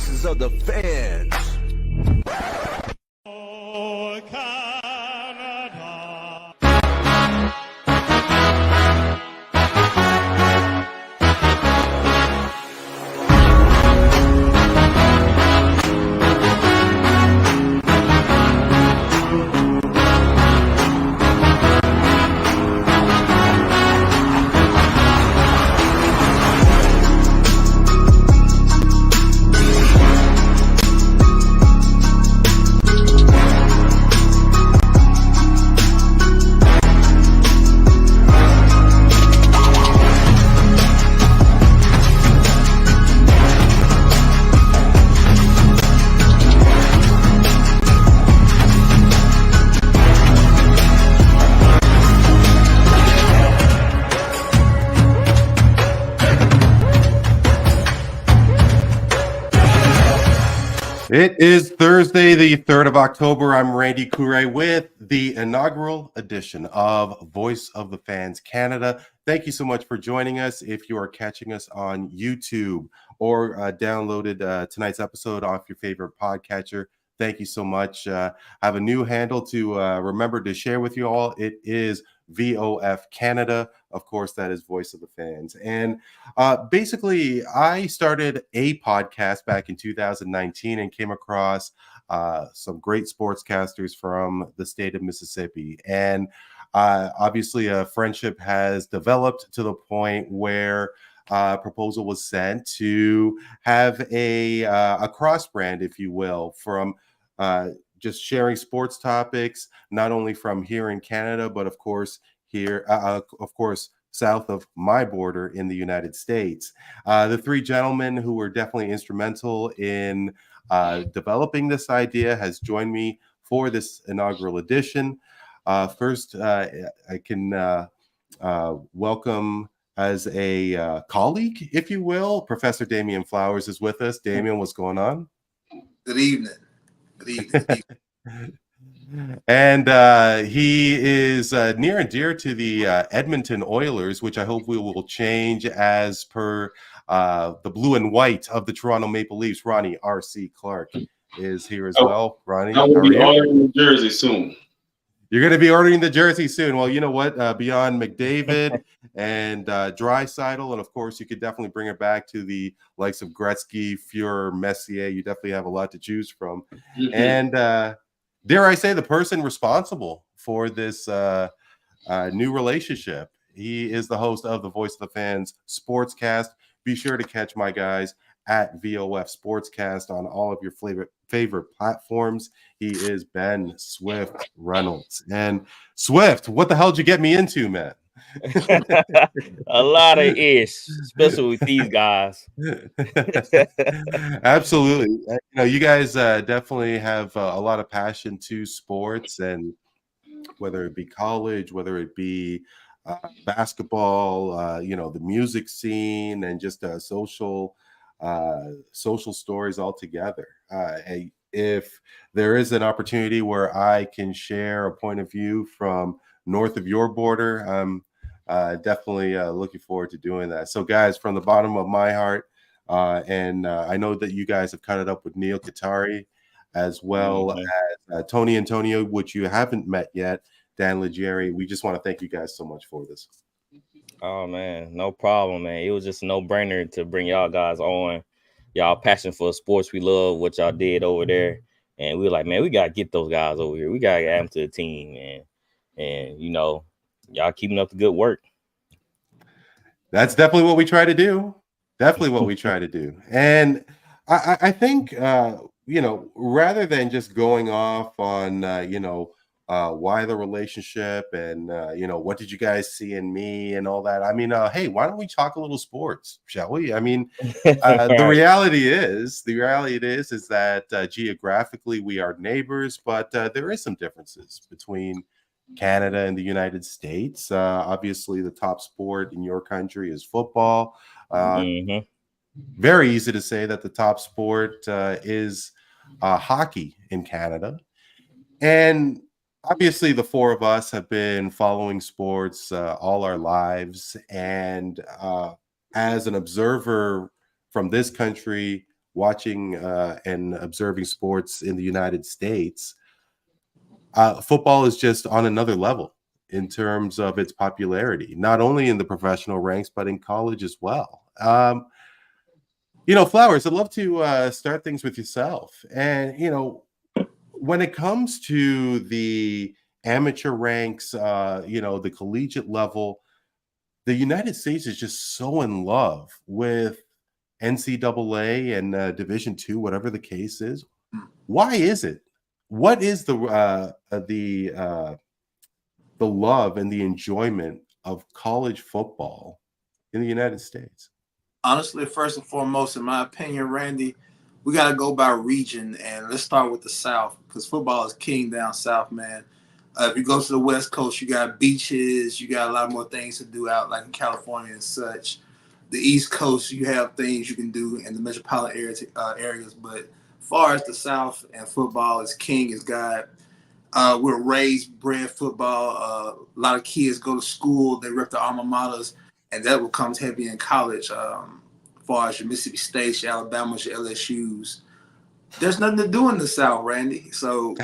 voices of the fans. Oh, Canada. It is Thursday, the 3rd of October. I'm Randy Coure with the inaugural edition of Voice of the Fans Canada. Thank you so much for joining us. If you are catching us on YouTube or downloaded tonight's episode off your favorite podcatcher, thank you so much. I have a new handle to remember to share with you all. It is VOF Canada. Of course, that is Voice of the Fans. And basically, I started a podcast back in 2019 and came across some great sportscasters from the state of Mississippi. And obviously, a friendship has developed to the point where a proposal was sent to have a cross brand, if you will, from just sharing sports topics, not only from here in Canada, but of course here, south of my border in the United States. The three gentlemen who were definitely instrumental in developing this idea has joined me for this inaugural edition. First, I can welcome as a colleague, if you will, Professor Damian Flowers is with us. Damian, what's going on? Good evening. Good evening. And he is near and dear to the Edmonton Oilers, which I hope we will change as per the blue and white of the Toronto Maple Leafs. Ronnie R.C. Clark is here as well. Ronnie, I will be ordering the jersey soon. You're going to be ordering the jersey soon. Well, you know what? Beyond McDavid and Draisaitl, and of course, you could definitely bring it back to the likes of Gretzky, Fuhrer, Messier. You definitely have a lot to choose from. Mm-hmm. And dare I say, the person responsible for this new relationship. He is the host of the Voice of the Fans Sportscast. Be sure to catch my guys at VOF Sportscast on all of your favorite platforms. He is Ben Swift Reynolds. And Swift, what the hell did you get me into, man? A lot of ish, especially with these guys. Absolutely. You know, you guys definitely have a lot of passion to sports, and whether it be college, whether it be basketball, you know, the music scene, and just social stories altogether. If there is an opportunity where I can share a point of view from north of your border, I'm definitely looking forward to doing that. So, guys, from the bottom of my heart, and I know that you guys have cut it up with Neil Katari, as well as Tony Antonio, which you haven't met yet, Dan Legere. We just want to thank you guys so much for this. Oh, man, no problem, man. It was just a no-brainer to bring y'all guys on. Y'all passion for sports. We love what y'all did over there. And we were like, man, we got to get those guys over here. We got to add them to the team, man. And, you know, y'all keeping up the good work. That's definitely what we try to do. Definitely what we try to do. And I think, you know, rather than just going off on, you know, why the relationship and, you know, what did you guys see in me and all that? I mean, hey, why don't we talk a little sports, shall we? I mean, the reality is that geographically we are neighbors, but there is some differences between Canada and the United States. Obviously, the top sport in your country is football. Very easy to say that the top sport is hockey in Canada. And obviously, the four of us have been following sports all our lives. And as an observer from this country, watching and observing sports in the United States, football is just on another level in terms of its popularity, not only in the professional ranks, but in college as well. Flowers, I'd love to start things with yourself. And, when it comes to the amateur ranks, the collegiate level, the United States is just so in love with NCAA and Division II, whatever the case is. Why is it? What is the love and the enjoyment of college football in the United States? Honestly, first and foremost, in my opinion, Randy, we got to go by region, and let's start with the South because football is king down South, man. If you go to the West Coast, you got beaches, you got a lot more things to do out like in California and such. The East Coast, you have things you can do in the metropolitan areas, but far as the South and football is king, is God. We're raised, bred football. A lot of kids go to school, they rep their alma maters, and that becomes heavy in college. As far as your Mississippi State, your Alabama's, your LSU's, there's nothing to do in the South, Randy. So,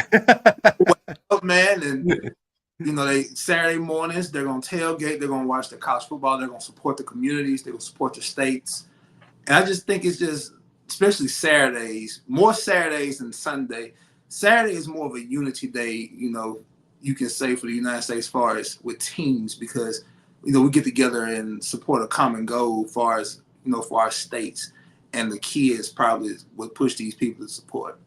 man, and they Saturday mornings they're gonna tailgate, they're gonna watch the college football, they're gonna support the communities, they're gonna support the states, and I just think it's just, especially Saturdays, more Saturdays than Sunday. Saturday is more of a unity day, you can say for the United States as far as with teams because, we get together and support a common goal as far as, for our states. And the kids probably would push these people to support.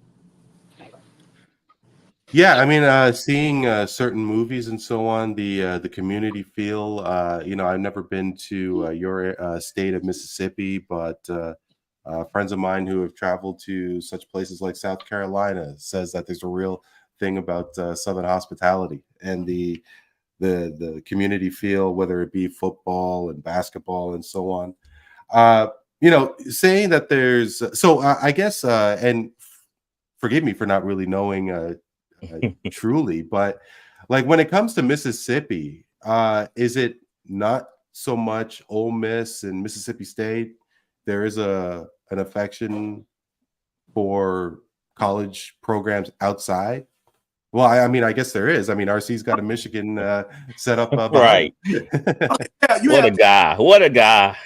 Yeah, I mean, seeing certain movies and so on, the community feel. I've never been to your state of Mississippi, but friends of mine who have traveled to such places like South Carolina says that there's a real thing about Southern hospitality and the community feel, whether it be football and basketball and so on. Saying that there's I guess and forgive me for not really knowing truly, but like when it comes to Mississippi, is it not so much Ole Miss and Mississippi State? There is an affection for college programs outside. Well, I mean, I guess there is. I mean, RC's got a Michigan set up behind. Right. Yeah, What a guy.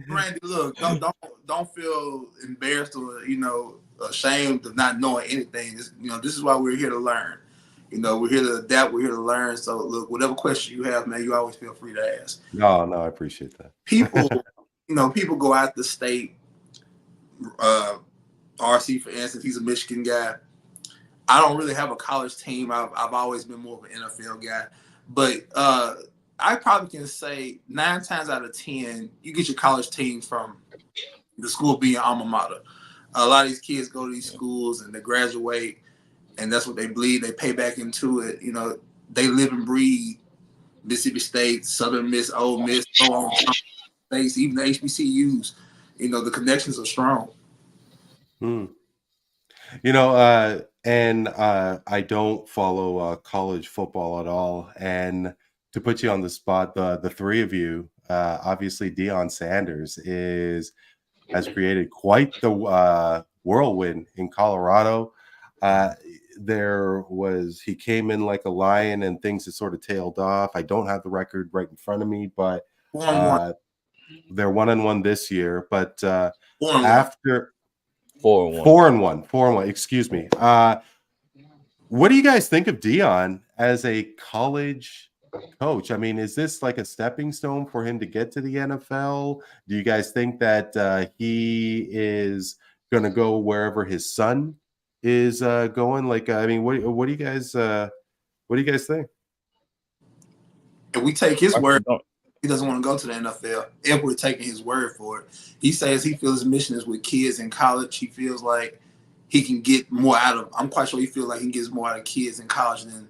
Randy, look, don't feel embarrassed or ashamed of not knowing anything. This is why we're here to learn. We're here to adapt. We're here to learn. So look, whatever question you have, man, you always feel free to ask. No, I appreciate that. People, people go out the state. RC, for instance, he's a Michigan guy. I don't really have a college team. I've always been more of an NFL guy, but I probably can say 9 times out of 10, you get your college teams from the school being alma mater. A lot of these kids go to these schools and they graduate, and that's what they bleed. They pay back into it. They live and breathe Mississippi State, Southern Miss, Ole Miss, so on, states, even the HBCUs. The connections are strong. And I don't follow college football at all. And to put you on the spot, the three of you, obviously Deion Sanders has created quite the whirlwind in Colorado. He came in like a lion and things have sort of tailed off. I don't have the record right in front of me, but they're 1-1 this year. But after 4-1, excuse me. What do you guys think of Deion as a college coach? I mean, is this like a stepping stone for him to get to the NFL? Do you guys think that he is going to go wherever his son is going? Like, I mean, what do you guys think? If we take his word, he doesn't want to go to the NFL. If we're taking his word for it, he says he feels his mission is with kids in college. He feels like he can get more out of. I'm quite sure he feels like he gets more out of kids in college than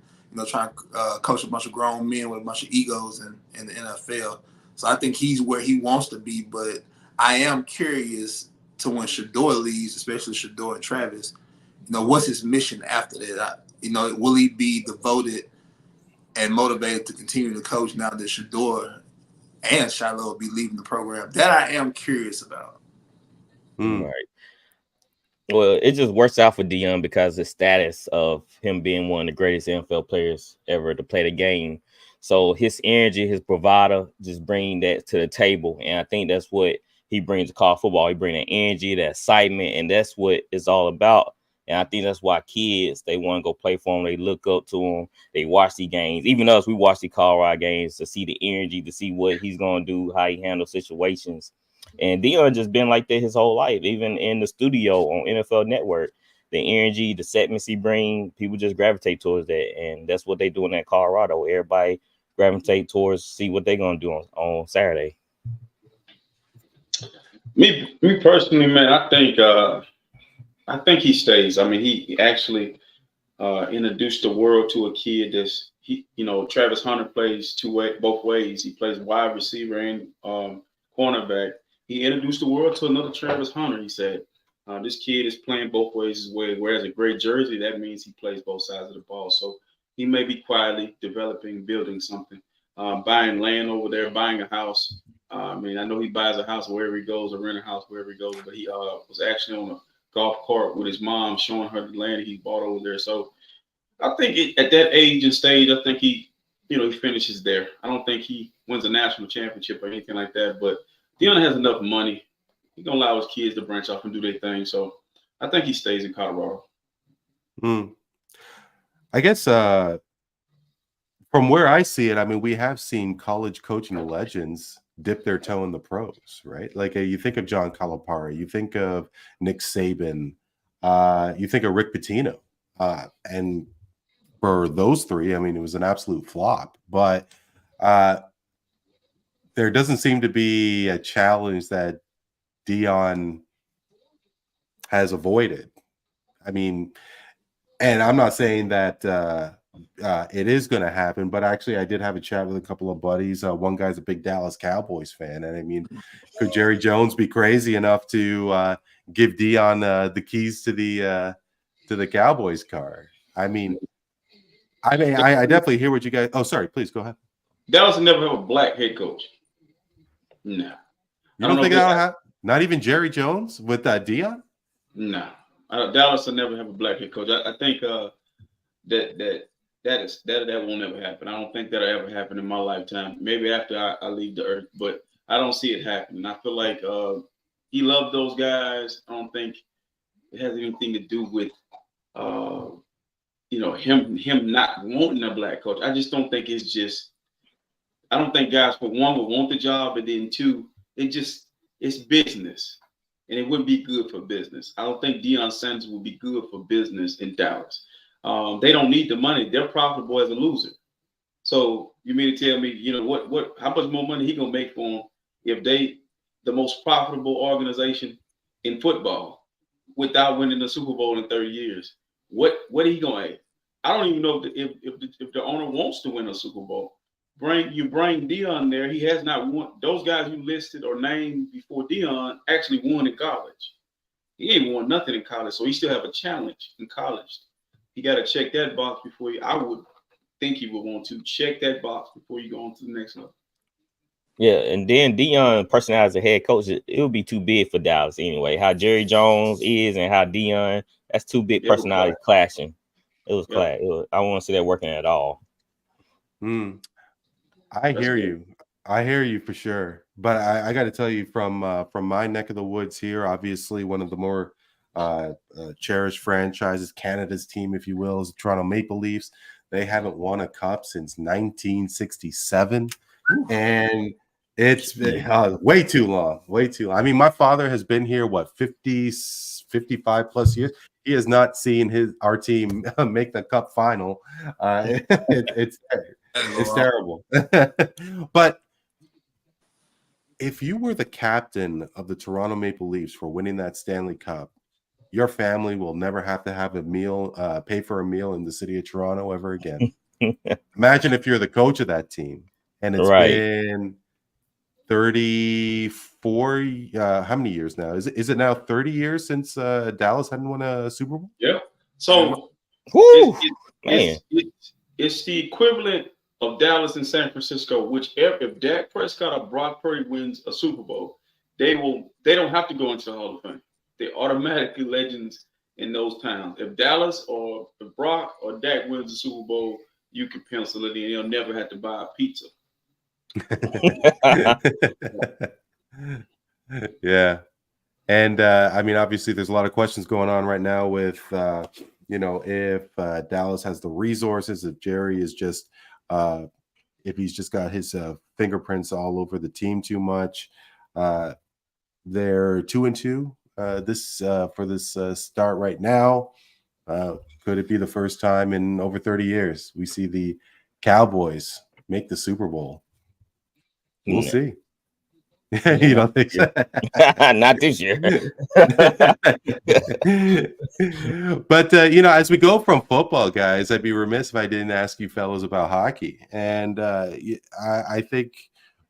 trying to coach a bunch of grown men with a bunch of egos in the NFL. So I think he's where he wants to be. But I am curious to when Shador leaves, especially Shador and Travis. What's his mission after that? Will he be devoted and motivated to continue to coach now that Shador and Shiloh will be leaving the program? That I am curious about. Mm. Right. Well, it just works out for Dion because the status of him being one of the greatest NFL players ever to play the game. So his energy, his bravado, just bring that to the table, and I think that's what he brings to college football. He brings that energy, that excitement, and that's what it's all about. And I think that's why kids they want to go play for him. They look up to him. They watch the games. Even us, we watch the Colorado games to see the energy, to see what he's going to do, how he handles situations. And Dion just been like that his whole life, even in the studio on NFL Network. The energy, the segments he bring, people just gravitate towards that, and that's what they do in that Colorado. Everybody gravitate towards see what they're gonna do on Saturday. Me personally, man, I think he stays. I mean, he actually introduced the world to a kid Travis Hunter plays both ways. He plays wide receiver and cornerback. He introduced the world to another Travis Hunter. He said, this kid is playing both ways as well. Wears a great jersey. That means he plays both sides of the ball. So he may be quietly developing, building something, buying land over there, buying a house. I mean, I know he buys a house wherever he goes, or rent a house wherever he goes, but he was actually on a golf cart with his mom showing her the land he bought over there. So I think at that age and stage, I think he finishes there. I don't think he wins a national championship or anything like that, but Dion has enough money. He's going to allow his kids to branch off and do their thing. So I think he stays in Colorado. I guess from where I see it, I mean, we have seen college coaching legends dip their toe in the pros, right? Like you think of John Calipari, you think of Nick Saban, you think of Rick Pitino. And for those three, I mean, it was an absolute flop. But there doesn't seem to be a challenge that Dion has avoided. I mean, and I'm not saying that it is going to happen, but actually I did have a chat with a couple of buddies. One guy's a big Dallas Cowboys fan. And I mean, could Jerry Jones be crazy enough to give Dion the keys to the Cowboys car? I definitely hear what you guys. Oh, sorry. Please go ahead. Dallas will never have a black head coach. No. You don't think that'll happen? Not even Jerry Jones with Dion? No. Dallas will never have a black head coach. I think that won't ever happen. I don't think that'll ever happen in my lifetime. Maybe after I leave the earth, but I don't see it happening. I feel like he loved those guys. I don't think it has anything to do with him not wanting a black coach. I just don't think it's just. I don't think guys, for one, would want the job, and then two, it's business, and it wouldn't be good for business. I don't think Deion Sanders would be good for business in Dallas. They don't need the money; they're profitable as a loser. So you mean to tell me, how much more money he gonna make for them if they the most profitable organization in football without winning the Super Bowl in 30 years? What are he gonna add? I don't even know if the owner wants to win a Super Bowl. Bring Dion there. He has not won. Those guys you listed or named before Dion actually won in college. He ain't won nothing in college, so he still have a challenge in college. He got to check that box before I would think he would want to check that box before you go on to the next level. Yeah, and then Dion personality as a head coach, it would be too big for Dallas anyway. How Jerry Jones is and how Dion, that's two big personalities clashing. It was clash. I won't see that working at all. I hear you. I hear you for sure. But I got to tell you, from my neck of the woods here, obviously one of the more cherished franchises, Canada's team, if you will, is the Toronto Maple Leafs. They haven't won a cup since 1967, and it's way too long. Way too long. I mean, my father has been here 55 plus years. He has not seen our team make the cup final. It's terrible. But if you were the captain of the Toronto Maple Leafs for winning that Stanley Cup, your family will never have to have pay for a meal in the city of Toronto ever again. Imagine if you're the coach of that team, and it's been 34. How many years now? Is it now 30 years since Dallas hadn't won a Super Bowl? Yeah. So it's the equivalent of Dallas and San Francisco, if Dak Prescott or Brock Purdy wins a Super Bowl, they don't have to go into the Hall of Fame. they're automatically legends in those towns. If Dallas or if Brock or Dak wins the Super Bowl, you can pencil it in. They'll never have to buy a pizza. Yeah. And I mean, obviously, there's a lot of questions going on right now with, if Dallas has the resources, if Jerry is just, if he's just got his fingerprints all over the team too much. They're 2-2 for this start right now. Could it be the first time in over 30 years we see the Cowboys make the Super Bowl? We'll see. You don't think so? Not this year. But as we go from football, guys, I'd be remiss if I didn't ask you fellows about hockey. And I think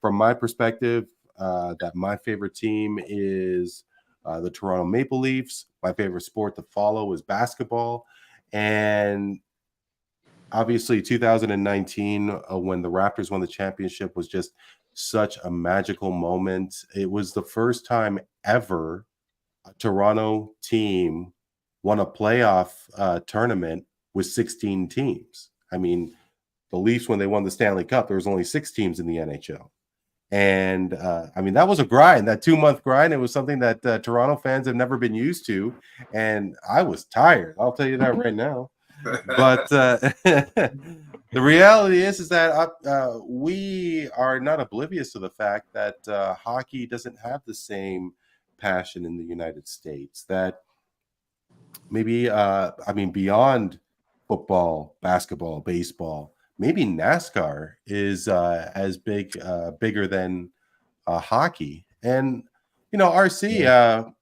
from my perspective that my favorite team is the Toronto Maple Leafs. My favorite sport to follow is basketball. And obviously 2019, when the Raptors won the championship, was just such a magical moment. It was the first time ever a Toronto team won a playoff tournament with 16 teams. I mean, the Leafs, when they won the Stanley Cup, there was only 6 teams in the NHL. And I mean, that was a grind, that 2-month grind. It was something that Toronto fans have never been used to. And I was tired. I'll tell you that right now. But the reality is that we are not oblivious to the fact that hockey doesn't have the same passion in the United States. That maybe, beyond football, basketball, baseball, maybe NASCAR is as bigger than hockey. And, RC,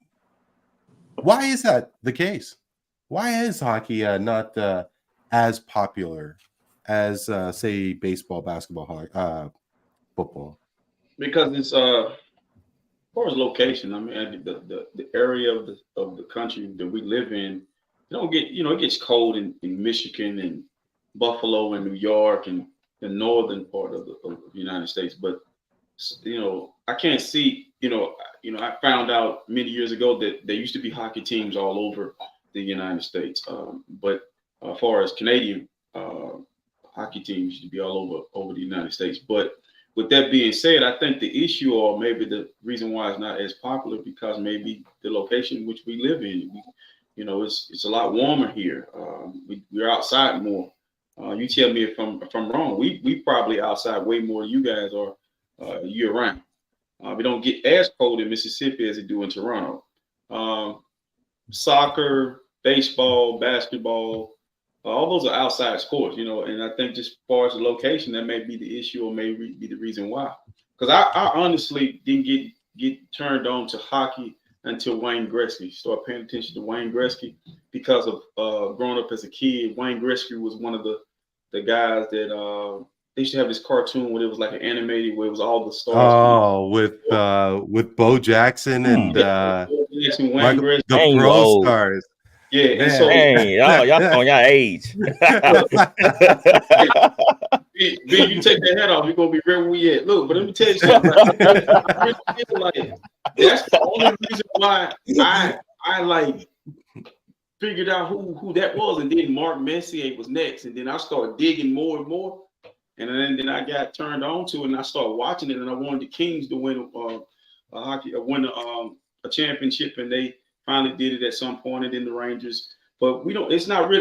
why is that the case? Why is hockey not as popular as, say, baseball, basketball, football? Because it's as far as location. I mean, the area of the country that we live in, it gets cold in Michigan and Buffalo and New York and the northern part of the United States. But I can't see. I found out many years ago that there used to be hockey teams all over the United States. But as far as Canadian hockey teams used to be all over the United States. But with that being said, I think the issue, or maybe the reason why it's not as popular, because maybe the location in which we live in, it's a lot warmer here. We're outside more. You tell me if I'm wrong. We probably outside way more than you guys are year round. We don't get as cold in Mississippi as they do in Toronto. Soccer, baseball, basketball, all those are outside sports, and I think just as far as the location, that may be the issue or may be the reason why. Because I honestly didn't get turned on to hockey until Wayne Gretzky. Started paying attention to Wayne Gretzky because of growing up as a kid. Wayne Gretzky was one of the guys that they used to have this cartoon where it was like an animated where it was all the stars. Oh, with Bo Jackson and Wayne Gretzky, the Pro Stars. Yeah, and so y'all on your age. B, you take that hat off, you're gonna be right where we at. Look, but let me tell you something. I really feel like that's the only reason why I like figured out who that was, and then Mark Messier was next, and then I started digging more and more, and then I got turned on to it, and I started watching it, and I wanted the Kings to win a championship, and they finally did it at some point, and then the Rangers. But it's not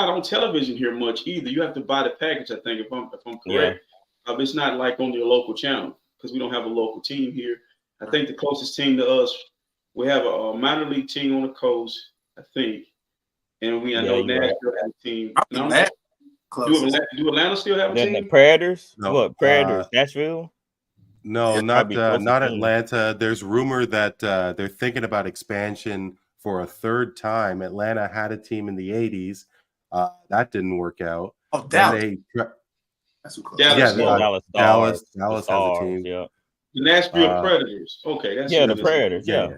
on television here much either. You have to buy the package, I think, if I'm correct. Yeah. It's not like on your local channel because we don't have a local team here. I think the closest team to us, we have a minor league team on the coast, I think. And I know Nashville has a team. Do Atlanta still have a team? The Predators? No. What, Predators? Nashville? No, not Atlanta. There's rumor that they're thinking about expansion for a third time. Atlanta had a team in the 80s. That didn't work out. Oh, Dallas. That's who Dallas has a team. Yeah. The Nashville Predators. Okay, that's the Predators. Yeah.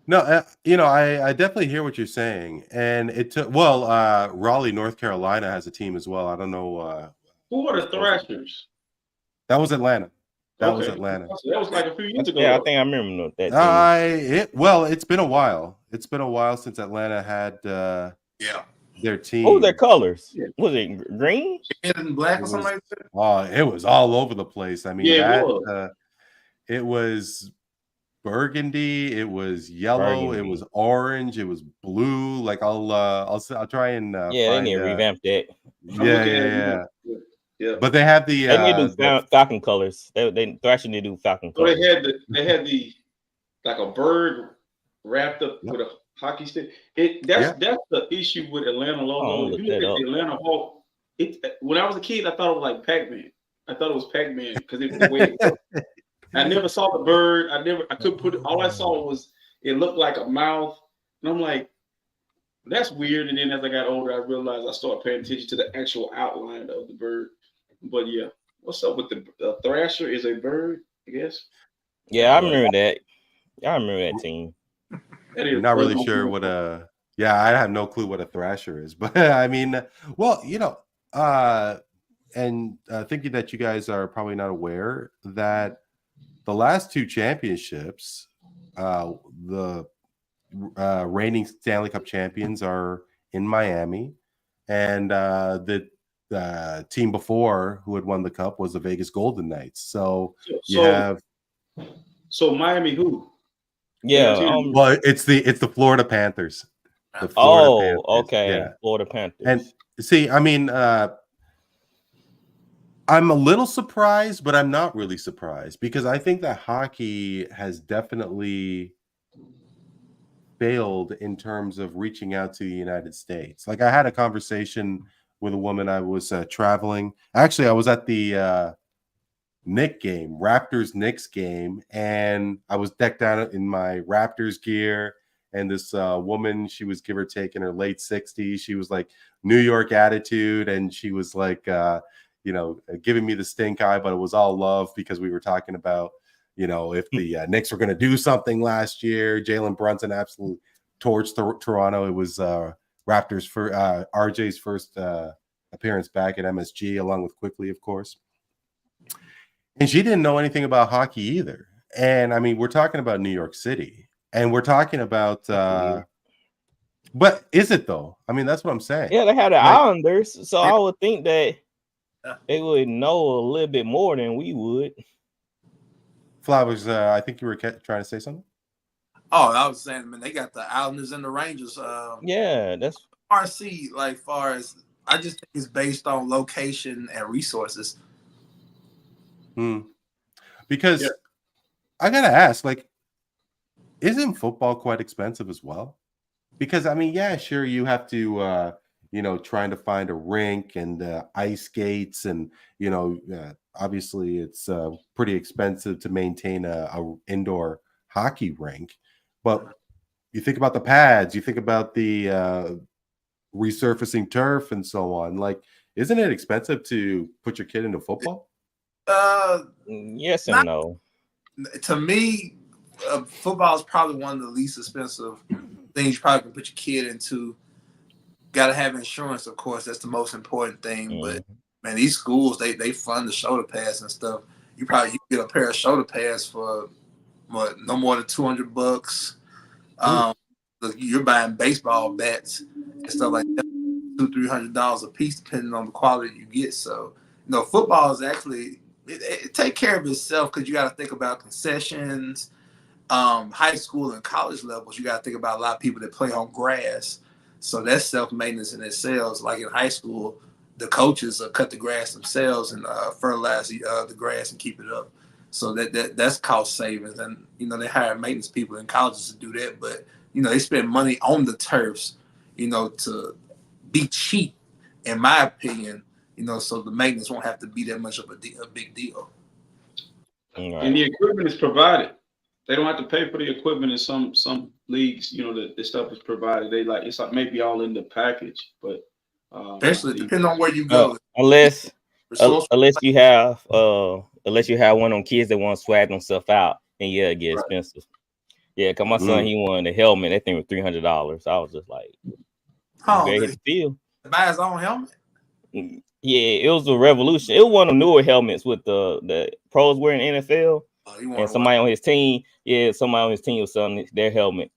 No, I definitely hear what you're saying, and it took. Well, Raleigh, North Carolina has a team as well. I don't know who are the Thrashers. That was Atlanta. That was Okay. Atlanta. So that was like a few years ago. Yeah, I think I remember that team. It's been a while. It's been a while since Atlanta had Yeah. their team. What were their colors? Yeah. Was it green? Red and black It or something was, like that. it was all over the place. I mean, Yeah, it was. it was burgundy, it was yellow, it Burgundy. was orange, it was blue. Like I'll try and Yeah, they find need to revamp that. I'm looking at yeah. it. Yeah. But they have the They need to do Falcon colors. They Thrasher need to do Falcon So colors. they had the like a bird wrapped up with a hockey stick. That's the issue with Atlanta logo. If you look at the Atlanta Hawk, when I was a kid, I thought it was like Pac-Man. I thought it was Pac-Man because it was the way it looked. I never saw the bird. I couldn't put it. All I saw was it looked like a mouth, and I'm like, that's weird. And then as I got older, I realized I started paying attention to the actual outline of the bird. But yeah, what's up with the Thrasher? Is a bird, I guess. Yeah, I remember that. I remember that team. I'm not really sure what I have no clue what a Thrasher is, but I mean, well, and thinking that you guys are probably not aware that the last two championships, the reigning Stanley Cup champions are in Miami, and the team before who had won the cup was the Vegas Golden Knights. So you have Miami who? Yeah. Well, it's the Florida Panthers. The Florida Panthers. Okay. Yeah. Florida Panthers. And see, I mean, I'm a little surprised, but I'm not really surprised because I think that hockey has definitely failed in terms of reaching out to the United States. Like I had a conversation with a woman. I was traveling. Actually, I was at the Raptors-Knicks game, and I was decked out in my Raptors gear. And this woman, she was give or take in her late 60s. She was like New York attitude, and she was like, giving me the stink eye, but it was all love because we were talking about, if the Knicks were going to do something last year. Jalen Brunson absolutely torched Toronto. It was Raptors for RJ's first appearance back at MSG, along with Quickly, of course. And she didn't know anything about hockey either. And I mean, we're talking about New York City, and we're talking about. But is it though? I mean, that's what I'm saying. Yeah, they had the Islanders, so I would think that they would know a little bit more than we would. Flowers, I think you were trying to say something. Oh, I was saying, man, they got the Islanders and the Rangers. Yeah, that's RC. Like, far as I just think it's based on location and resources. Because I gotta ask, like, isn't football quite expensive as well? Because I mean, yeah, sure, you have to, trying to find a rink and ice skates, and obviously it's pretty expensive to maintain a indoor hockey rink. But you think about the pads, you think about the resurfacing turf, and so on. Like, isn't it expensive to put your kid into football? Yes and no. To me, football is probably one of the least expensive things you probably can put your kid into. Got to have insurance, of course. That's the most important thing. But man, these schools they fund the shoulder pads and stuff. You get a pair of shoulder pads for no more than $200. You're buying baseball bats and stuff like that, $200-$300 a piece, depending on the quality you get. So, football is actually it take care of itself because you got to think about concessions. High school and college levels, you got to think about a lot of people that play on grass. So that's self-maintenance in itself. Like in high school, the coaches cut the grass themselves and fertilize the grass and keep it up. So that's cost savings. And, they hire maintenance people in colleges to do that. But, they spend money on the turfs, to be cheap, in my opinion, so the maintenance won't have to be that much of a big deal. Right. And the equipment is provided. They don't have to pay for the equipment in some leagues. The stuff is provided. It's like maybe all in the package, but especially depending on where you go. Unless you have one of them kids that want to swag themselves out, and it get expensive. Yeah, cause my son, he wanted a helmet. That thing was $300. I was just like, hit the field. Buy his own helmet. Yeah, it was a revolution. It was one of the newer helmets with the pros wearing NFL, and somebody on his team, was selling their helmet.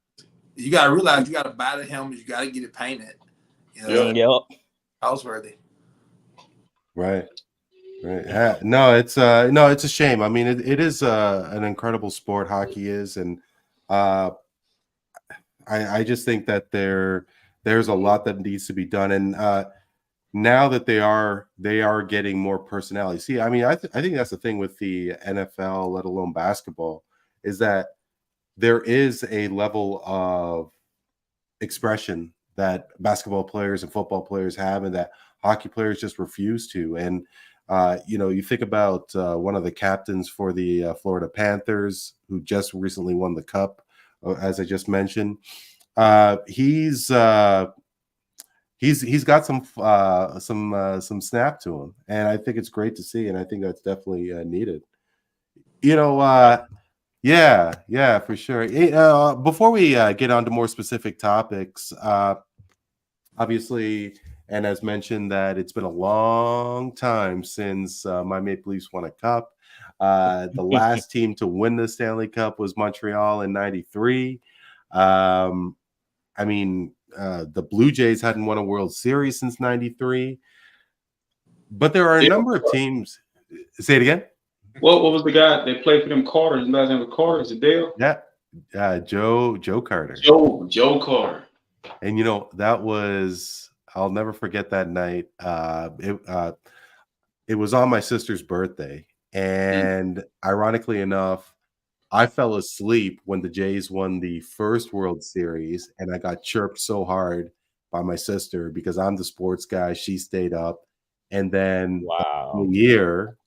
You gotta realize you gotta buy the helmet, you gotta get it painted. You know, Yep. houseworthy. Right. No, it's a shame. I mean, it is an incredible sport, hockey is, and I just think that there's a lot that needs to be done, and now that they are getting more personality. See, I mean, I think that's the thing with the NFL, let alone basketball, is that there is a level of expression that basketball players and football players have, and that hockey players just refuse to. And you think about one of the captains for the Florida Panthers, who just recently won the Cup, as I just mentioned. He's got some snap to him, and I think it's great to see, and I think that's definitely needed. Yeah, for sure. Before we get on to more specific topics, obviously, and as mentioned, that it's been a long time since my Maple Leafs won a cup. The last team to win the Stanley Cup was Montreal in '93. I mean, the Blue Jays hadn't won a World Series since '93. But there are a number of teams. Say it again. What was the guy that played for them Carter? His last name was Carter. Is it Dale? Yeah, Joe Carter. Joe Carter. And that was, I'll never forget that night. It was on my sister's birthday, and ironically enough, I fell asleep when the Jays won the first World Series, and I got chirped so hard by my sister because I'm the sports guy. She stayed up, and then the year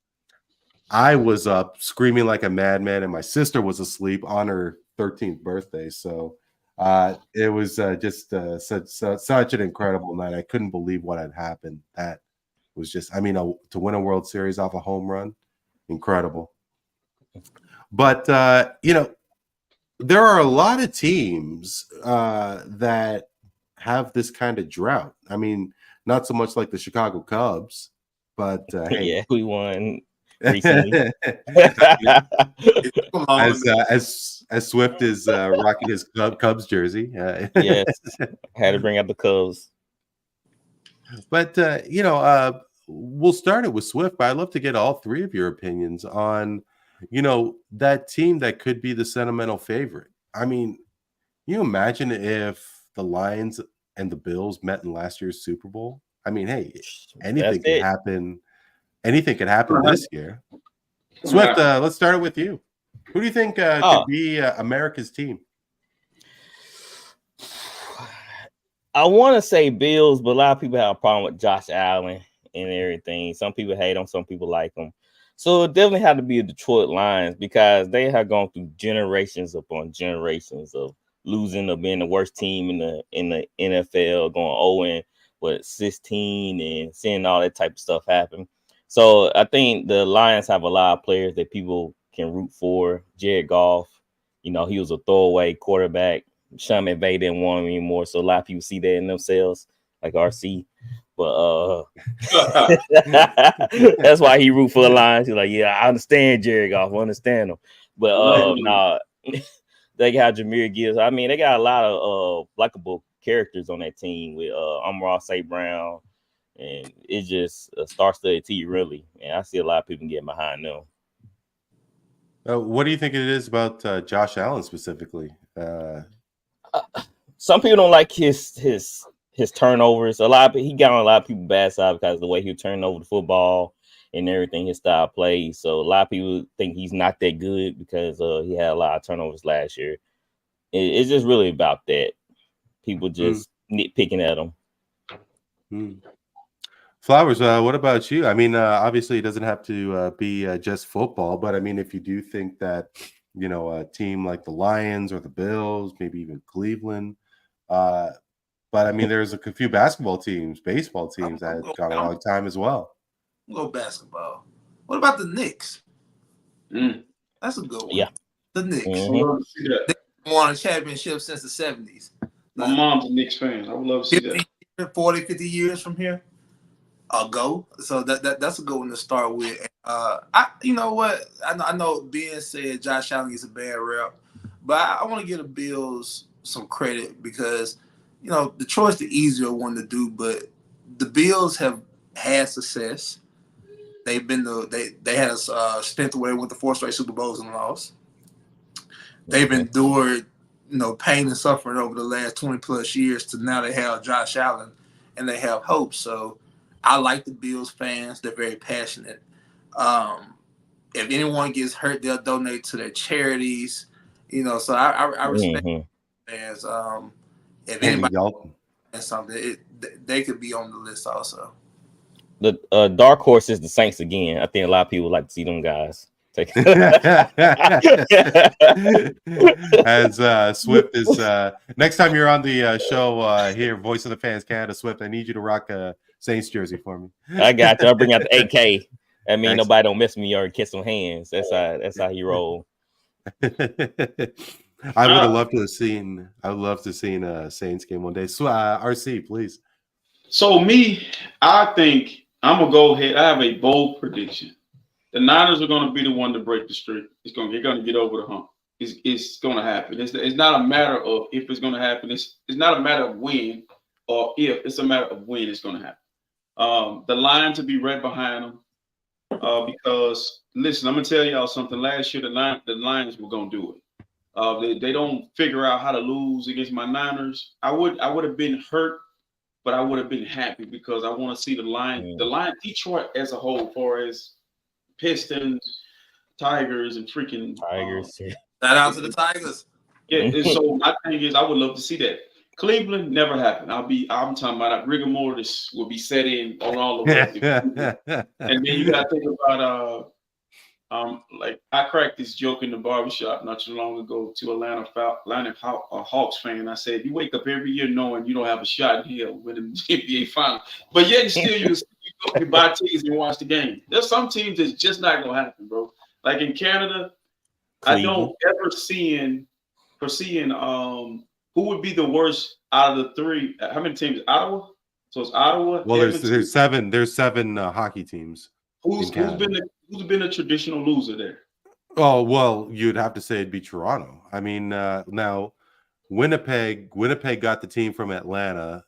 I was up screaming like a madman, and my sister was asleep on her 13th birthday. So it was just such an incredible night. I couldn't believe what had happened. That was just, to win a World Series off a home run, incredible. But there are a lot of teams that have this kind of drought. I mean, not so much like the Chicago Cubs, but yeah, we won recently. as Swift is rocking his Cubs jersey. Yes, had to bring up the Cubs. But we'll start it with Swift. But I'd love to get all three of your opinions on that team that could be the sentimental favorite. I mean, can you imagine if the Lions and the Bills met in last year's Super Bowl? I mean, hey, anything could happen. Anything could happen this year. Swift, let's start it with you. Who do you think could be America's team? I want to say Bills, but a lot of people have a problem with Josh Allen and everything. Some people hate him, some people like him. So it definitely had to be a Detroit Lions because they have gone through generations upon generations of losing or being the worst team in the NFL, going 0-16 and seeing all that type of stuff happen. So I think the Lions have a lot of players that people can root for. Jared Goff, he was a throwaway quarterback. Sean McVay didn't want him anymore, so a lot of people see that in themselves, like RC. But that's why he root for the Lions. He's like, yeah, I understand Jared Goff, I understand him. But they got Jahmyr Gibbs. I mean, they got a lot of likable characters on that team with Amon-Ra St. Brown. And it's just a star-studded team, really. And I see a lot of people getting behind them. What do you think it is about Josh Allen specifically? Some people don't like his turnovers. He got on a lot of people's bad side because of the way he turned over the football and everything, his style of play. So a lot of people think he's not that good because he had a lot of turnovers last year. It's just really about that. People just nitpicking at him. Flowers, what about you? I mean, obviously it doesn't have to be just football, but I mean, if you do think that, a team like the Lions or the Bills, maybe even Cleveland, but I mean, there's a few basketball teams, baseball teams that have gone a long time as well. We'll go basketball. What about the Knicks? That's a good one. Yeah. The Knicks. Mm-hmm. They won a championship since the 70s. My mom's a Knicks fan. I would love to see that. 40, 50 years from here. ago. So that's a good one to start with. You know what? I know Ben said Josh Allen gets a bad rep, but I want to give the Bills some credit because Detroit's the easier one to do, but the Bills have had success. They've been they had a stint where they went to 4 straight Super Bowls and lost. They've endured pain and suffering over the last 20 plus years to now they have Josh Allen and they have hope. So I like the Bills fans. They're very passionate. If anyone gets hurt, they'll donate to their charities. So I respect fans. If anybody has something, they could be on the list also. The dark horse is the Saints again. I think a lot of people like to see them guys. As Swift is next time you're on the show here, Voice of the Fans Canada, Swift, I need you to rock a Saints jersey for me. I got you. I'll bring out the AK. I mean, nobody don't mess me or kiss some hands. That's how he roll. I would have loved to have seen. I would love to have seen a Saints game one day. So, RC, please. So I think I'm gonna go ahead. I have a bold prediction. The Niners are going to be the one to break the streak. They're going to get over the hump. It's going to happen. It's not a matter of if it's going to happen. It's not a matter of when or if. It's a matter of when it's going to happen. The Lions will be right behind them because, listen, I'm going to tell y'all something. Last year, the Lions were going to do it. They don't figure out how to lose against my Niners. I would have been hurt, but I would have been happy because I want to see the Lions, Detroit as a whole, as far as Pistons, Tigers, and freaking Tigers. Shout out to the Tigers. Yeah, and so my thing is, I would love to see that. Cleveland never happened. I'm talking about rigor mortis will be set in on all of us. And then you got to think about like I cracked this joke in the barbershop not too long ago to Atlanta Hawks fan. I said, you wake up every year knowing you don't have a shot in hell with the NBA final, but yet still you buy tickets and watch the game. There's some teams that's just not gonna happen, bro. Like in Canada, Cleveland. I don't ever foreseeing who would be the worst out of the three. How many teams? Ottawa. So it's Ottawa. Well, there's seven. There's 7 hockey teams. Who's been a traditional loser there? Oh well, you'd have to say it'd be Toronto. I mean, now Winnipeg got the team from Atlanta.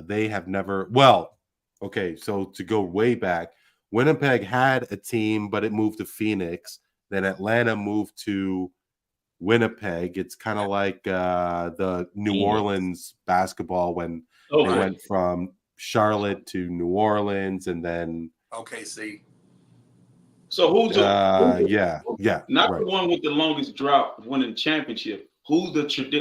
They have never. Well, okay, so to go way back, Winnipeg had a team, but it moved to Phoenix. Then Atlanta moved to Winnipeg. It's kind of like the New Orleans basketball when they went from Charlotte to New Orleans, and then OKC. So who's not the one with the longest drought winning championship? Who's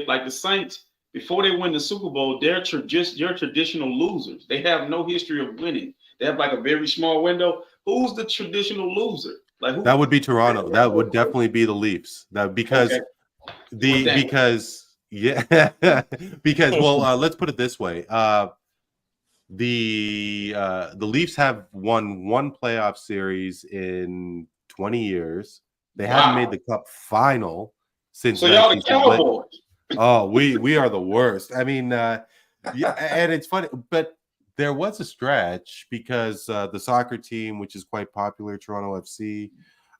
like the Saints? Before they win the Super Bowl, they're traditional losers. They have no history of winning. They have like a very small window. Who's the traditional loser? Like that would be Toronto. That would definitely be the Leafs. Because let's put it this way. The Leafs have won 1 playoff series in 20 years. They haven't made the Cup final since. So y'all the Cowboys. Oh, we are the worst. I mean, and it's funny, but there was a stretch because the soccer team, which is quite popular, Toronto FC,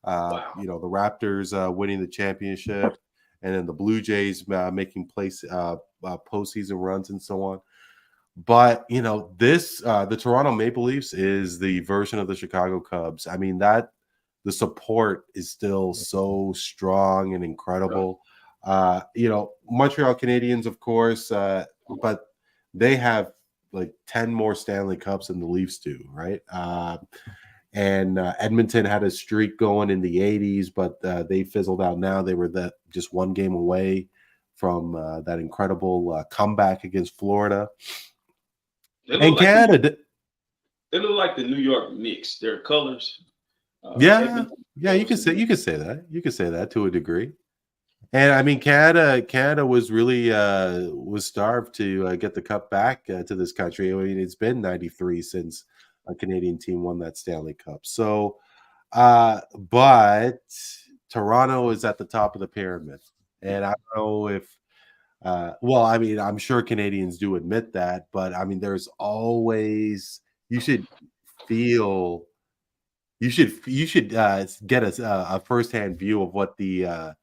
the Raptors winning the championship, and then the Blue Jays making postseason runs and so on. But the Toronto Maple Leafs is the version of the Chicago Cubs. I mean, that the support is still so strong and incredible. Montreal Canadiens, of course, but they have like 10 more Stanley Cups than the Leafs do, right? And Edmonton had a streak going in the 80s, but they fizzled out now. They were just 1 game away from that incredible comeback against Florida. And Canada, they look like the New York Knicks. Their colors. You can say that. You can say that to a degree. And I mean, Canada was really was starved to get the cup back to this country. I mean, it's been 93 since a Canadian team won that Stanley Cup. So, but Toronto is at the top of the pyramid, and I don't know if. I mean, I'm sure Canadians do admit that, but I mean, there's always you should feel. You should get a firsthand view of what the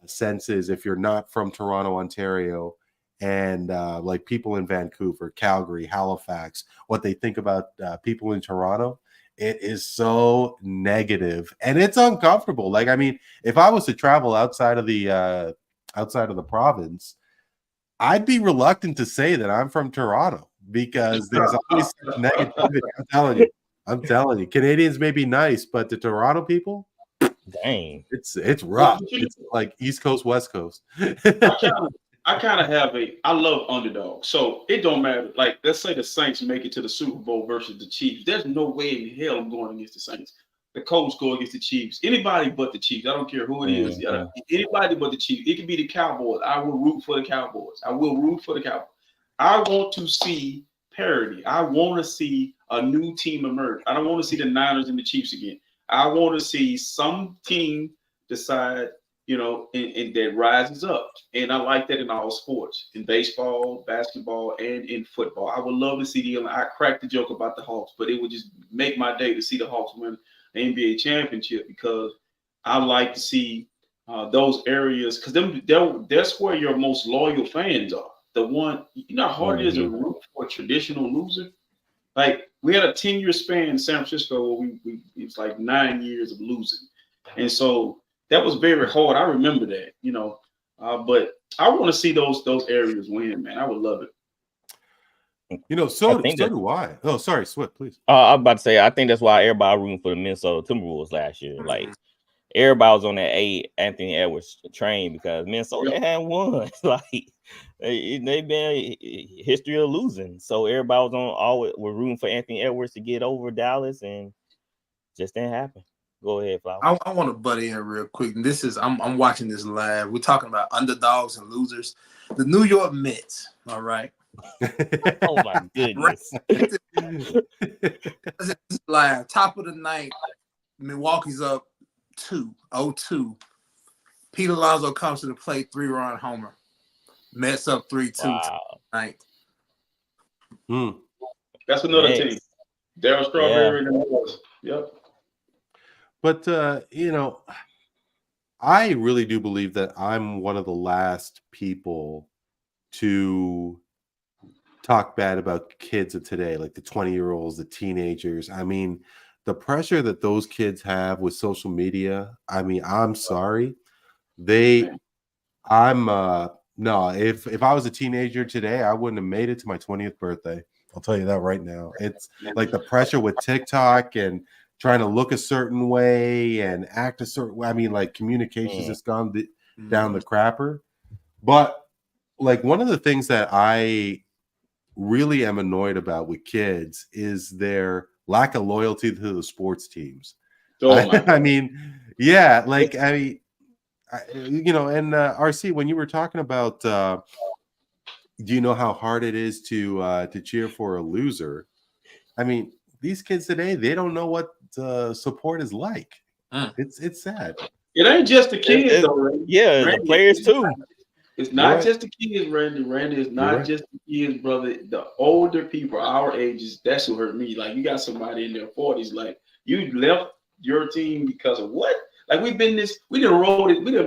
sense is if you're not from Toronto, Ontario, and like people in Vancouver, Calgary, Halifax, what they think about people in Toronto. It is so negative and it's uncomfortable. Like, I mean, if I was to travel outside of the province, I'd be reluctant to say that I'm from Toronto because there's always such negativity. I'm telling you, Canadians may be nice, but the Toronto people, Dang. it's rough. It's like East Coast, West Coast. I kind of have I love underdogs. So it don't matter. Like, let's say the Saints make it to the Super Bowl versus the Chiefs. There's no way in hell I'm going against the Saints. The Colts go against the Chiefs. Anybody but the Chiefs. I don't care who it is. Anybody but the Chiefs. It could be the Cowboys. I will root for the Cowboys. I want to see parity. I want to see a new team emerge. I don't want to see the Niners and the Chiefs again. I want to see some team decide, and that rises up. And I like that in all sports, in baseball, basketball, and in football. I would love to see I cracked the joke about the Hawks, but it would just make my day to see the Hawks win the NBA championship because I like to see those areas because that's where your most loyal fans are. The one, how hard it is to root for a traditional loser. Like, we had a 10-year span in San Francisco where it was like 9 years of losing. And so that was very hard. I remember that, but I want to see those areas win, man. I would love it. So do I. Oh, sorry, Swift, please. I was about to say, I think that's why everybody rooting for the Minnesota Timberwolves last year. Like, everybody was on that Anthony Edwards train because Minnesota hadn't won. Like, they've been a history of losing. So everybody was we're rooting for Anthony Edwards to get over Dallas, and just didn't happen. Go ahead, Flower. I want to butt in real quick. And this is I'm watching this live. We're talking about underdogs and losers. The New York Mets. All right. Oh my goodness. Live. Top of the ninth. Milwaukee's up 2-0-2. Pete Alonso comes to the plate, 3-run homer. Mets up 3-2 ninth. That's another team. Darryl Strawberry and the Mets. Yep. But I really do believe that I'm one of the last people to talk bad about kids of today, like the 20-year-olds, the teenagers. I mean, the pressure that those kids have with social media. I mean, I'm sorry. No, if I was a teenager today, I wouldn't have made it to my 20th birthday. I'll tell you that right now. It's like the pressure with TikTok and trying to look a certain way and act a certain way. I mean, like, communications has gone down the crapper. But like, one of the things that I really am annoyed about with kids is their lack of loyalty to the sports teams. I mean, yeah, like, I mean, and RC, when you were talking about, do you know how hard it is to cheer for a loser? I mean, these kids today, they don't know what support is like. It's sad. It ain't just the kids, though, Randy. Yeah, Randy, the players too. It's not just the kids, Randy. Randy is not just the kids, brother. The older people, our ages, that's what hurt me. Like, you got somebody in their 40s, like, you left your team because of what? Like, we done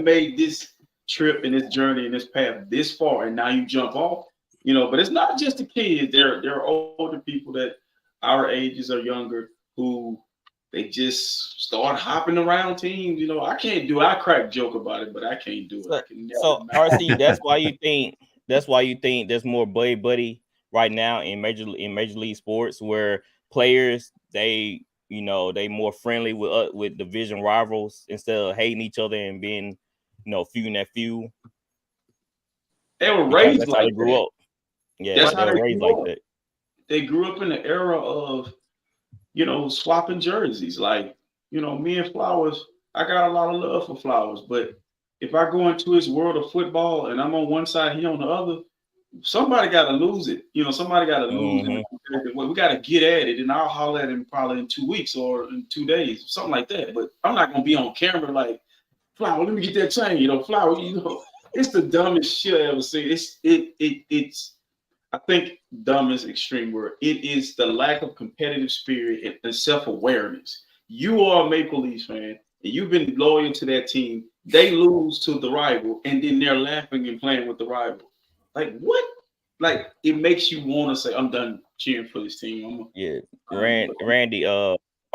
made this trip and this journey and this path this far, and now you jump off. But it's not just the kids. There are older people that our ages are younger who they just start hopping around teams. I crack joke about it, but I can't do it. So RC, that's why you think there's more buddy right now in major league sports, where players they more friendly with division rivals instead of hating each other and being feuding that feud. They were raised like how they grew up. Yeah, that's how they were raised like that. They grew up in the era of, swapping jerseys. Like, me and Flowers, I got a lot of love for Flowers, but if I go into his world of football and I'm on one side, he on the other, somebody got to lose it. Somebody got to lose it. We got to get at it, and I'll holler at him probably in 2 weeks or in 2 days, something like that. But I'm not going to be on camera like, Flower, let me get that chain. Flower, it's the dumbest shit I ever seen. I think dumb is an extreme word. It is the lack of competitive spirit and self-awareness. You are a Maple Leafs fan, and you've been loyal to that team. They lose to the rival, and then they're laughing and playing with the rival. Like what? Like it makes you want to say, "I'm done cheering for this team." Yeah, Randy.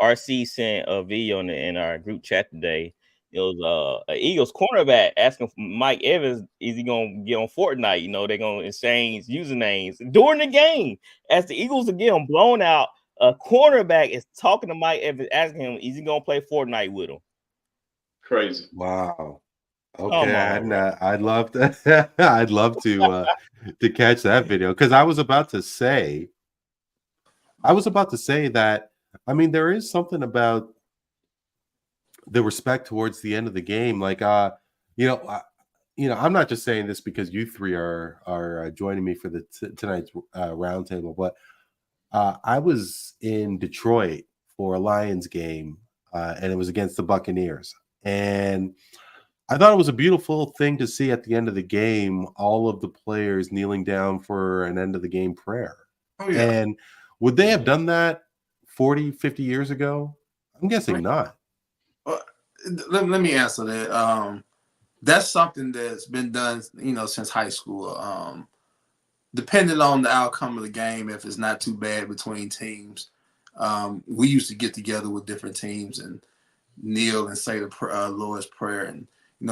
RC sent a video in our group chat today. It was an Eagles cornerback asking Mike Evans, is he gonna get on Fortnite? You know, they're gonna exchange usernames during the game. As the Eagles are getting blown out, a cornerback is talking to Mike Evans, asking him, is he gonna play Fortnite with him? Crazy. Wow. Okay, Come on, I'd love to. I'd love to catch that video because I was about to say that. I mean, there is something about the respect towards the end of the game. Like, I'm not just saying this because you three are joining me for the tonight's roundtable, but I was in Detroit for a Lions game, and it was against the Buccaneers, and I thought it was a beautiful thing to see at the end of the game, all of the players kneeling down for an end of the game prayer. Oh, yeah. And would they have done that 40, 50 years ago? I'm guessing not. Well, let me answer that. That's something that's been done, since high school. Depending on the outcome of the game, if it's not too bad between teams, we used to get together with different teams and kneel and say the Lord's Prayer and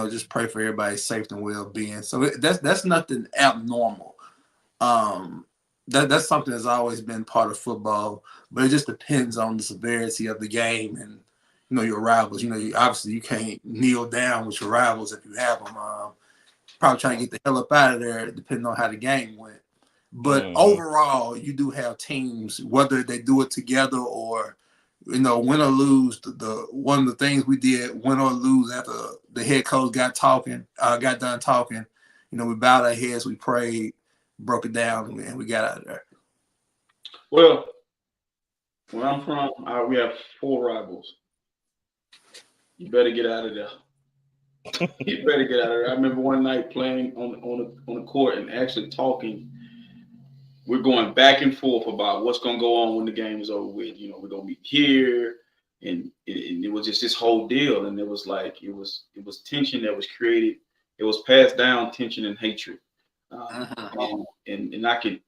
just pray for everybody's safety and well-being. So that's nothing abnormal. That's something that's always been part of football, but it just depends on the severity of the game and your rivals. Obviously you can't kneel down with your rivals if you have them. Probably trying to get the hell up out of there, depending on how the game went. But overall, you do have teams, whether they do it together or win or lose. One of the things we did, win or lose, after the head coach got done talking, we bowed our heads, we prayed, broke it down, and we got out of there. Well, where I'm from, we have 4 rivals. You better get out of there. You better get out of there. I remember one night playing on the court and actually talking. We're going back and forth about what's going to go on when the game is over with. We're going to be here, and it was just this whole deal. And it was like it was tension that was created. It was passed down, tension and hatred. And I could,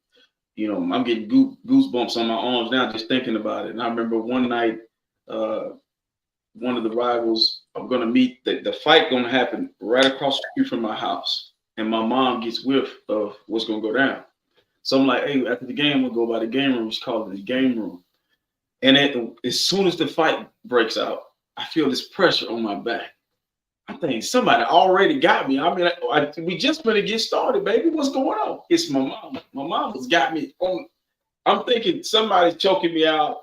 I'm getting goosebumps on my arms now just thinking about it. And I remember one night, one of the rivals, I'm going to meet, the fight going to happen right across the street from my house. And my mom gets whiff of what's going to go down. So I'm like, hey, after the game, we'll go by the game room. She called it the game room. And as soon as the fight breaks out, I feel this pressure on my back. I'm thinking somebody already got me. I mean, we just better get started, baby. What's going on? It's my mom. My mama's got me on. I'm thinking somebody's choking me out.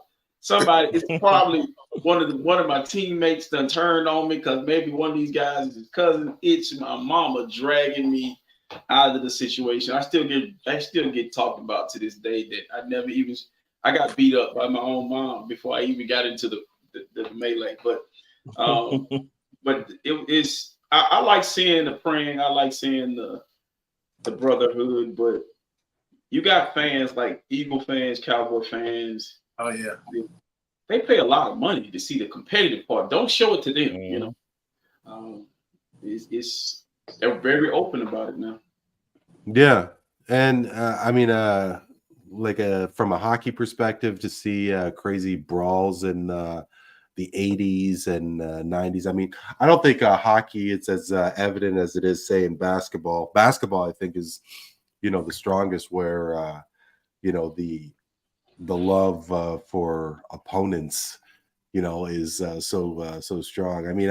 It's probably one of my teammates done turned on me because maybe one of these guys is his cousin. It's my mama dragging me out of the situation. I still get talked about to this day that I got beat up by my own mom before I even got into the melee. But but I like seeing the praying. I like seeing the brotherhood. But you got fans like Eagle fans, Cowboy fans. Oh yeah, they pay a lot of money to see the competitive part. Don't show it to them. They're very open about it now. Yeah, and I mean, from a hockey perspective, to see crazy brawls in the 80s and 90s. I mean, I don't think hockey is as evident as it is, say, in basketball. Basketball, I think, is the strongest, where the love for opponents, is so strong. I mean,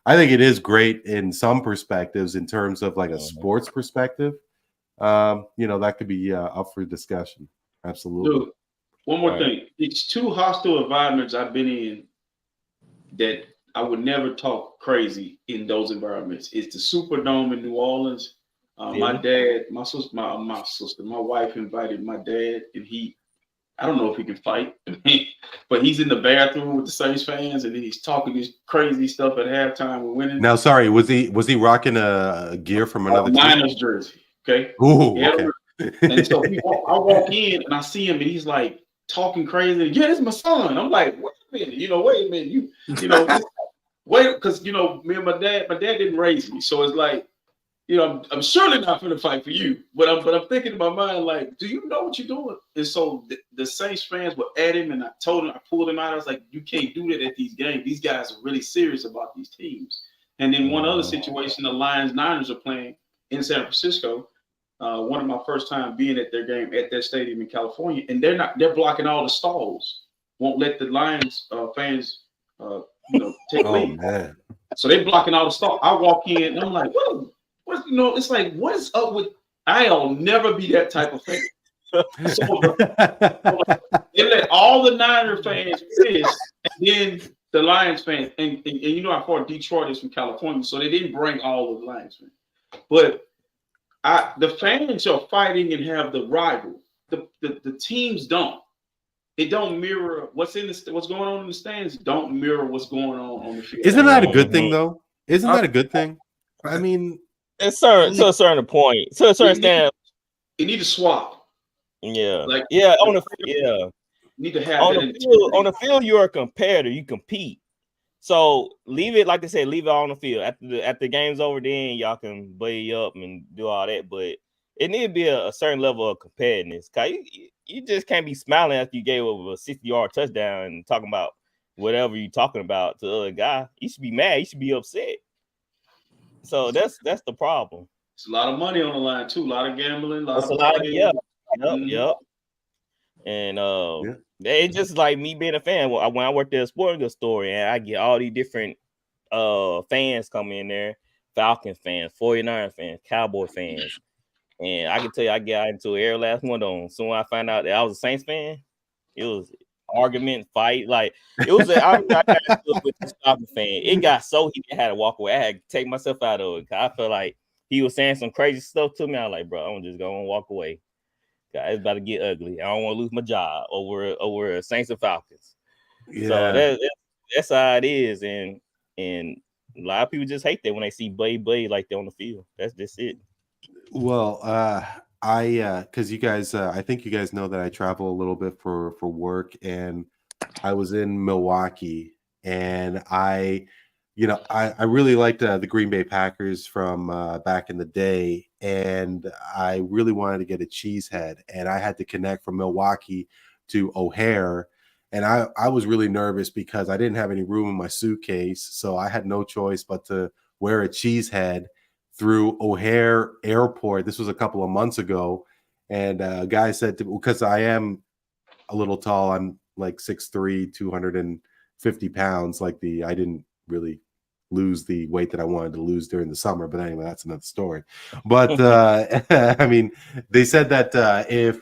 I think it is great in some perspectives in terms of like a sports perspective. That could be up for discussion. Absolutely. Dude, one more thing. It's 2 hostile environments I've been in that I would never talk crazy in those environments. It's the Superdome in New Orleans. My dad, my sister, my wife invited my dad, and I don't know if he can fight, but he's in the bathroom with the Saints fans, and then he's talking this crazy stuff at halftime. We're winning. Now, sorry, was he rocking a gear from another Niners jersey? Okay. Ooh, okay. And so I walk in and I see him and he's like talking crazy. Yeah, this is my son. I'm like, wait a minute, wait a minute. Wait, because me and my dad didn't raise me. So it's like, I'm surely not going to fight for you. But I'm thinking in my mind, like, do you know what you're doing? And so the Saints fans were at him, and I pulled him out. I was like, you can't do that at these games. These guys are really serious about these teams. And then one other situation, the Niners are playing in San Francisco. One of my first time being at their game at their stadium in California, and they're blocking all the stalls. Won't let the Lions fans take lead. Man. So they're blocking all the stalls. I walk in and I'm like, whoa. It's like, what is up with? I'll never be that type of fan. So they let all the Niner fans piss, and then the Lions fans, and how far Detroit is from California, so they didn't bring all of the Lions fans. But the fans are fighting and have the rival. The teams don't. It don't mirror what's going on in the stands. Don't mirror what's going on the field. Isn't that a good thing, though? Isn't that a good thing? I mean. To a certain point, to a certain extent, you need to swap. Yeah, like on the you need to have on the field. You're a competitor. You compete. So leave it, like I said, leave it on the field. After the game's over, then y'all can buddy up and do all that. But it need to be a certain level of competitiveness. Cause you just can't be smiling after you gave up a 60-yard touchdown and talking about whatever you're talking about to the other guy. You should be mad. You should be upset. So that's the problem. It's a lot of money on the line too. A lot of gambling. Yep. And it's just like me being a fan. When I worked at a sporting goods store, and I get all these different fans come in there: Falcons fans, 49 fans, Cowboy fans, and I can tell you, I got into every last one of them. So when I found out that I was a Saints fan, it was argument, fight. Like it was I got into it with this Falcons fan. It got so heated, I had to walk away. I had to take myself out of it. I felt like he was saying some crazy stuff to me. I was like, bro, I'm just gonna walk away. It's about to get ugly. I don't want to lose my job over Saints and Falcons. Yeah. So that's how it is, and a lot of people just hate that when they see Buddy like they're on the field. That's just it. Well, because you guys, I think you guys know that I travel a little bit for work, and I was in Milwaukee, and I really liked the Green Bay Packers from back in the day, and I really wanted to get a cheesehead, and I had to connect from Milwaukee to O'Hare, and I was really nervous because I didn't have any room in my suitcase, so I had no choice but to wear a cheesehead through O'Hare Airport. This was a couple of months ago, and a guy said, because I am a little tall, I'm like 6'3", 250 pounds, I didn't really lose the weight that I wanted to lose during the summer, but anyway, that's another story. But I mean, they said that if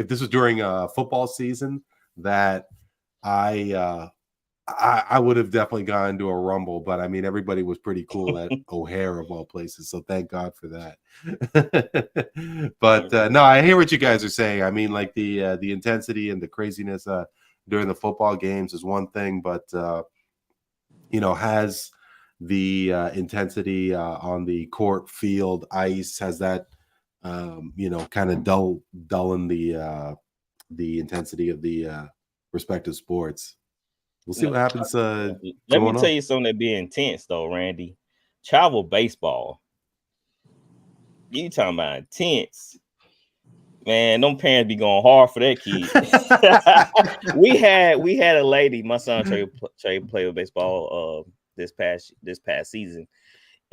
this was during a football season, that I would have definitely gone to a Rumble, but I mean, everybody was pretty cool at O'Hare of all places, so thank God for that. But no, I hear what you guys are saying. I mean, like the intensity and the craziness during the football games is one thing, but has the intensity on the court, field, ice, has that kind of dullen the intensity of the respective sports. We'll see what happens. Let me tell you something that be intense though, Randy. Travel baseball. You talking about intense. Man, them parents be going hard for that kid. we had a lady, my son Trey played with baseball this past season,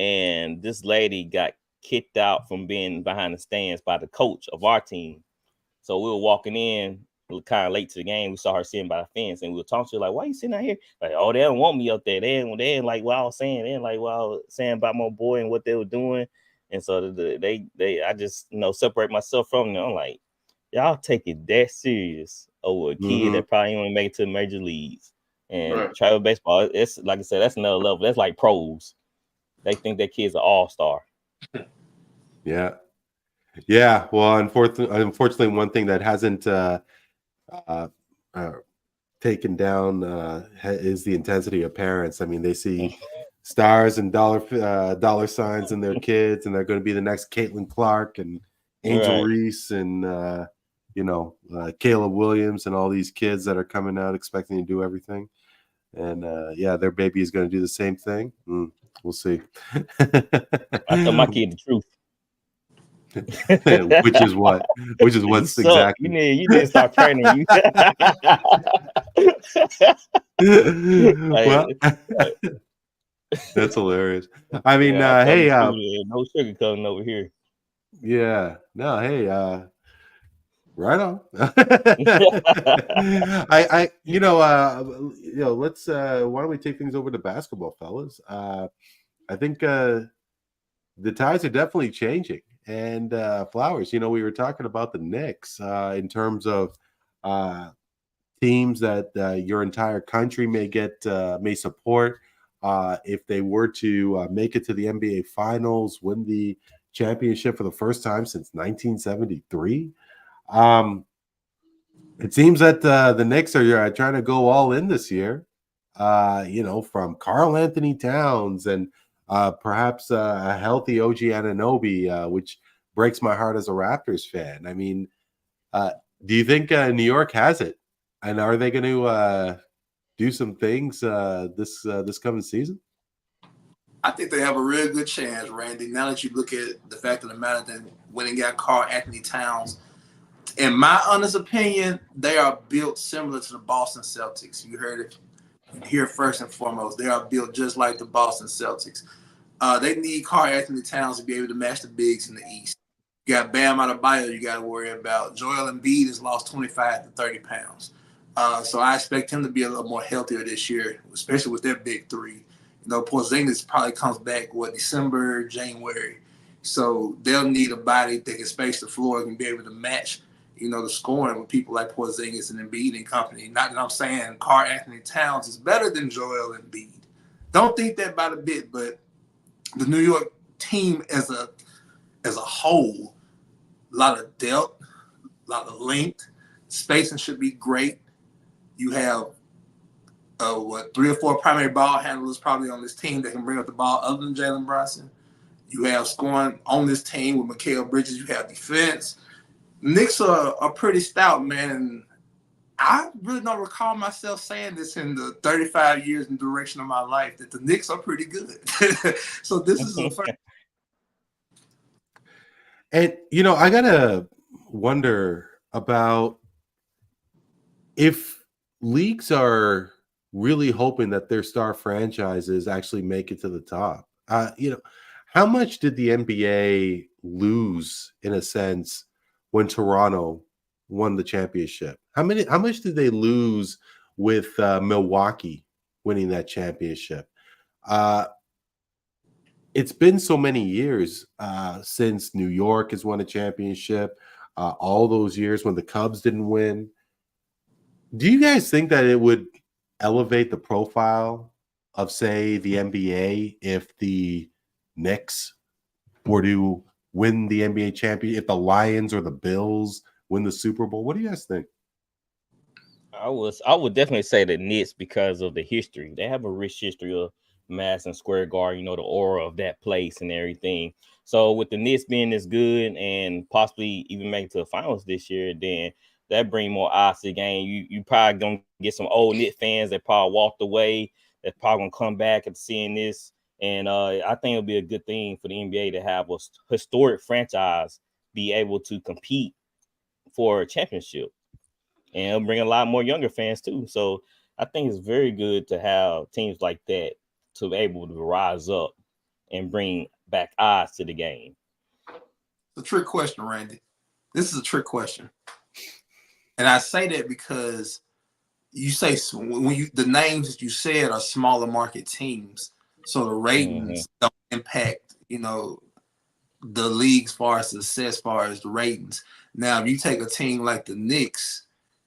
and this lady got kicked out from being behind the stands by the coach of our team. So we were walking in kind of late to the game. We saw her sitting by the fence, and we were talking to her like, "Why are you sitting out here?" Like, "Oh, they don't want me up there. They ain't like what I was saying. They ain't like what I was saying about my boy and what they were doing." And so I just separate myself from them. I'm like, y'all take it that serious over a kid that probably ain't want to make it to the major leagues. And travel baseball, it's like I said, that's another level. That's like pros. They think that kid's an all-star. Yeah. Well, unfortunately, one thing that hasn't taken down is the intensity of parents. I mean, they see stars and dollar signs and their kids, and they're going to be the next Caitlin Clark and Angel Right. Reese and Caleb Williams and all these kids that are coming out expecting to do everything. And their baby is going to do the same thing. We'll see. I tell my kid the truth. Which is what? Which is what's You suck. exactly. You need to start training you. Well, that's hilarious. I mean, I tell hey, the truth, no sugar coming over here. yeah, no, hey, right on. Let's why don't we take things over to basketball, fellas? I think the tides are definitely changing. And Flowers, we were talking about the Knicks in terms of teams that your entire country may support if they were to make it to the NBA Finals, win the championship for the first time since 1973. It seems that the Knicks are trying to go all in this year. From Karl Anthony Towns and perhaps a healthy OG Anunoby, which breaks my heart as a Raptors fan. I mean, do you think New York has it? And are they going to do some things this coming season? I think they have a real good chance, Randy. Now that you look at the fact of the matter that when they got Karl Anthony Towns, in my honest opinion, they are built similar to the Boston Celtics. You heard it here first and foremost. They are built just like the Boston Celtics. They need Karl Anthony Towns to be able to match the bigs in the East. You got Bam Adebayo you got to worry about. Joel Embiid has lost 25 to 30 pounds. So I expect him to be a little more healthier this year, especially with their big three. Porzingis probably comes back, December, January. So they'll need a body that can space the floor and be able to match, the scoring with people like Porzingis and Embiid and company. Not that I'm saying Karl Anthony Towns is better than Joel Embiid. Don't think that by the bit, but the New York team as a whole, a lot of depth, a lot of length, spacing should be great. You have 3 or 4 primary ball handlers probably on this team that can bring up the ball other than Jalen Brunson. You have scoring on this team with Mikal Bridges. You have defense. Knicks are pretty stout, man. And I really don't recall myself saying this in the 35 years in duration of my life that the Knicks are pretty good. So this is a first. And, I got to wonder about if leagues are really hoping that their star franchises actually make it to the top. How much did the NBA lose, in a sense, when Toronto won the championship? How much did they lose with Milwaukee winning that championship? It's been so many years since New York has won a championship, all those years when the Cubs didn't win. Do you guys think that it would elevate the profile of, say, the NBA if the Knicks were to win the NBA championship, if the Lions or the Bills win the Super Bowl? What do you guys think? I would definitely say the Knicks because of the history. They have a rich history of Madison Square Garden, the aura of that place and everything. So with the Knicks being this good and possibly even make it to the finals this year, then that bring more eyes to the game. You probably gonna get some old Knicks fans that probably walked away, that probably gonna come back and seeing this. And I think it'll be a good thing for the NBA to have a historic franchise be able to compete for a championship. And it'll bring a lot more younger fans too. So I think it's very good to have teams like that to be able to rise up and bring back eyes to the game. It's a trick question, Randy. This is a trick question. And I say that because you say the names that you said are smaller market teams. So the ratings don't impact, the league as far as success, as far as the ratings. Now, if you take a team like the Knicks,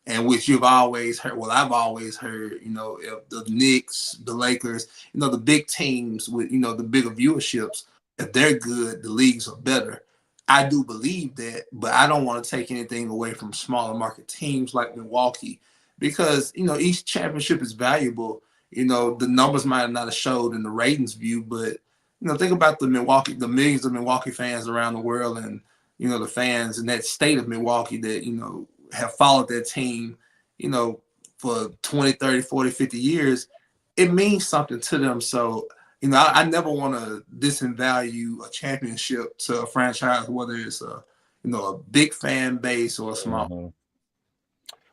and which you've always heard, I've always heard, if the Knicks, the Lakers, the big teams with, the bigger viewerships, if they're good, the leagues are better. I do believe that, but I don't want to take anything away from smaller market teams like Milwaukee because, each championship is valuable, You know, the numbers might not have showed in the ratings view, but you know, think about the millions of Milwaukee fans around the world, and you know, the fans in that state of Milwaukee that, you know, have followed that team, you know, for 20, 30, 40, 50 years. It means something to them. So, you know, I never want to disvalue a championship to a franchise, whether it's a, you know, a big fan base or a small. Mm-hmm.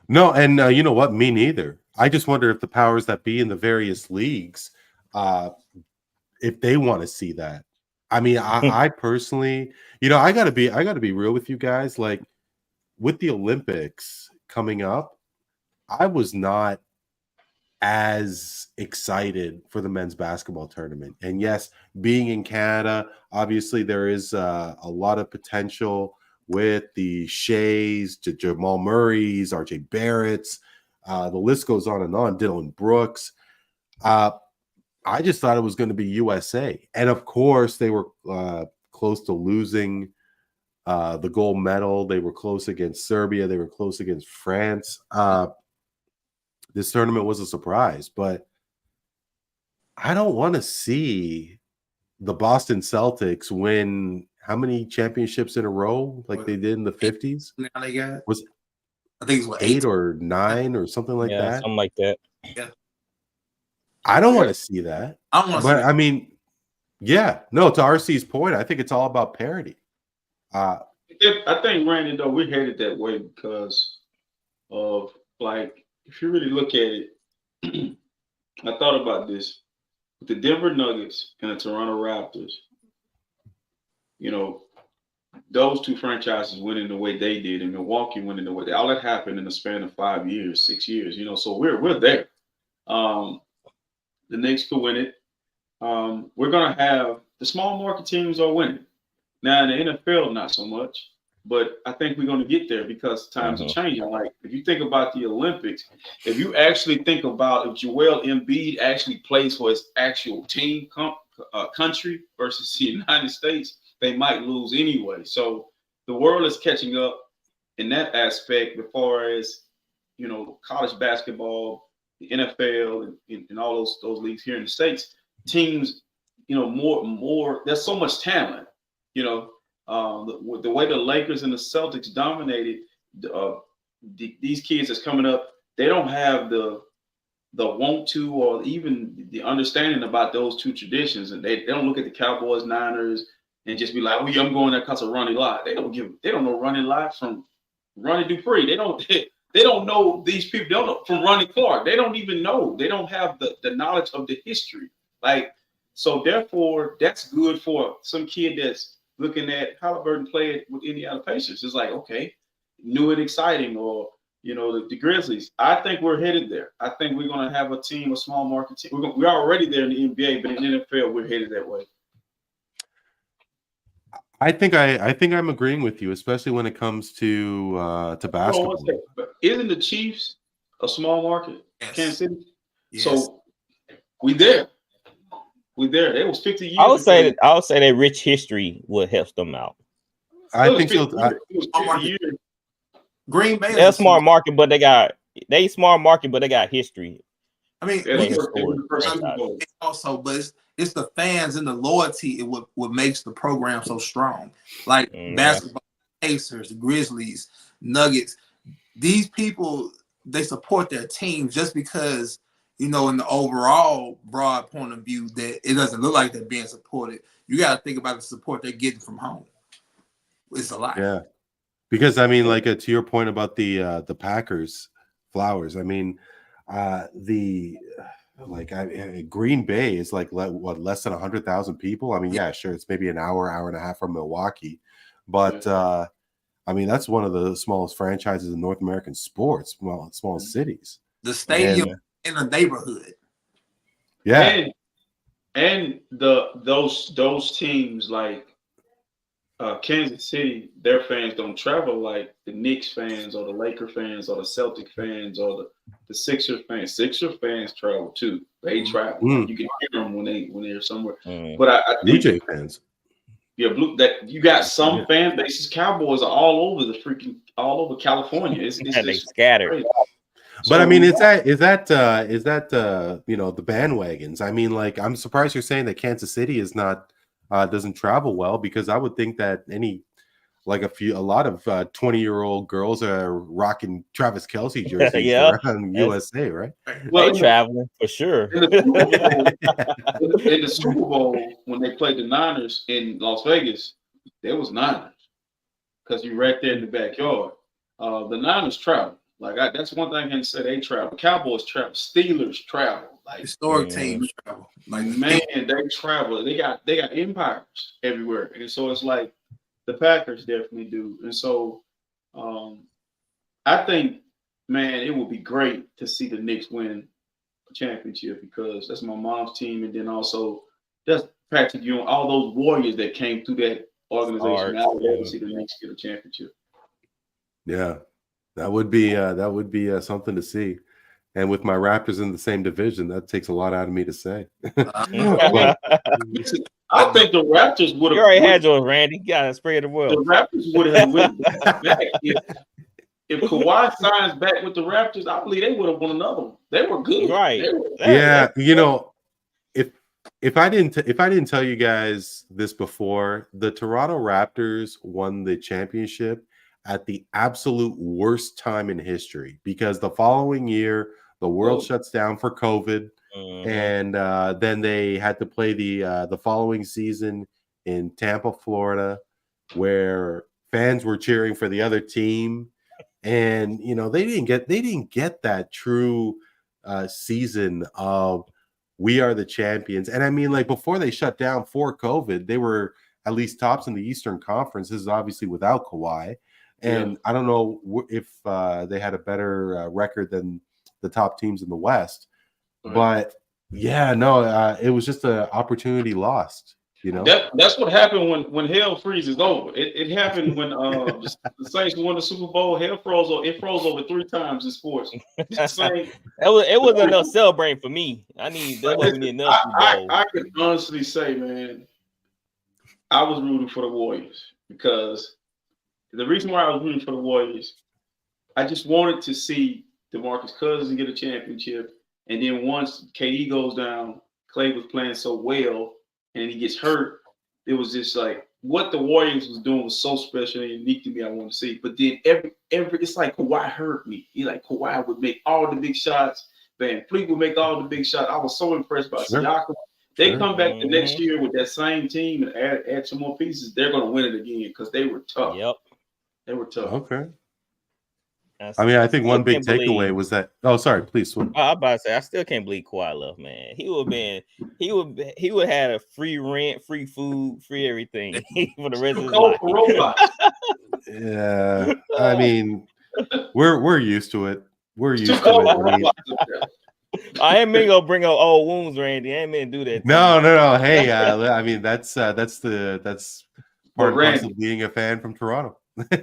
No, and you know what? Me neither. I just wonder if the powers that be in the various leagues, if they want to see that. I mean, I personally, you know, I gotta be real with you guys. Like with the Olympics coming up, I was not as excited for the men's basketball tournament. And yes, being in Canada, obviously there is a lot of potential with the Shays, Jamal Murray's, RJ Barrett's, the list goes on and on, Dylan Brooks. I just thought it was going to be USA. And of course, they were close to losing the gold medal. They were close against Serbia. They were close against France. This tournament was a surprise, but I don't want to see the Boston Celtics win how many championships in a row like they did in the 50s? Now they got, Was I think it's what, 8 or 9 or something like Yeah, that? something like that. Yeah. I don't want to see that. I don't want to see But I mean, yeah, no, to RC's point, I think it's all about parity. I think, Randy, though, we're headed that way because of, like, if you really look at it, I thought about this. With the Denver Nuggets and the Toronto Raptors, you know, those two franchises winning the way they did, and Milwaukee winning the way they, all that happened in the span of 5 years, 6 years, you know, so we're there. The Knicks could win it. We're going to have the small market teams are winning. Now, in the NFL, not so much. But I think we're going to get there because times are changing. Like, if you think about the Olympics, if you actually think about if Joel Embiid actually plays for his actual team country versus the United States, they might lose anyway. So the world is catching up in that aspect as far as, you know, college basketball, the NFL, and all those leagues here in the States. Teams, you know, more. There's so much talent, you know. The way the Lakers and the Celtics dominated, these kids that's coming up, they don't have the want to or even the understanding about those two traditions, and they don't look at the Cowboys, Niners, and just be like, "Oh, yeah, I'm going there because of Ronnie Lott." They don't know Ronnie Lott from Ronnie Dupree. They don't know these people. They don't know from Ronnie Clark. They don't even know. They don't have the knowledge of the history. Like, so therefore, that's good for some kid that's looking at Halliburton play with Indiana Pacers. It's like, okay, new and exciting, or, you know, the Grizzlies. I think we're headed there. I think we're going to have a team, a small market team. We're already there in the NBA, but in the NFL, we're headed that way. I think I'm agreeing with you, especially when it comes to basketball. Isn't the Chiefs a small market? Yes. Kansas City. Yes. So we there. It was 50 years. I would say that rich history would help them out. I think so. Green Bay. They're a smart market, but they got history. I mean, also, but it's the fans and the loyalty. What makes the program so strong. Like basketball, Pacers, the Grizzlies, Nuggets. These people, they support their teams just because, you know, in the overall broad point of view, that it doesn't look like they're being supported. You got to think about the support they're getting from home. It's a lot. Yeah, because I mean, like to your point about the Packers, Flowers. I mean, Green Bay is like less than 100,000 people. I mean, yeah, sure, it's maybe an hour and a half from Milwaukee, but I mean, that's one of the smallest franchises in North American sports. Well, smallest cities. The stadium in a neighborhood. Yeah. And those teams like Kansas City, their fans don't travel like the Knicks fans or the Laker fans or the Celtic fans or the Sixer fans. Sixer fans travel too. They travel. You can hear them when they're somewhere. But I think Blue Jay fans. Yeah, that you got some fan bases. Cowboys are all over all over California. It's they scattered. Crazy. But I So, mean, is that you know, the bandwagons? I mean, like, I'm surprised you're saying that Kansas City is not doesn't travel well, because I would think that a lot of 20-year-old girls are rocking Travis Kelce jerseys Yeah, around that's, USA, right? well, they traveling for sure. in the Super Bowl, in the Super Bowl, when they played the Niners in Las Vegas, there was Niners because you're right there in the backyard. The Niners travel. That's one thing I can say. They travel. Cowboys travel. Steelers travel. Like, Historic teams travel. Like man, they travel. They got empires everywhere, and so it's like the Packers definitely do. And so, I think, man, it would be great to see the Knicks win a championship, because that's my mom's team, and then also that's Patrick Ewing, all those Warriors that came through that organization. I would love to see the Knicks get a championship. Yeah, that would be something to see. And with my Raptors in the same division, that takes a lot out of me to say. But I think the Raptors would have. You already had yours, Randy. You got to spread the The world. Raptors would have went back if Kawhi signs back with the Raptors. I believe they would have won another one. They were good, Right? Yeah, you know, if I didn't tell you guys this before, the Toronto Raptors won the championship at the absolute worst time in history, because the following year the world shuts down for COVID, and then they had to play the following season in Tampa, Florida, where fans were cheering for the other team, and you know, they didn't get that true season of we are the champions. And I mean, like, before they shut down for COVID, they were at least tops in the Eastern Conference. This is obviously without Kawhi. And I don't know if they had a better record than the top teams in the West. Right. But yeah, no, it was just an opportunity lost. You know, that's what happened when hell freezes over. It happened when the Saints won the Super Bowl. Hell froze over. It froze over 3 times in sports. It wasn't enough celebrating for me. That's what we need enough Super Bowl. I can honestly say, man, I was rooting for the Warriors, because the reason why I was rooting for the Warriors, I just wanted to see DeMarcus Cousins get a championship. And then once KD goes down, Clay was playing so well, and he gets hurt. It was just like what the Warriors was doing was so special and unique to me. I want to see. But then every it's like Kawhi hurt me. Kawhi would make all the big shots. Van Fleet would make all the big shots. I was so impressed by Siakam. They come back the next year with that same team and add some more pieces. They're going to win it again, because they were tough. Yep, they were tough. Okay. I mean, I think one big takeaway was that. Oh, sorry, please. I'm about to say, I still can't believe Kawhi left, man. He would have had a free rent, free food, free everything for the rest of his life. Yeah, I mean, we're used to it. We're used to it. I ain't mean to bring up old wounds, Randy. I ain't mean to do that. No. Hey, I mean, that's part and parcel of being a fan from Toronto.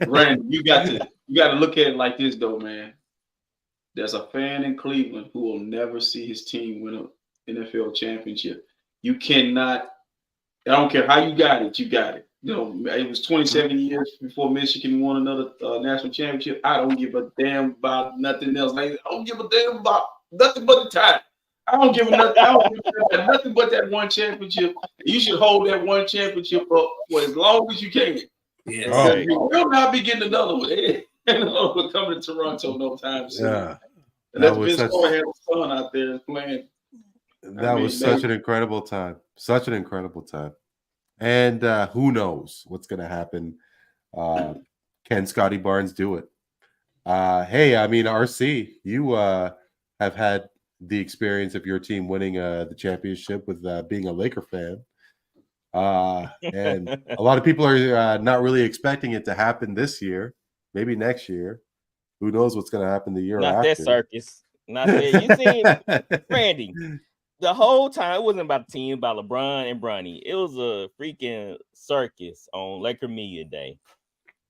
Randy, you got to look at it like this, though, man. There's a fan in Cleveland who will never see his team win an NFL championship. You cannot. I don't care how you got it. You got it. You know, it was 27 years before Michigan won another national championship. I don't give a damn about nothing else. I don't give a damn about nothing but the time. I don't give a nothing. I don't give a nothing but that one championship. You should hold that one championship up for as long as you can. Yeah, you will not be getting another one. We're coming to Toronto no time soon. Yeah, that was such a son out there playing. That was such an incredible time. Such an incredible time. And who knows what's going to happen? Can Scotty Barnes do it? Hey, I mean, RC, you have had the experience of your team winning the championship with being a Laker fan. And a lot of people are not really expecting it to happen this year. Maybe next year. Who knows what's going to happen the year after? Not that circus. Not that. You seen Randy? The whole time it wasn't about the team, about LeBron and Bronny. It was a freaking circus on Laker Media Day.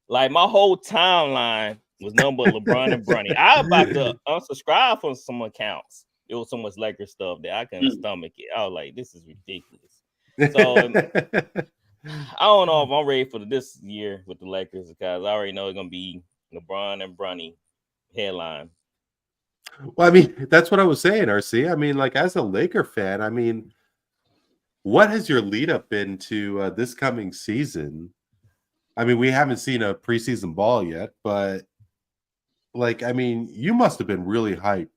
Like, my whole timeline was nothing but LeBron and Bronny. I was about to unsubscribe from some accounts. It was so much Laker stuff that I couldn't stomach it. I was like, this is ridiculous. So I don't know if I'm ready for this year with the Lakers, because I already know it's gonna be LeBron and Bronny headline. Well, I mean, that's what I was saying, RC. I mean, like as a Laker fan, I mean, what has your lead up been to this coming season? I mean, we haven't seen a preseason ball yet, but like, I mean, you must have been really hyped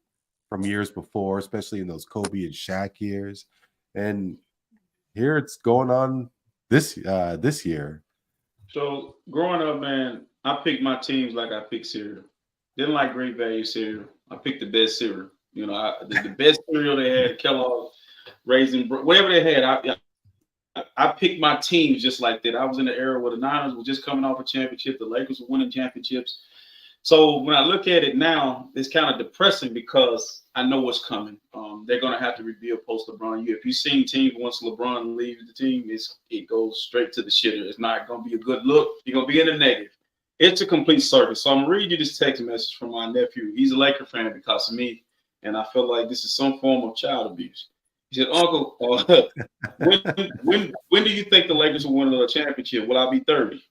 from years before, especially in those Kobe and Shaq years. And here it's going on this year. So growing up, man, I picked my teams like I picked cereal. Didn't like great value cereal. I picked the best cereal. You know, the best cereal they had, Kellogg, Raisin, whatever they had. I picked my teams just like that. I was in the era where the Niners were just coming off a championship. The Lakers were winning championships. So when I look at it now, it's kind of depressing because I know what's coming. They're going to have to rebuild post LeBron. If you've seen teams once LeBron leaves the team, it goes straight to the shitter. It's not going to be a good look. You're going to be in the negative. It's a complete circus. So I'm reading you this text message from my nephew. He's a Laker fan because of me, and I feel like this is some form of child abuse. He said, "Uncle, when do you think the Lakers will win another championship? Will I be 30?"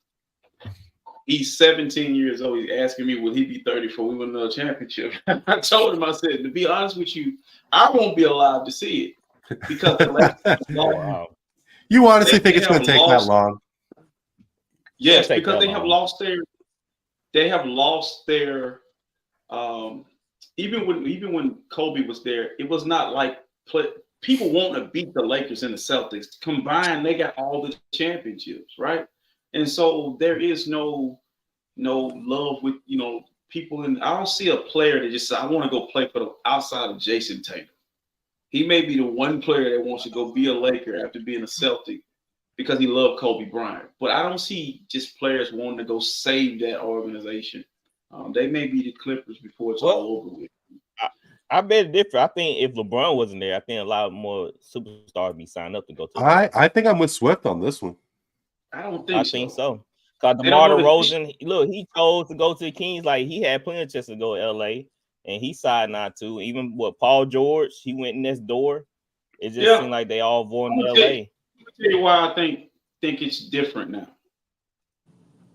He's 17 years old. He's asking me, will he be 30 before we win another championship? I told him, I said, to be honest with you, I won't be alive to see it because the Lakers Wow. You honestly think it's going to take that long? Yes, Take because that they have long. lost their even when Kobe was there, it was not like people want to beat the Lakers and the Celtics. Combined, they got all the championships, right? And so there is no love with people. And I don't see a player that just says, I want to go play for the outside of Jason Tatum. He may be the one player that wants to go be a Laker after being a Celtic because he loved Kobe Bryant. But I don't see just players wanting to go save that organization. They may be the Clippers before it's all over with. I bet it different. I think if LeBron wasn't there, I think a lot more superstars be signed up to go to. I think I'm with Swift on this one. I don't think so. I think so. Because DeMar DeRozan, look, he chose to go to the Kings. Like he had plenty of chances to go to LA, and he decided not to. Even Paul George, he went next door. It just seemed like they all born in LA. Let me tell you why I think it's different now.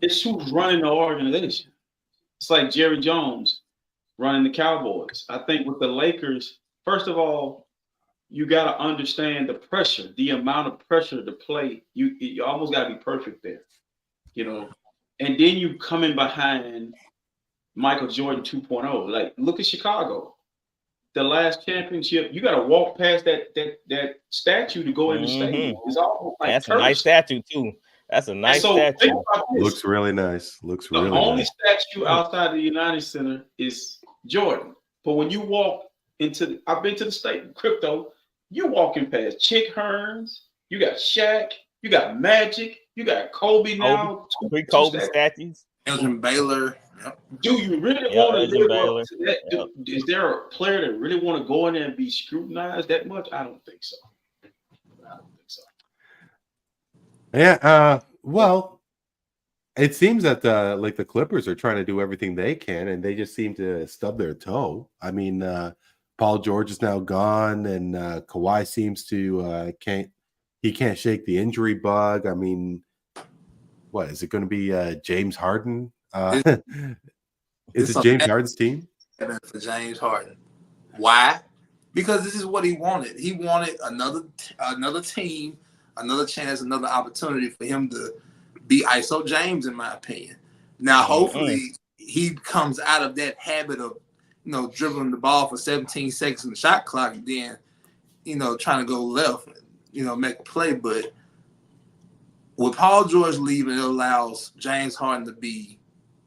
It's who's running the organization. It's like Jerry Jones running the Cowboys. I think with the Lakers, first of all, you got to understand the pressure, the amount of pressure to play. You almost got to be perfect there, and then you come in behind Michael Jordan 2.0. Like, look at Chicago. The last championship, you got to walk past that statue to go in the stadium. It's almost like that's a nice statue too. That's a nice statue. Looks really nice. The only statue outside of the United Center is Jordan. But when you walk I've been to the state crypto, you walking past Chick Hearns, you got Shaq, you got Magic, you got Kobe now. Three Kobe statues. Elgin Baylor. Yep. Do you really want to live up to that? Is there a player that really want to go in there and be scrutinized that much? I don't think so. Yeah. Well, it seems that the Clippers are trying to do everything they can, and they just seem to stub their toe. I mean, Paul George is now gone, and Kawhi seems to can't shake the injury bug. I mean, what is it going to be? James Harden? Is it James Harden's team? For James Harden. Why? Because this is what he wanted. He wanted another team, another chance, another opportunity for him to be ISO James, in my opinion. Now, hopefully, he comes out of that habit of, dribbling the ball for 17 seconds in the shot clock and then, trying to go left, make a play. But with Paul George leaving, it allows James Harden to be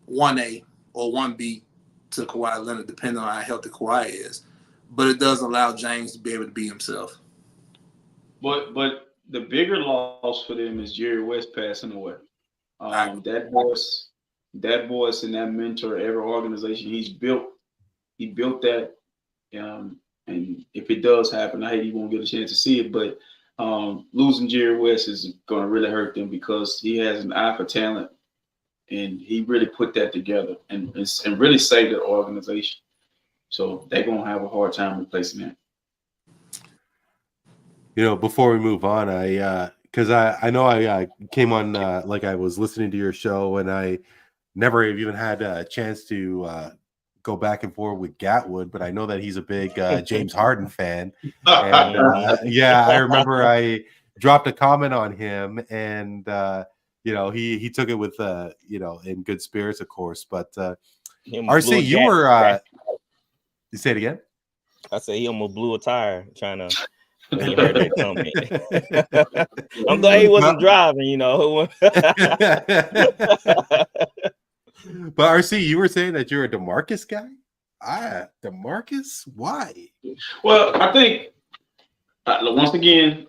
1A or 1B to Kawhi Leonard, depending on how healthy Kawhi is. But it does allow James to be able to be himself. But the bigger loss for them is Jerry West passing away. That voice and that mentor, every organization he built that. And if it does happen, I hate he won't get a chance to see it. But losing Jerry West is going to really hurt them because he has an eye for talent. And he really put that together and really saved the organization. So they're going to have a hard time replacing that. Before we move on, because I know I came on like I was listening to your show and I never even had a chance to go back and forth with Gatwood, but I know that he's a big James Harden fan. And yeah, I remember I dropped a comment on him, and he took it with in good spirits, of course. But RC, you were you say it again? I said he almost blew a tire trying to when he heard that comment. I'm glad he wasn't driving, But RC, you were saying that you're a DeMarcus guy? DeMarcus? Why? Well, I think once again,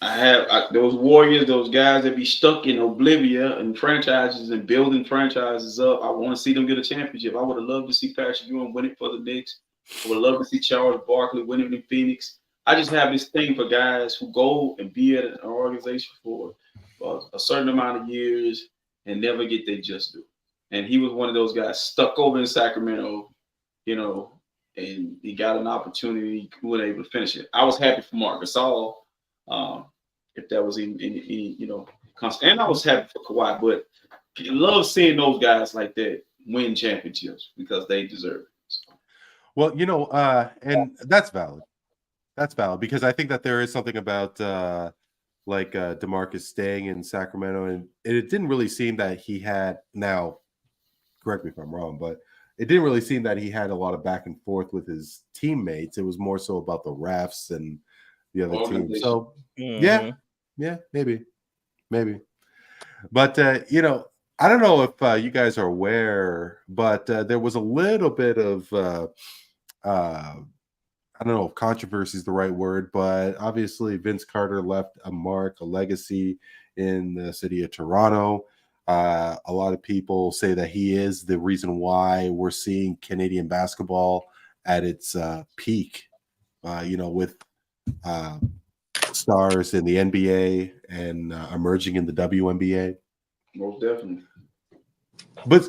I have those warriors, those guys that be stuck in oblivion and franchises and building franchises up. I want to see them get a championship. I would have loved to see Patrick Ewing win it for the Knicks. I would love to see Charles Barkley win it in Phoenix. I just have this thing for guys who go and be at an organization for a certain amount of years and never get their just due. And he was one of those guys stuck over in Sacramento, and he got an opportunity, he wasn't able to finish it. I was happy for Marc Gasol, if that was any constant. And I was happy for Kawhi, but I love seeing those guys like that win championships because they deserve it. So. Well, and that's valid. That's valid because I think that there is something about DeMarcus staying in Sacramento, and it didn't really seem that he had. Now, correct me if I'm wrong, but it didn't really seem that he had a lot of back and forth with his teammates. It was more so about the refs and the other team. So yeah, maybe. But I don't know if you guys are aware, but there was a little bit of I don't know if controversy is the right word, but obviously Vince Carter left a mark, a legacy in the city of Toronto. A lot of people say that he is the reason why we're seeing Canadian basketball at its peak, with stars in the NBA and emerging in the WNBA. Most definitely. But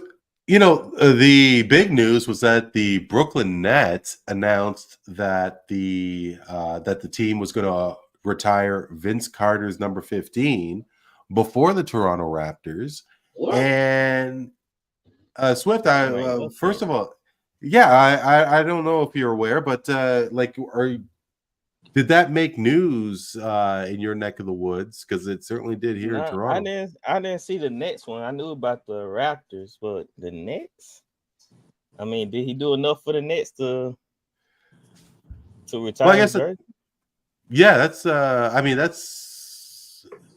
the big news was that the Brooklyn Nets announced that the team was going to retire Vince Carter's number 15 before the Toronto Raptors. What? And Swift, first of all, I don't know if you're aware, but did that make news in your neck of the woods? Because it certainly did here in Toronto. I didn't see the Nets one. I knew about the Raptors, but the Nets. I mean, did he do enough for the Nets to retire?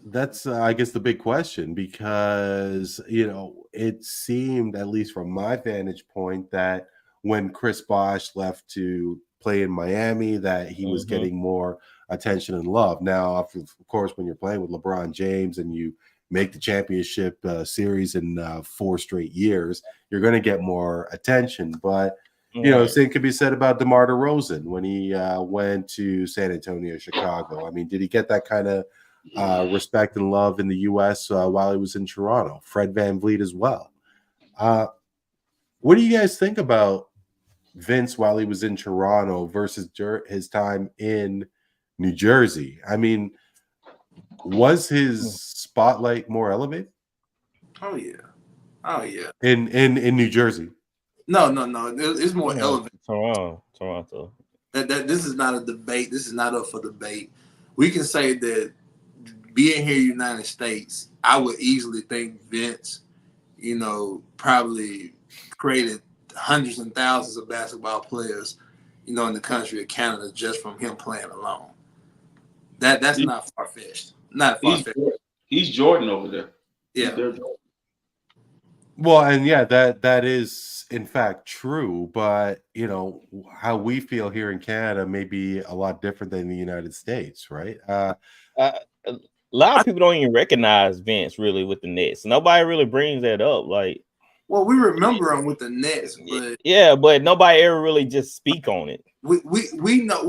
That's I guess the big question, because it seemed, at least from my vantage point, that when Chris Bosh left to play in Miami, that he was getting more attention and love. Now, of course, when you're playing with LeBron James and you make the championship series in 4 straight years, you're going to get more attention. But the same could be said about DeMar DeRozan when he went to San Antonio, Chicago. I mean, did he get that kind of respect and love in the U.S. While he was in Toronto? Fred VanVleet as well. What do you guys think about Vince while he was in Toronto versus his time in New Jersey? I mean, was his spotlight more elevated? Oh yeah. In New Jersey? No. It's more elevated. Toronto. That this is not a debate. This is not up for debate. We can say that being here in the United States, I would easily think Vince, probably created hundreds and thousands of basketball players, in the country of Canada just from him playing alone. That's not far-fetched. Not far-fetched. He's Jordan over there. Yeah. Well, and that is in fact true, but how we feel here in Canada may be a lot different than the United States, right? A lot of people don't even recognize Vince really with the Nets. Nobody really brings that up. Well, we remember him with the Nets, but but nobody ever really just speak on it. We know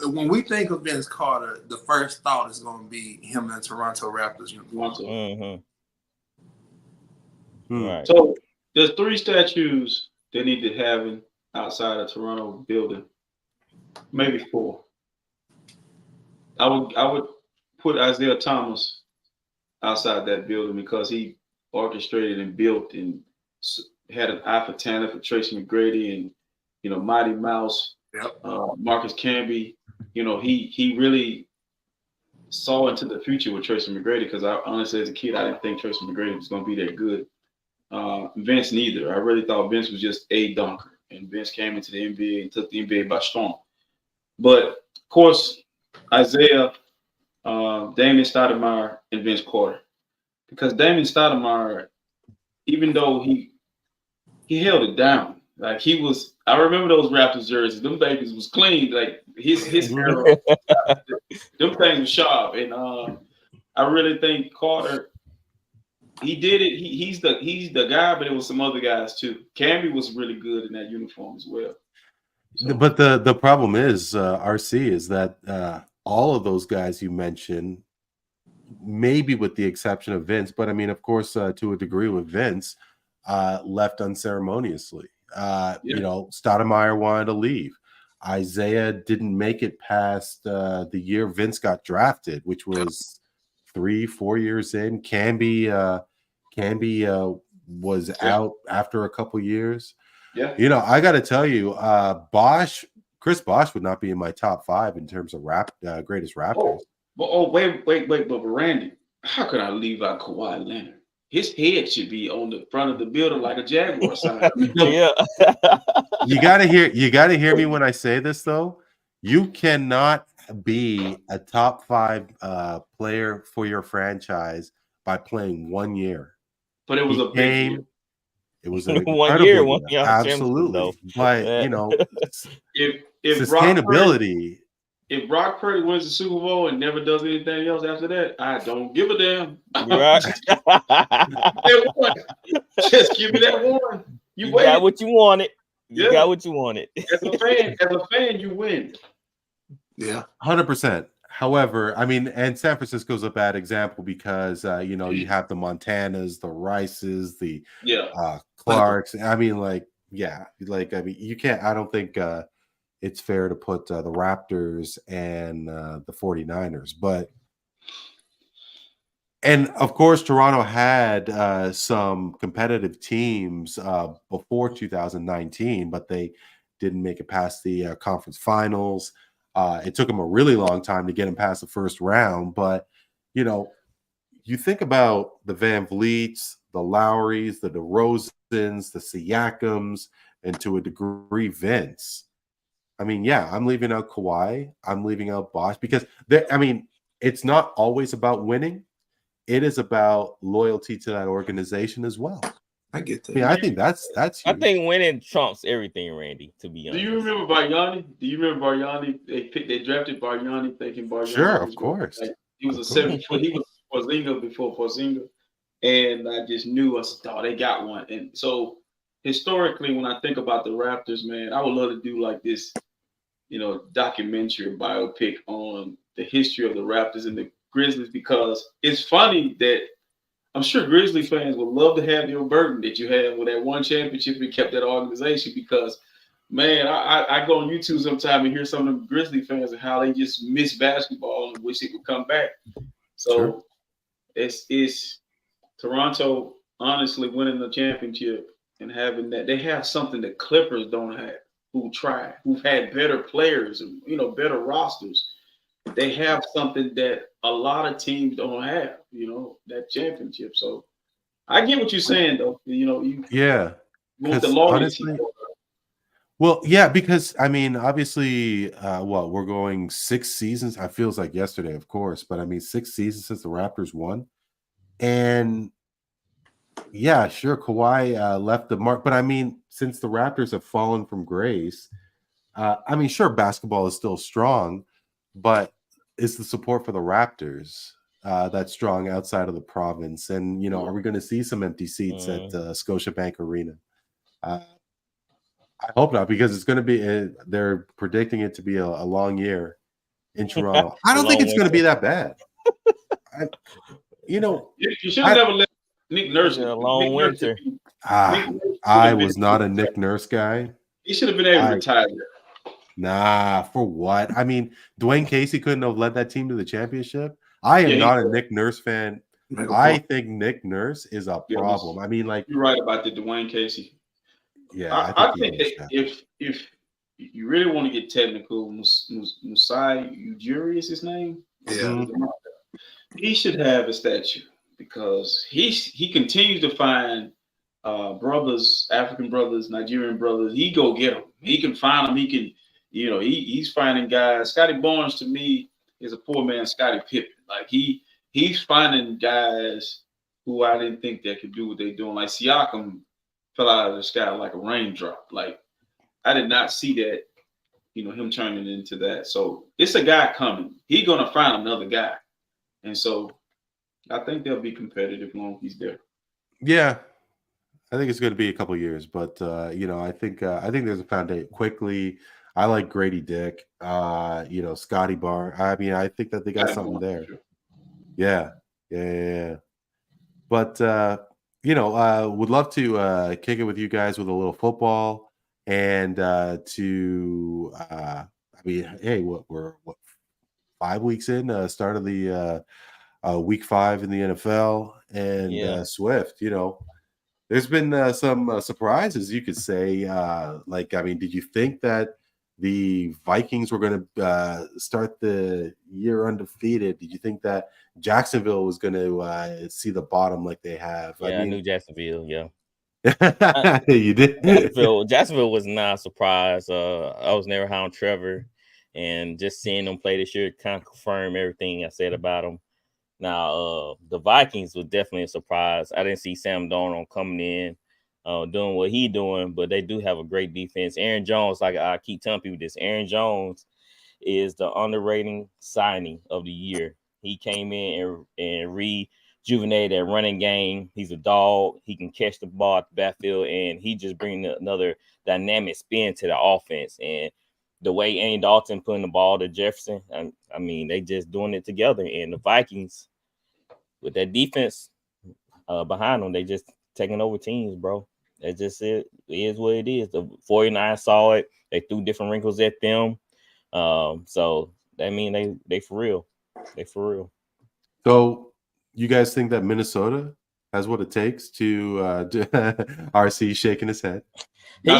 when we think of Vince Carter, the first thought is going to be him in the Toronto Raptors uniform. Right. So there's 3 statues they need to have outside of Toronto building, maybe 4. I would put Isaiah Thomas outside that building because he orchestrated and built and had an eye for talent for Tracy McGrady and Mighty Mouse, Yep. Marcus Camby. He really saw into the future with Tracy McGrady, because I honestly, as a kid, I didn't think Tracy McGrady was going to be that good. Vince neither. I really thought Vince was just a dunker, and Vince came into the NBA and took the NBA by storm. But of course, Isaiah, Damon Stoudemire, and Vince Carter, because Damon Stoudemire, even though he held it down, like I remember those Raptors jerseys. Them babies was clean, like his era. Them things were sharp, and I really think Carter, he did it. He's the guy, but it was some other guys too. Camby was really good in that uniform as well. So, But the problem is, RC, is that all of those guys you mentioned, maybe with the exception of Vince, but I mean, of course, to a degree with Vince, left unceremoniously. Stoudemire wanted to leave. Isaiah didn't make it past the year Vince got drafted, which was 3-4 years in. Camby was out after a couple years. Yeah. I got to tell you, Chris Bosh would not be in my top 5 in terms of greatest Raptors. Wait, but Randy, how could I leave out Kawhi Leonard? His head should be on the front of the building like a Jaguar sign. Yeah. You gotta hear me when I say this, though. You cannot be a top 5 player for your franchise by playing 1 year. But it was a big year. It was an 1 year, absolutely. But if sustainability. If Brock Purdy wins the Super Bowl and never does anything else after that, I don't give a damn. Right. Just give me that one. You got what you wanted. You got what you wanted. As a fan, you win. Yeah, 100%. However, I mean, and San Francisco's a bad example because you have the Montanas, the Rices, the Clarks. I mean, you can't. I don't think it's fair to put the Raptors and the 49ers, and of course, Toronto had some competitive teams before 2019, but they didn't make it past the conference finals. It took them a really long time to get them past the first round, but you think about the Van Vliets, the Lowrys, the DeRozans, the Siakams, and to a degree Vince. I mean, yeah, I'm leaving out Kawhi. I'm leaving out Bosh because it's not always about winning. It is about loyalty to that organization as well. I get that. I mean, I think that's huge. I think winning trumps everything, Randy, to be honest. Do you remember Bargnani? They drafted Bargnani thinking Bargnani. Sure, of course. He was a 7 foot. He was Porzingis before Porzingis. And I just knew, they got one. And so historically, when I think about the Raptors, man, I would love to do like this, documentary biopic on the history of the Raptors and the Grizzlies, because it's funny that I'm sure Grizzly fans would love to have your burden that you had with that one championship and kept that organization, because, man, I go on YouTube sometime and hear some of the Grizzly fans and how they just miss basketball and wish it would come back. So it's Toronto honestly winning the championship and having that. They have something that Clippers don't have, who've had better players and, better rosters. They have something that a lot of teams don't have, that championship. So I get what you're saying, though. You want the loyalty. Well, yeah, because I mean, obviously, we're going 6 seasons. It feels like yesterday, of course, but I mean, 6 seasons since the Raptors won, and yeah, sure, Kawhi left the mark, but I mean, since the Raptors have fallen from grace, I mean, sure, basketball is still strong, but is the support for the Raptors that's strong outside of the province? And are we going to see some empty seats at Scotiabank Arena? I hope not, because it's going to be. They're predicting it to be a long year in Toronto. I don't think it's going to be that bad. You should have never let Nick Nurse a long winter. I was not a Nick Nurse guy. He should have been able to retire there. Nah, for what? I mean, Dwayne Casey couldn't have led that team to the championship. I am not a Nick Nurse fan. I think Nick Nurse is a problem. I mean, like, you're right about the Dwayne Casey. Yeah, I think that you really want to get technical, Musai Ujiri is his name. Yeah. He should have a statue because he continues to find brothers, African brothers, Nigerian brothers. He go get them. He can find them. He can, he's finding guys. Scotty Barnes to me is a poor man Scottie Pippen. Like he's finding guys who I didn't think they could do what they're doing. Like Siakam fell out of the sky like a raindrop. Like I did not see that, him turning into that. So it's a guy coming. He's gonna find another guy, and so I think they'll be competitive long as he's there. Yeah, I think it's going to be a couple of years, but I think there's a foundation. Quickly, I like Grady Dick. Scotty Barnes. I mean, I think that they got something there. Sure. Yeah. But would love to kick it with you guys with a little football and hey, we're 5 weeks in, start of the week 5 in the NFL, and Swift. There's been some surprises, you could say. Did you think that the Vikings were going to start the year undefeated? Did you think that Jacksonville was going to see the bottom like they have? Yeah, I knew Jacksonville. Yeah, you did. Jacksonville was not a surprise. I was never high on Trevor, and just seeing them play this year kind of confirmed everything I said about them. Now, the Vikings was definitely a surprise. I didn't see Sam Darnold coming in, doing what he doing, but they do have a great defense. Aaron Jones, like I keep telling people this, Aaron Jones is the underrated signing of the year. He came in and rejuvenated that running game. He's a dog. He can catch the ball at the backfield, and he just brings another dynamic spin to the offense. And the way Andy Dalton putting the ball to Jefferson, I mean, they just doing it together. And the Vikings, with that defense behind them, they just taking over teams, bro. That's just it. It is what it is. The 49ers saw it. They threw different wrinkles at them. So that mean they for real. They for real. So you guys think that Minnesota has what it takes to RC shaking his head? He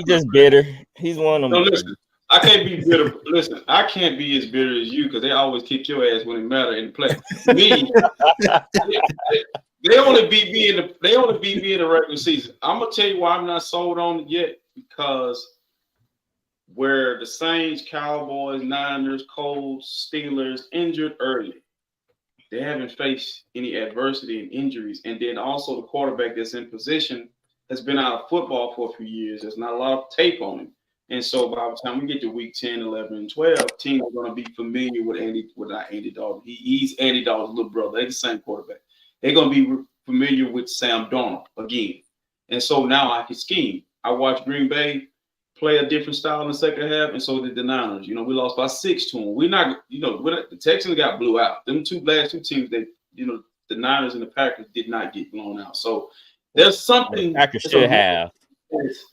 just bitter. He's one of them. No, listen. I can't be bitter. Listen, I can't be as bitter as you because they always kick your ass when it matters in the play. Me, they only beat me in the regular season. I'm gonna tell you why I'm not sold on it yet, because where the Saints, Cowboys, Niners, Colts, Steelers injured early, they haven't faced any adversity and injuries, and then also the quarterback that's in position has been out of football for a few years. There's not a lot of tape on him. And so by the time we get to week 10, 11, and 12, teams are going to be familiar with Andy Dalton. He's Andy Dalton's little brother. They're the same quarterback. They're going to be familiar with Sam Darnold again. And so now I can scheme. I watched Green Bay play a different style in the second half, and so did the Niners. We lost by 6 to them. The Texans got blew out. Them last two teams, the Niners and the Packers did not get blown out. So there's something. The Packers should have.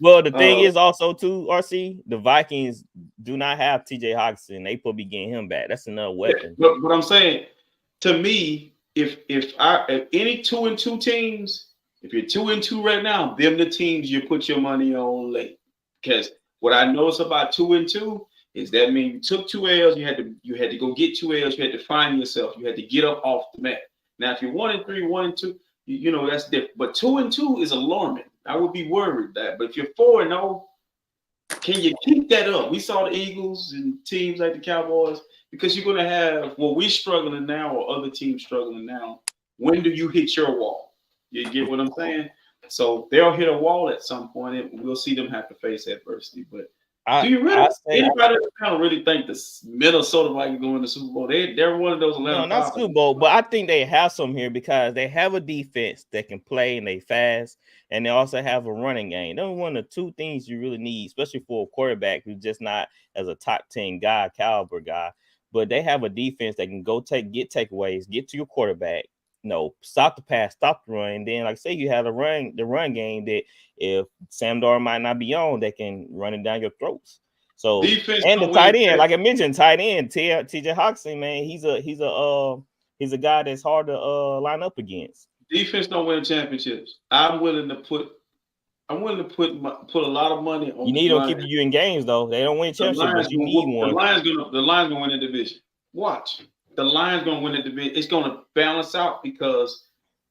Well, the thing is also too, RC, the Vikings do not have TJ Hawkinson. They probably getting him back. That's another weapon. Yeah, but I'm saying, to me, if any 2-2 teams, if you're 2-2 right now, them the teams you put your money on late. Because what I notice about 2-2 is that means you took 2 L's, you had to go get 2 L's, you had to find yourself, you had to get up off the mat. Now, if you're 1-3, 1-2, that's different. But 2-2 is alarming. I would be worried that. But if you're 4-0, can you keep that up? We saw the Eagles and teams like the Cowboys, because you're going to have, we're struggling now or other teams struggling now. When do you hit your wall? You get what I'm saying? So they'll hit a wall at some point, and we'll see them have to face adversity. But do you really, anybody kind of really think the Minnesota Vikings going to the Super Bowl? They're one of those 11. No, not Super Bowl, but I think they have some here because they have a defense that can play and they fast, and they also have a running game. Those are one of the 2 things you really need, especially for a quarterback who's just not as a top 10 guy, caliber guy. But they have a defense that can get takeaways, get to your quarterback. Stop the pass, stop the run. And then, like I say, you have the run game that if Sam Darnold might not be on, they can run it down your throats. So defense, and the tight end, like I mentioned, tight end, TJ Hawkinson, man, he's a guy that's hard to line up against. Defense don't win championships. I'm willing to put I'm willing to put a lot of money on. You need them keeping you in games though. They don't win championship, but you need one. The Lions gonna win the division. Watch. The Lions gonna win the division. It's gonna balance out because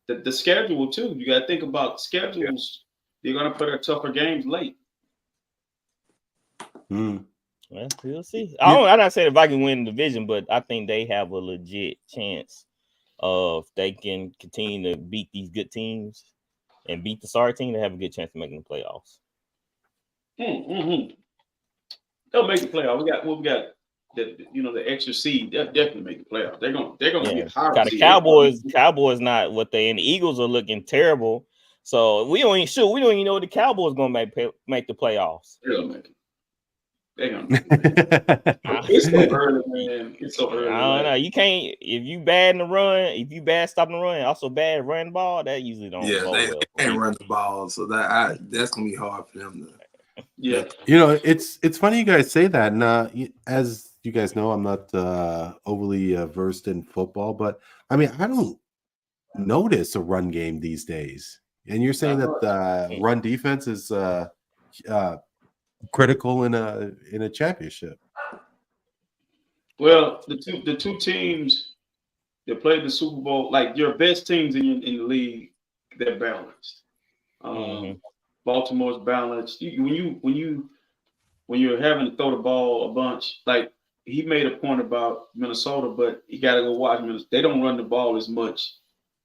the schedule too. You gotta think about schedules. They're gonna play their tougher games late. Mm. Well, we'll see. I'm not saying the Vikings win the division, but I think they have a legit chance of they can continue to beat these good teams and beat the sorry team. They have a good chance of making the playoffs. Mm-hmm. They'll make the playoffs. We got the extra seed. They'll definitely make the playoffs. They're gonna get higher. Got the Cowboys not what they, and the Eagles are looking terrible. So we don't even know what the Cowboys gonna make the playoffs. They'll make it. They're gonna make it. It's so early, man. It's so early. I don't know. You can't if you bad in the run, if you bad stopping the run, also bad running the ball. That usually don't. Yeah, they can't run the ball, so that's gonna be hard for them to. Yeah, it's funny you guys say that. And as you guys know, I'm not overly versed in football, but I mean, I don't notice a run game these days. And you're saying that the run defense is critical in a championship. Well, the two teams that played the Super Bowl, like your best teams in the league, they're balanced. Baltimore's balanced. When you're having to throw the ball a bunch, like he made a point about Minnesota, but you got to go watch Minnesota. They don't run the ball as much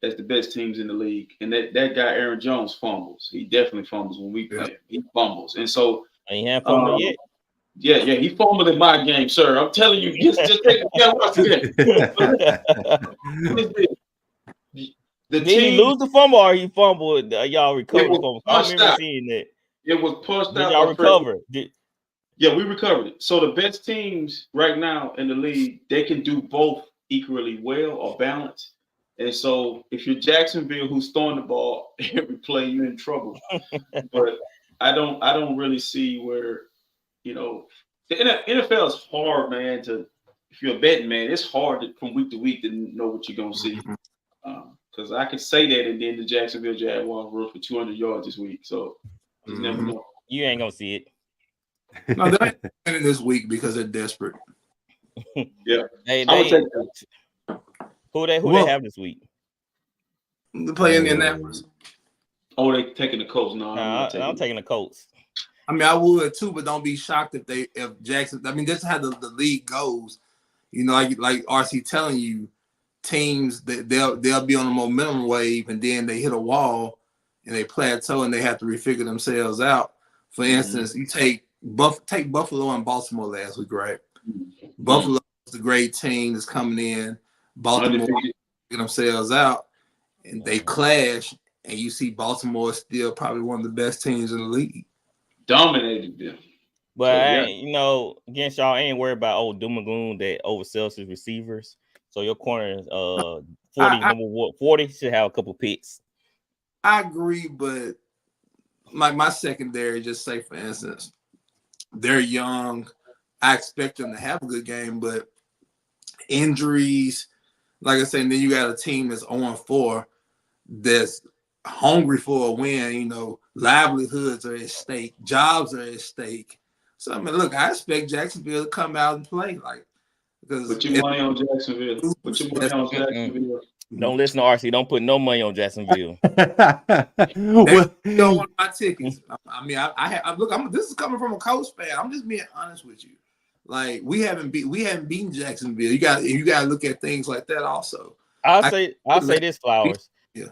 as the best teams in the league. And that guy Aaron Jones fumbles. He definitely fumbles when we play. He fumbles, and so he ain't fumbled yet. Yeah, he fumbled in my game, sir. I'm telling you, just take watch it. Did he lose the fumble or he fumbled? Y'all recovered from? I remember seeing that. It was pushed out. Y'all recovered? Yeah, we recovered it. So the best teams right now in the league, they can do both equally well or balance. And so if you're Jacksonville, who's throwing the ball every play, you're in trouble. But I don't really see where, the NFL is hard, man. If you're a betting man, it's hard from week to week to know what you're gonna see. Because I could say that, and then the Jacksonville Jaguars run for 200 yards this week. So just never know. You ain't gonna see it. No, they're not winning this week because they're desperate. Yeah. Who they have this week? They play Indianapolis. Oh, they taking the Colts? No, I'm taking the Colts. I mean, I would too, but don't be shocked if Jackson. I mean, this is how the league goes. Like RC telling you, teams that they'll be on a momentum wave, and then they hit a wall and they plateau and they have to refigure themselves out. For instance, you take Buffalo and Baltimore last week, right? Buffalo is a great team that's coming in. Baltimore figure themselves out, and they clash, and you see Baltimore is still probably one of the best teams in the league. Dominated them. But against y'all, I ain't worried about old Dumagoon that oversells his receivers. So your corner 40 should have a couple picks. I agree, but my secondary, just say for instance, they're young. I expect them to have a good game, but injuries, like I said, and then you got a team that's 0-4 that's hungry for a win. Livelihoods are at stake, jobs are at stake. So I mean, look, I expect Jacksonville to come out and play Put your money on Jacksonville. Don't listen to RC. Don't put no money on Jacksonville. You don't want my tickets. I mean, this is coming from a Colts fan. I'm just being honest with you. Like we haven't beaten Jacksonville. You got to look at things like that also. I'll say this, Flowers. Yeah.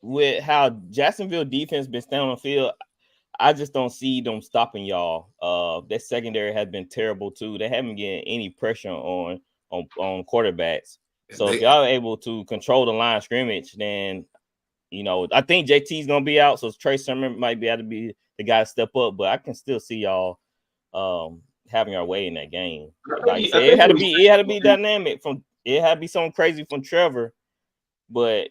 With how Jacksonville defense been standing on the field, I just don't see them stopping y'all. That secondary has been terrible too. They haven't getting any pressure on quarterbacks. So if y'all are able to control the line of scrimmage, then I think JT's gonna be out. So Trey Sermon might be able to be the guy to step up, but I can still see y'all having our way in that game. Like I said, it had to be dynamic. It had to be something crazy from Trevor, but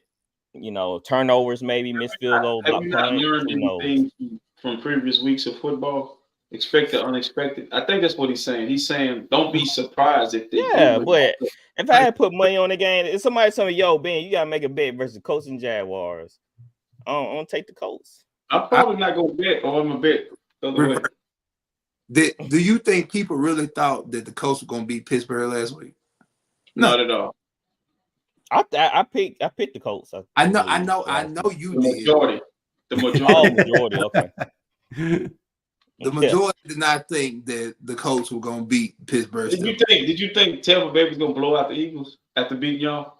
turnovers, maybe missed field goal. Have you not learned anything from previous weeks of football? Expect the unexpected. I think that's what he's saying. He's saying don't be surprised if they but if I had put money on the game, if somebody told me, yo, Ben, you gotta make a bet versus Colts and Jaguars, I'm gonna take the Colts. I'm probably not gonna bet, or I'm gonna bet the other way. Do you think people really thought that the Colts were going to beat Pittsburgh last week? No. Not at all. I picked the Colts. I know you The did. majority. The Oh, majority. majority. Okay. The majority did not think that the Colts were going to beat Pittsburgh. Did you think Tampa Bay was gonna blow out the Eagles after beating y'all?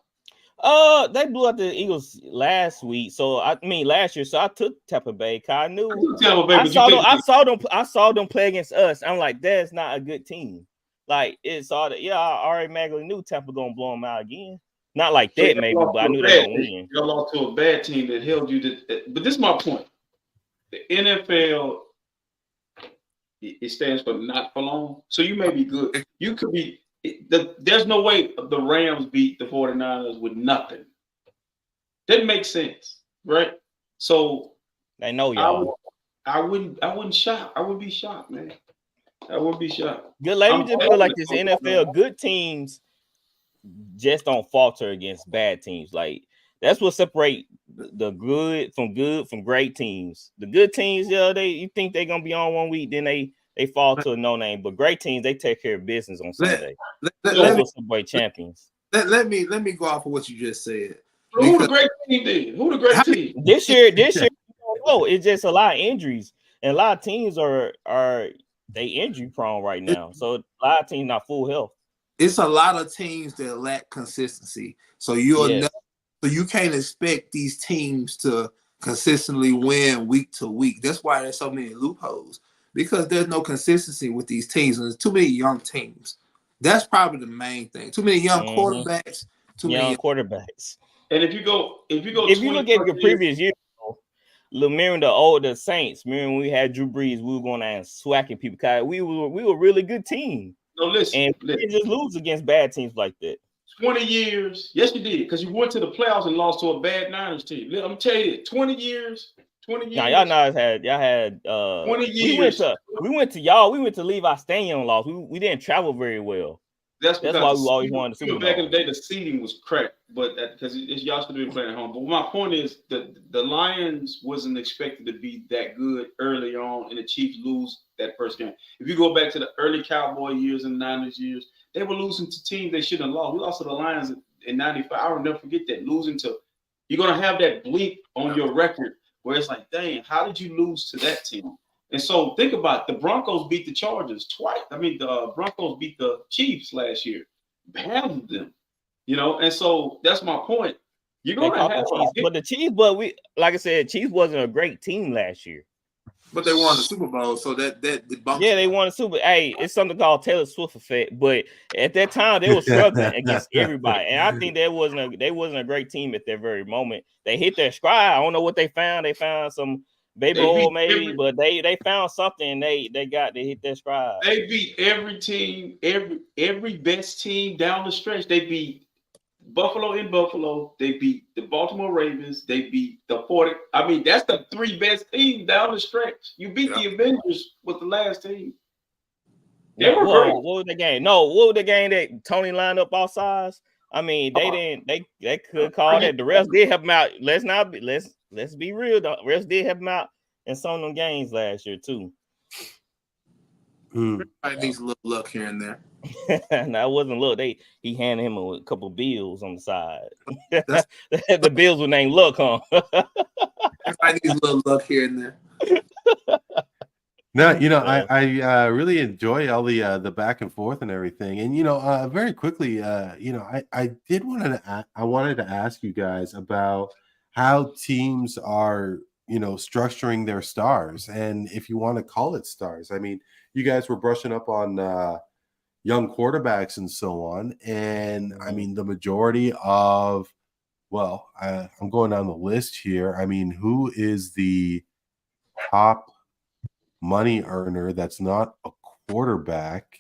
They blew out the Eagles last week. So last year. So I took Tampa Bay. Cause I knew Tampa Bay, I saw them play against us. I'm like, that's not a good team. Like it's all that. Yeah, I already magically knew Tampa gonna blow them out again. Not like that, maybe, but I knew they were gonna win. You lost to a bad team that held you to. But this is my point. The NFL, it stands for not for long. So you may be good. You could be. There's no way the Rams beat the 49ers with nothing. Didn't make sense, right? So they know y'all. I wouldn't shock. I would be shocked, man. I would be shocked. Good. Let me just feel like this NFL. Good teams just don't falter against bad teams. Like that's what separate the good from great teams. The good teams, you think they're gonna be on one week, then they fall to a no name. But great teams, they take care of business on Sunday. That's what separate champions. Let me go off of what you just said. Who the great team did? Who the great team? This year, it's just a lot of injuries, and a lot of teams are they injury prone right now. So a lot of teams not full health. It's a lot of teams that lack consistency. So so you can't expect these teams to consistently win week to week. That's why there's so many loopholes, because there's no consistency with these teams, and there's too many young teams. That's probably the main thing. Too many young quarterbacks. Too many young quarterbacks. And if you look at your previous year, remember the Saints. Remember when we had Drew Brees, we were going out and swacking people. Cause we were a really good team. No, listen, and we didn't just lose against bad teams like that. 20 years, yes, you did, because you went to the playoffs and lost to a bad Niners team. I'm telling you, 20 years. Now y'all had 20 years. We went to Levi Stadium and lost. We didn't travel very well. That's why we always wanted to Super Bowl. Back in the day, the seating was cracked, but because y'all should have been playing at home. But my point is that the Lions wasn't expected to be that good early on, and the Chiefs lose that first game. If you go back to the early Cowboy years and Niners years, they were losing to teams they shouldn't have lost. We lost to the Lions in '95. I will never forget that. Losing to, you're gonna have that blink on your record where it's like, dang, how did you lose to that team? And so think about it. The Broncos beat the Chargers twice. I mean, the Broncos beat the Chiefs last year, handled them, And so that's my point. You're gonna have the Chiefs, but like I said, Chiefs wasn't a great team last year. But they won the Super Bowl, so that they won the Super Bowl. Hey, it's something called Taylor Swift effect. But at that time, they were struggling against everybody, and I think they wasn't a great team at that very moment. They hit their stride. I don't know what they found. They found some baby oil maybe, but they found something. They hit their stride. They beat every team, every best team down the stretch. They beat Buffalo in Buffalo. They beat the Baltimore Ravens. They beat the 40. I mean, that's the three best teams down the stretch. You beat the Avengers with the last team. They were great. What was the game? No, what was the game that Tony lined up all sides? I mean, they didn't. They could call that. The refs did help them out. Let's be real. The refs did help them out in some of them games last year too. Everybody needs a little luck here and there. No, it wasn't look. He handed him a couple bills on the side. The bills were named Luck, huh? Everybody needs a little luck here and there. No, I really enjoy all the back and forth and everything. And very quickly, I wanted to ask you guys about how teams are, structuring their stars, and if you want to call it stars. I mean, you guys were brushing up on young quarterbacks and so on, and I mean the majority of, I'm going down the list here. I mean, who is the top money earner that's not a quarterback?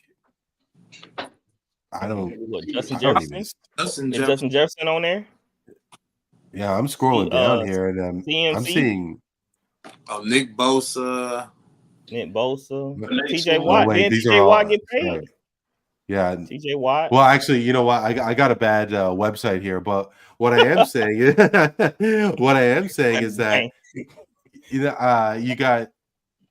Justin Jefferson on there. Yeah, I'm scrolling down here, and I'm seeing Nick Bosa, TJ Watt. Didn't TJ Watt get paid? Yeah, TJ Watt. Well, actually, you know what? I got a bad website here, but what I am saying is, is that you got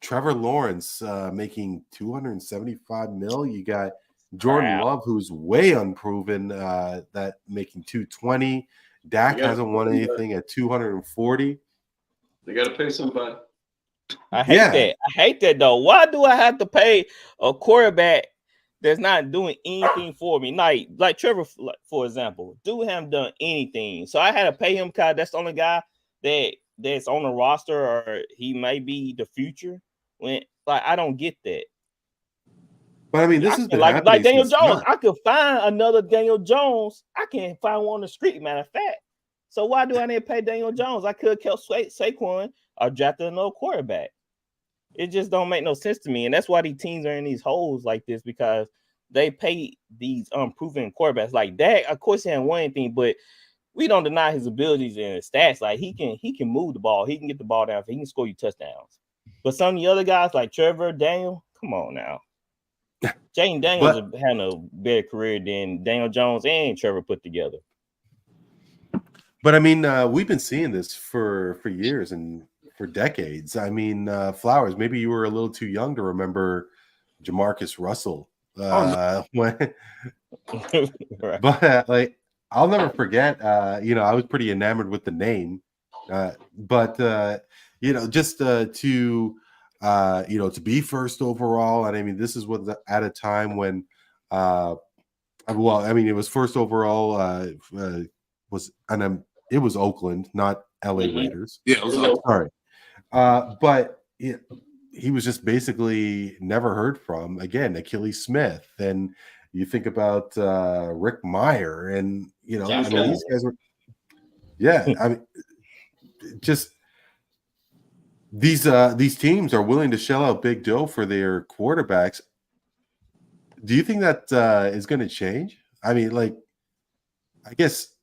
Trevor Lawrence making 275 mil. You got Jordan Crap. Love, who's way unproven, that making 220. Dak hasn't won anything at 240. They got to pay somebody. I hate Yeah. that. I hate that though. Why do I have to pay a quarterback that's not doing anything for me? Like Trevor, for example, dude haven't done anything, so I had to pay him because that's the only guy that's on the roster, or he may be the future. When I don't get that. But I mean, this has been like happening Daniel since Jones. start. I could find another Daniel Jones. I can't find one on the street. Matter of fact. So why do I need to pay Daniel Jones? I could have kept Saquon or drafted another quarterback. It just don't make no sense to me, and that's why these teams are in these holes like this, because they pay these unproven quarterbacks like Dak. Of course, he hasn't won anything, but we don't deny his abilities and his stats. Like he can move the ball, he can get the ball down, he can score you touchdowns. But some of the other guys like Trevor, Daniel, come on now. Jane Daniels had a better career than Daniel Jones and Trevor put together. But I mean, we've been seeing this for years and for decades. I mean, Flowers, maybe you were a little too young to remember Jamarcus Russell. When, Right. but like, I'll never forget. I was pretty enamored with the name, but just to be first overall, and I mean, this is what at a time when, it was first overall. It was Oakland, not LA Raiders. Yeah, it was Oakland. Sorry. But he was just basically never heard from again. Achilles Smith, and you think about Rick Meyer, and these guys were. Yeah, I mean, just these teams are willing to shell out big dough for their quarterbacks. Do you think that is going to change? I mean, like, I guess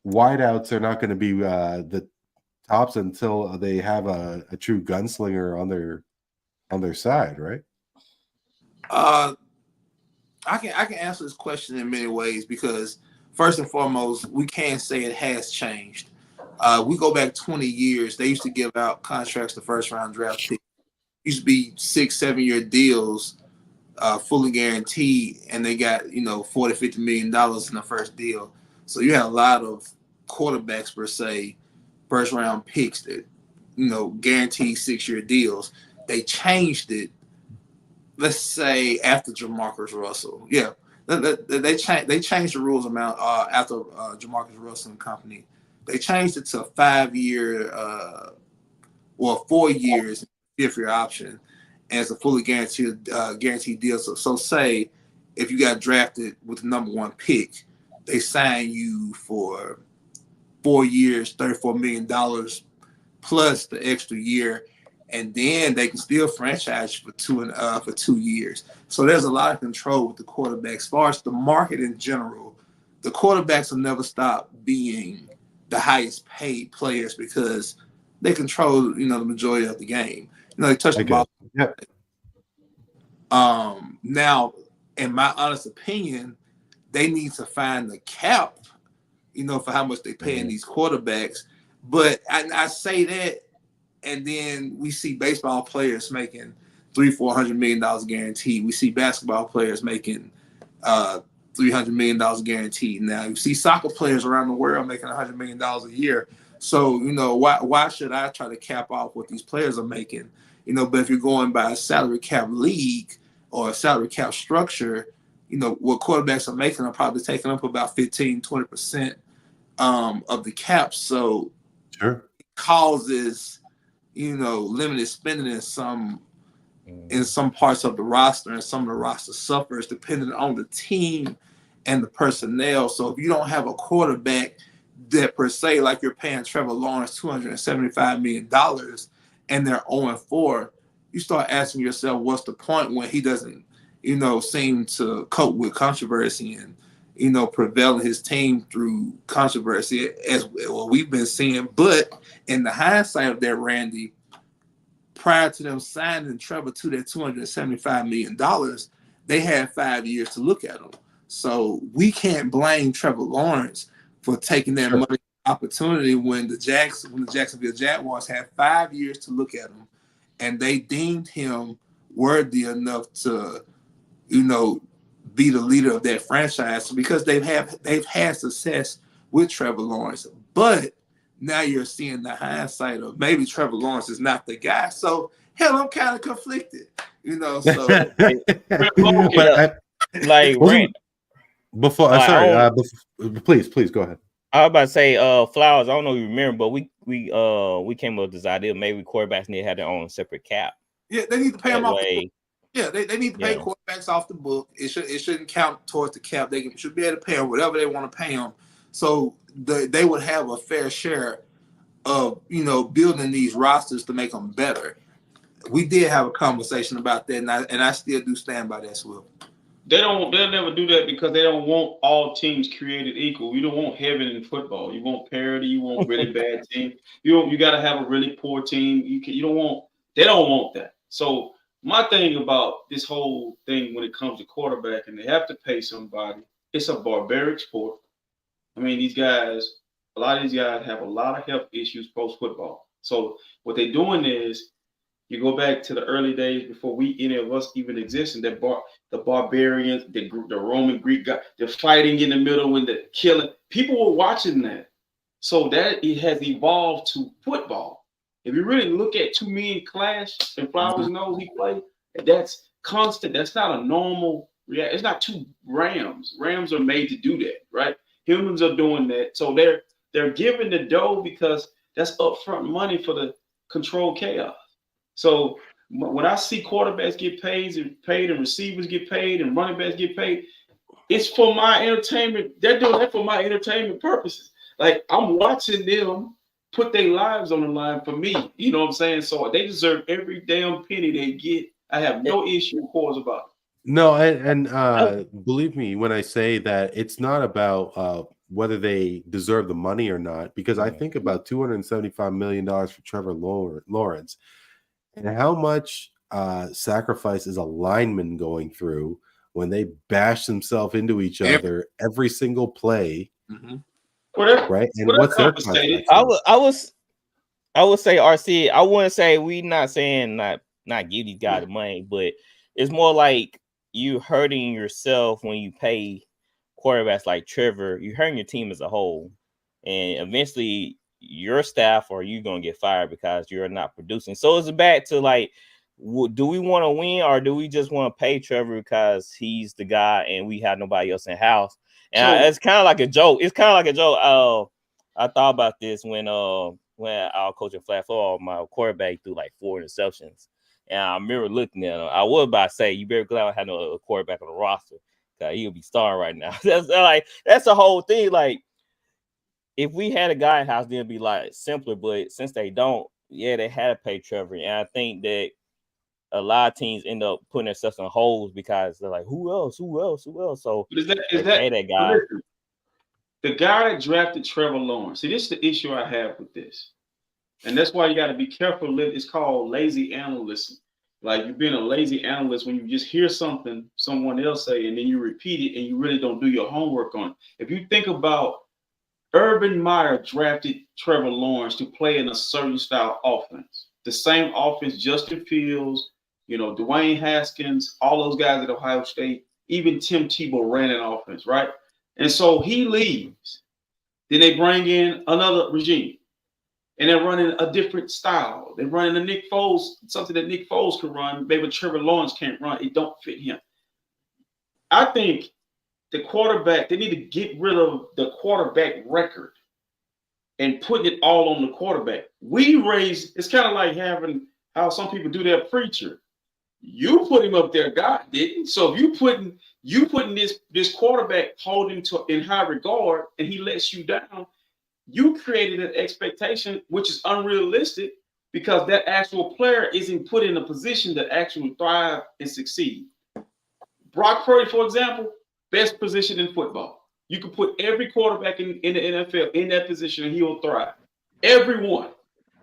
wideouts are not going to be the tops until they have a true gunslinger on their side, right? I can answer this question in many ways, because first and foremost, we can't say it has changed. We go back 20 years. They used to give out contracts to first round draft picks. Used to be 6-7 year deals, fully guaranteed, and they got $40-50 million in the first deal. So you had a lot of quarterbacks, per se, first round picks that guaranteed 6-year deals. They changed it, let's say, after Jamarcus Russell. Yeah, they changed the rules after Jamarcus Russell and company. They changed it to 5-year, 4 years, 5th-year option, as a fully guaranteed deal. So say if you got drafted with the number 1 pick, they sign you for 4 years, $34 million plus the extra year, and then they can still franchise you for 2 years. So there's a lot of control with the quarterback. As far as the market in general, the quarterbacks will never stop being the highest paid players, because they control the majority of the game. They touch the ball. Yep. Now, in my honest opinion, they need to find the cap, for how much they paying these quarterbacks. But I say that, and then we see baseball players making $300-400 million guaranteed. We see basketball players making $300 million guaranteed. Now you see soccer players around the world making $100 million a year. So why should I try to cap off what these players are making? But if you're going by a salary cap league or a salary cap structure, what quarterbacks are making are probably taking up about 15-20% of the cap. So Sure. it causes limited spending in some parts of the roster, and some of the roster suffers depending on the team and the personnel. So if you don't have a quarterback that, per se, like you're paying Trevor Lawrence $275 million and they're 0-4, you start asking yourself, what's the point when he doesn't seem to cope with controversy and prevailing his team through controversy, as what we've been seeing. But in the hindsight of that, Randy, prior to them signing Trevor to that $275 million, they had 5 years to look at him. So we can't blame Trevor Lawrence for taking that money opportunity when the Jacksonville Jaguars had 5 years to look at him, and they deemed him worthy enough to, be the leader of that franchise because they've had success with Trevor Lawrence. But now you're seeing the hindsight of maybe Trevor Lawrence is not the guy. So hell, I'm kind of conflicted, So But like Rand, before, please go ahead. I was about to say, Flowers. I don't know if you remember, but we came up with this idea. Maybe quarterbacks need to have their own separate cap. Yeah, they need to pay them off. Way, yeah, they need to pay quarterbacks off the book. It shouldn't count towards the cap. They should be able to pay them whatever they want to pay them, so they would have a fair share of building these rosters to make them better. We did have a conversation about that, and I still do stand by that, Swift. They'll never do that because they don't want all teams created equal. You don't want heaven in football. You want parity. You want really bad team. You got to have a really poor team. They don't want that. So my thing about this whole thing when it comes to quarterback and they have to pay somebody, it's a barbaric sport. I mean, a lot of these guys have a lot of health issues post football. So what they're doing is, you go back to the early days before any of us even existed. The barbarians, the Roman Greek guy, they're fighting in the middle when they're killing. People were watching that, so that it has evolved to football. If you really look at two men clash and Flowers knows he played, that's constant. That's not a normal reaction. It's not two Rams. Rams are made to do that, right? Humans are doing that, so they're giving the dough because that's upfront money for the controlled chaos. So when I see quarterbacks get paid and receivers get paid and running backs get paid, it's for my entertainment. They're doing that for my entertainment purposes. Like, I'm watching them put their lives on the line for me. You know what I'm saying? So they deserve every damn penny they get. I have no issue or cause about it. No, and believe me when I say that it's not about whether they deserve the money or not, because I think about $275 million for Trevor Lawrence. And how much sacrifice is a lineman going through when they bash themselves into each other every single play, right? And what's their contract? I would say, RC. I wouldn't say we not saying not give these guys the money, but it's more like you hurting yourself when you pay quarterbacks like Trevor. You're hurting your team as a whole, and eventually your staff or you gonna get fired because you're not producing. So it's back to like, do we want to win or do we just want to pay Trevor because he's the guy and we have nobody else in house? And it's kind of like a joke. It's kind of like a joke. I thought about this when I was coaching flag football. My quarterback threw like 4 interceptions, and I remember looking at him. I was about to say, "You better glad I had no quarterback on the roster because he'll be starring right now." That's the whole thing. Like, if we had a guy in house, then it'd be like simpler. But since they don't, they had to pay Trevor. And I think that a lot of teams end up putting themselves in holes because they're like, who else? So is that guy? The guy that drafted Trevor Lawrence. See, this is the issue I have with this. And that's why you got to be careful. It's called lazy analysis. Like, you're being a lazy analyst when you just hear something someone else say and then you repeat it and you really don't do your homework on it. If you think about Urban Meyer drafted Trevor Lawrence to play in a certain style offense. The same offense Justin Fields, Dwayne Haskins, all those guys at Ohio State, even Tim Tebow ran an offense, right? And so he leaves. Then they bring in another regime. And they're running a different style. They're running a Nick Foles, something that Nick Foles could run, maybe Trevor Lawrence can't run. It don't fit him. I think the quarterback, they need to get rid of the quarterback record and putting it all on the quarterback. It's kind of like having how some people do their preacher. You put him up there, God didn't. So if you putting this quarterback, hold him in high regard, and he lets you down, you created an expectation which is unrealistic because that actual player isn't put in a position to actually thrive and succeed. Brock Purdy, for example, best position in football. You can put every quarterback in the NFL in that position and he will thrive. Everyone.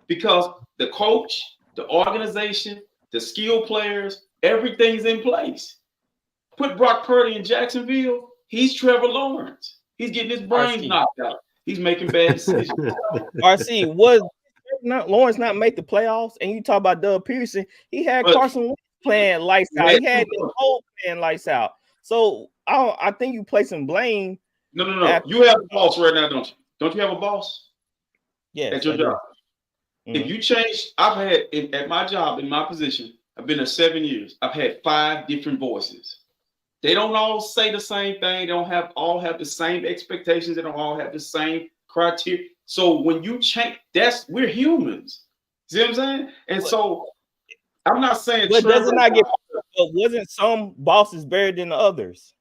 Because the coach, the organization, the skill players, everything's in place. Put Brock Purdy in Jacksonville, he's Trevor Lawrence. He's getting his brains knocked out. He's making bad decisions. RC was not Lawrence not make the playoffs, and you talk about Doug Pearson. He had But- Carson Wentz playing lights out. He had the whole playing lights out. So I think you place some blame. No. You have a boss right now, don't you? Don't you have a boss? Yes, at your job. Mm-hmm. If you change, I've had at my job, in my position, I've been there 7 years. I've had 5 different voices. They don't all say the same thing. They don't all have the same expectations. They don't all have the same criteria. So when you change, we're humans. See what I'm saying? And so I'm not saying. But does it not get? But wasn't some bosses better than the others?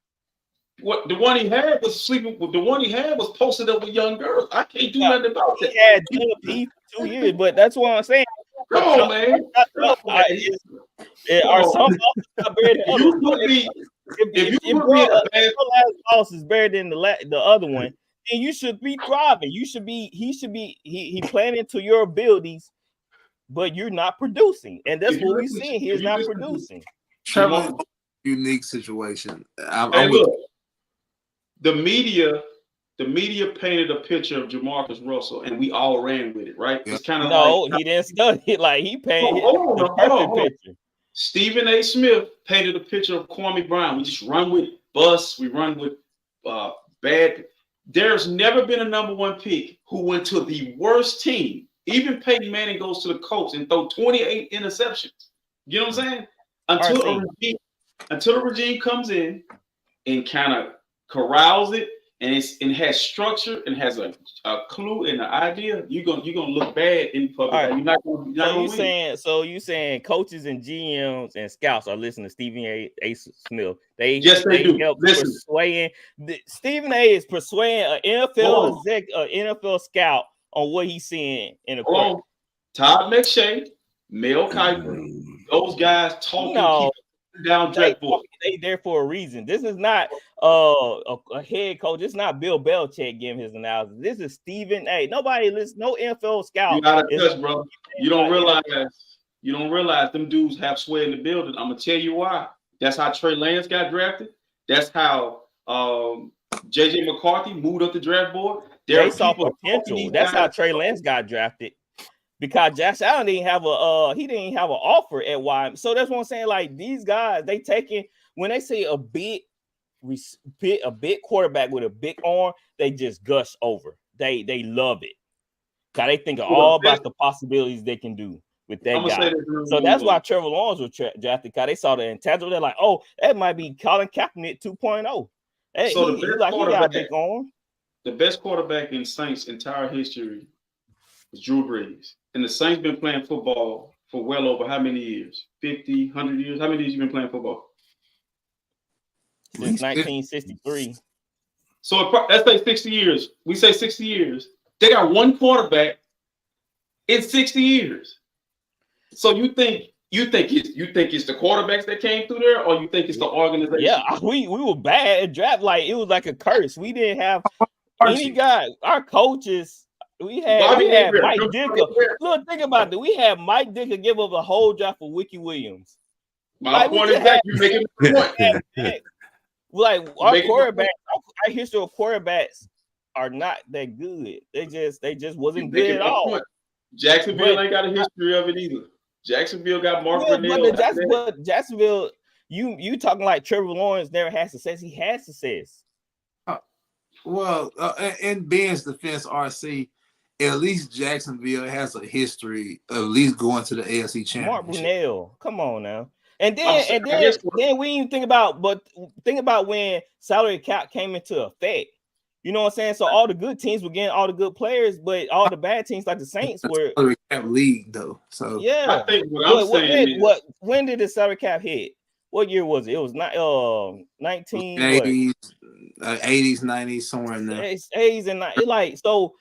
What the one he had was sleeping with. The one he had was posted up with young girls. I can't do nothing about that. He had P for 2 years, but that's what I'm saying. Come on, man. Are some bosses not better than others? If your last boss is better than the other one, then you should be thriving. He should be playing into your abilities, but you're not producing, and that's what we're seeing. He's not producing. Trevor, unique situation. Look, the media painted a picture of Jamarcus Russell, and we all ran with it, right? It's kind of he didn't study it. Like he painted the perfect picture. Stephen A. Smith painted a picture of Kwame Brown. We just run with bust. We run with bad. There's never been a number 1 pick who went to the worst team. Even Peyton Manning goes to the Colts and throw 28 interceptions. You know what I'm saying? Until the regime comes in and kind of corrals it, and has structure and has a clue and an idea, you're gonna look bad in public. Right. You're not gonna So you saying coaches and GMs and scouts are listening to Stephen A. Smith? They do. Help persuading. Stephen A. is persuading an NFL scout on what he's seeing in the court. Todd McShay, Mel Kiper, those guys talking. Down draft board. They there for a reason. This is not a head coach. It's not Bill Belichick giving his analysis. This is Stephen A. Nobody listens. No NFL scout. You gotta touch, bro. You don't realize them dudes have sway in the building. I'm gonna tell you why. That's how Trey Lance got drafted. That's how JJ McCarthy moved up the draft board. They saw potential. That's how Trey Lance got drafted. Because Josh Allen didn't have an offer at Wyoming. So that's what I'm saying. Like these guys, they taking when they say a big quarterback with a big arm, they just gush over. They love it. Cause they think all about the possibilities they can do with that guy. So that's why Trevor Lawrence was drafted. Cause they saw the intangible. They're like, oh, that might be Colin Kaepernick 2.0. Hey, so he got a big arm. The best quarterback in Saints' entire history was Drew Brees. And the Saints been playing football for well over how many years? 50, 100 years? How many years you been playing football? Since 1963. So let's say 60 years. We say 60 years. They got one quarterback in 60 years. So you think it's the quarterbacks that came through there, or you think it's the organization? Yeah, we were bad at draft. Like it was like a curse. We didn't have any guy. Our coaches. We had Mike Dicker. Look, think about it. We had Mike Dicker give up a whole draft for Wiki Williams. My point is that you're making a point. Like our quarterbacks, our history of quarterbacks are not that good. They just wasn't good at all. Jacksonville ain't got a history of it either. Jacksonville got Mark Brunell. But Jacksonville, you talking like Trevor Lawrence never had success. He had success. Well, in Ben's defense, RC, at least Jacksonville has a history of at least going to the AFC Championship. Mark Brunell, come on now. And then we even think about when salary cap came into effect. You know what I'm saying? So all the good teams were getting all the good players, but all the bad teams like the Saints were salary cap league though. So yeah. I think when did the salary cap hit? What year was it? It was not 1980s, 80s, 90s, somewhere in there. 80s and 90s. Like so.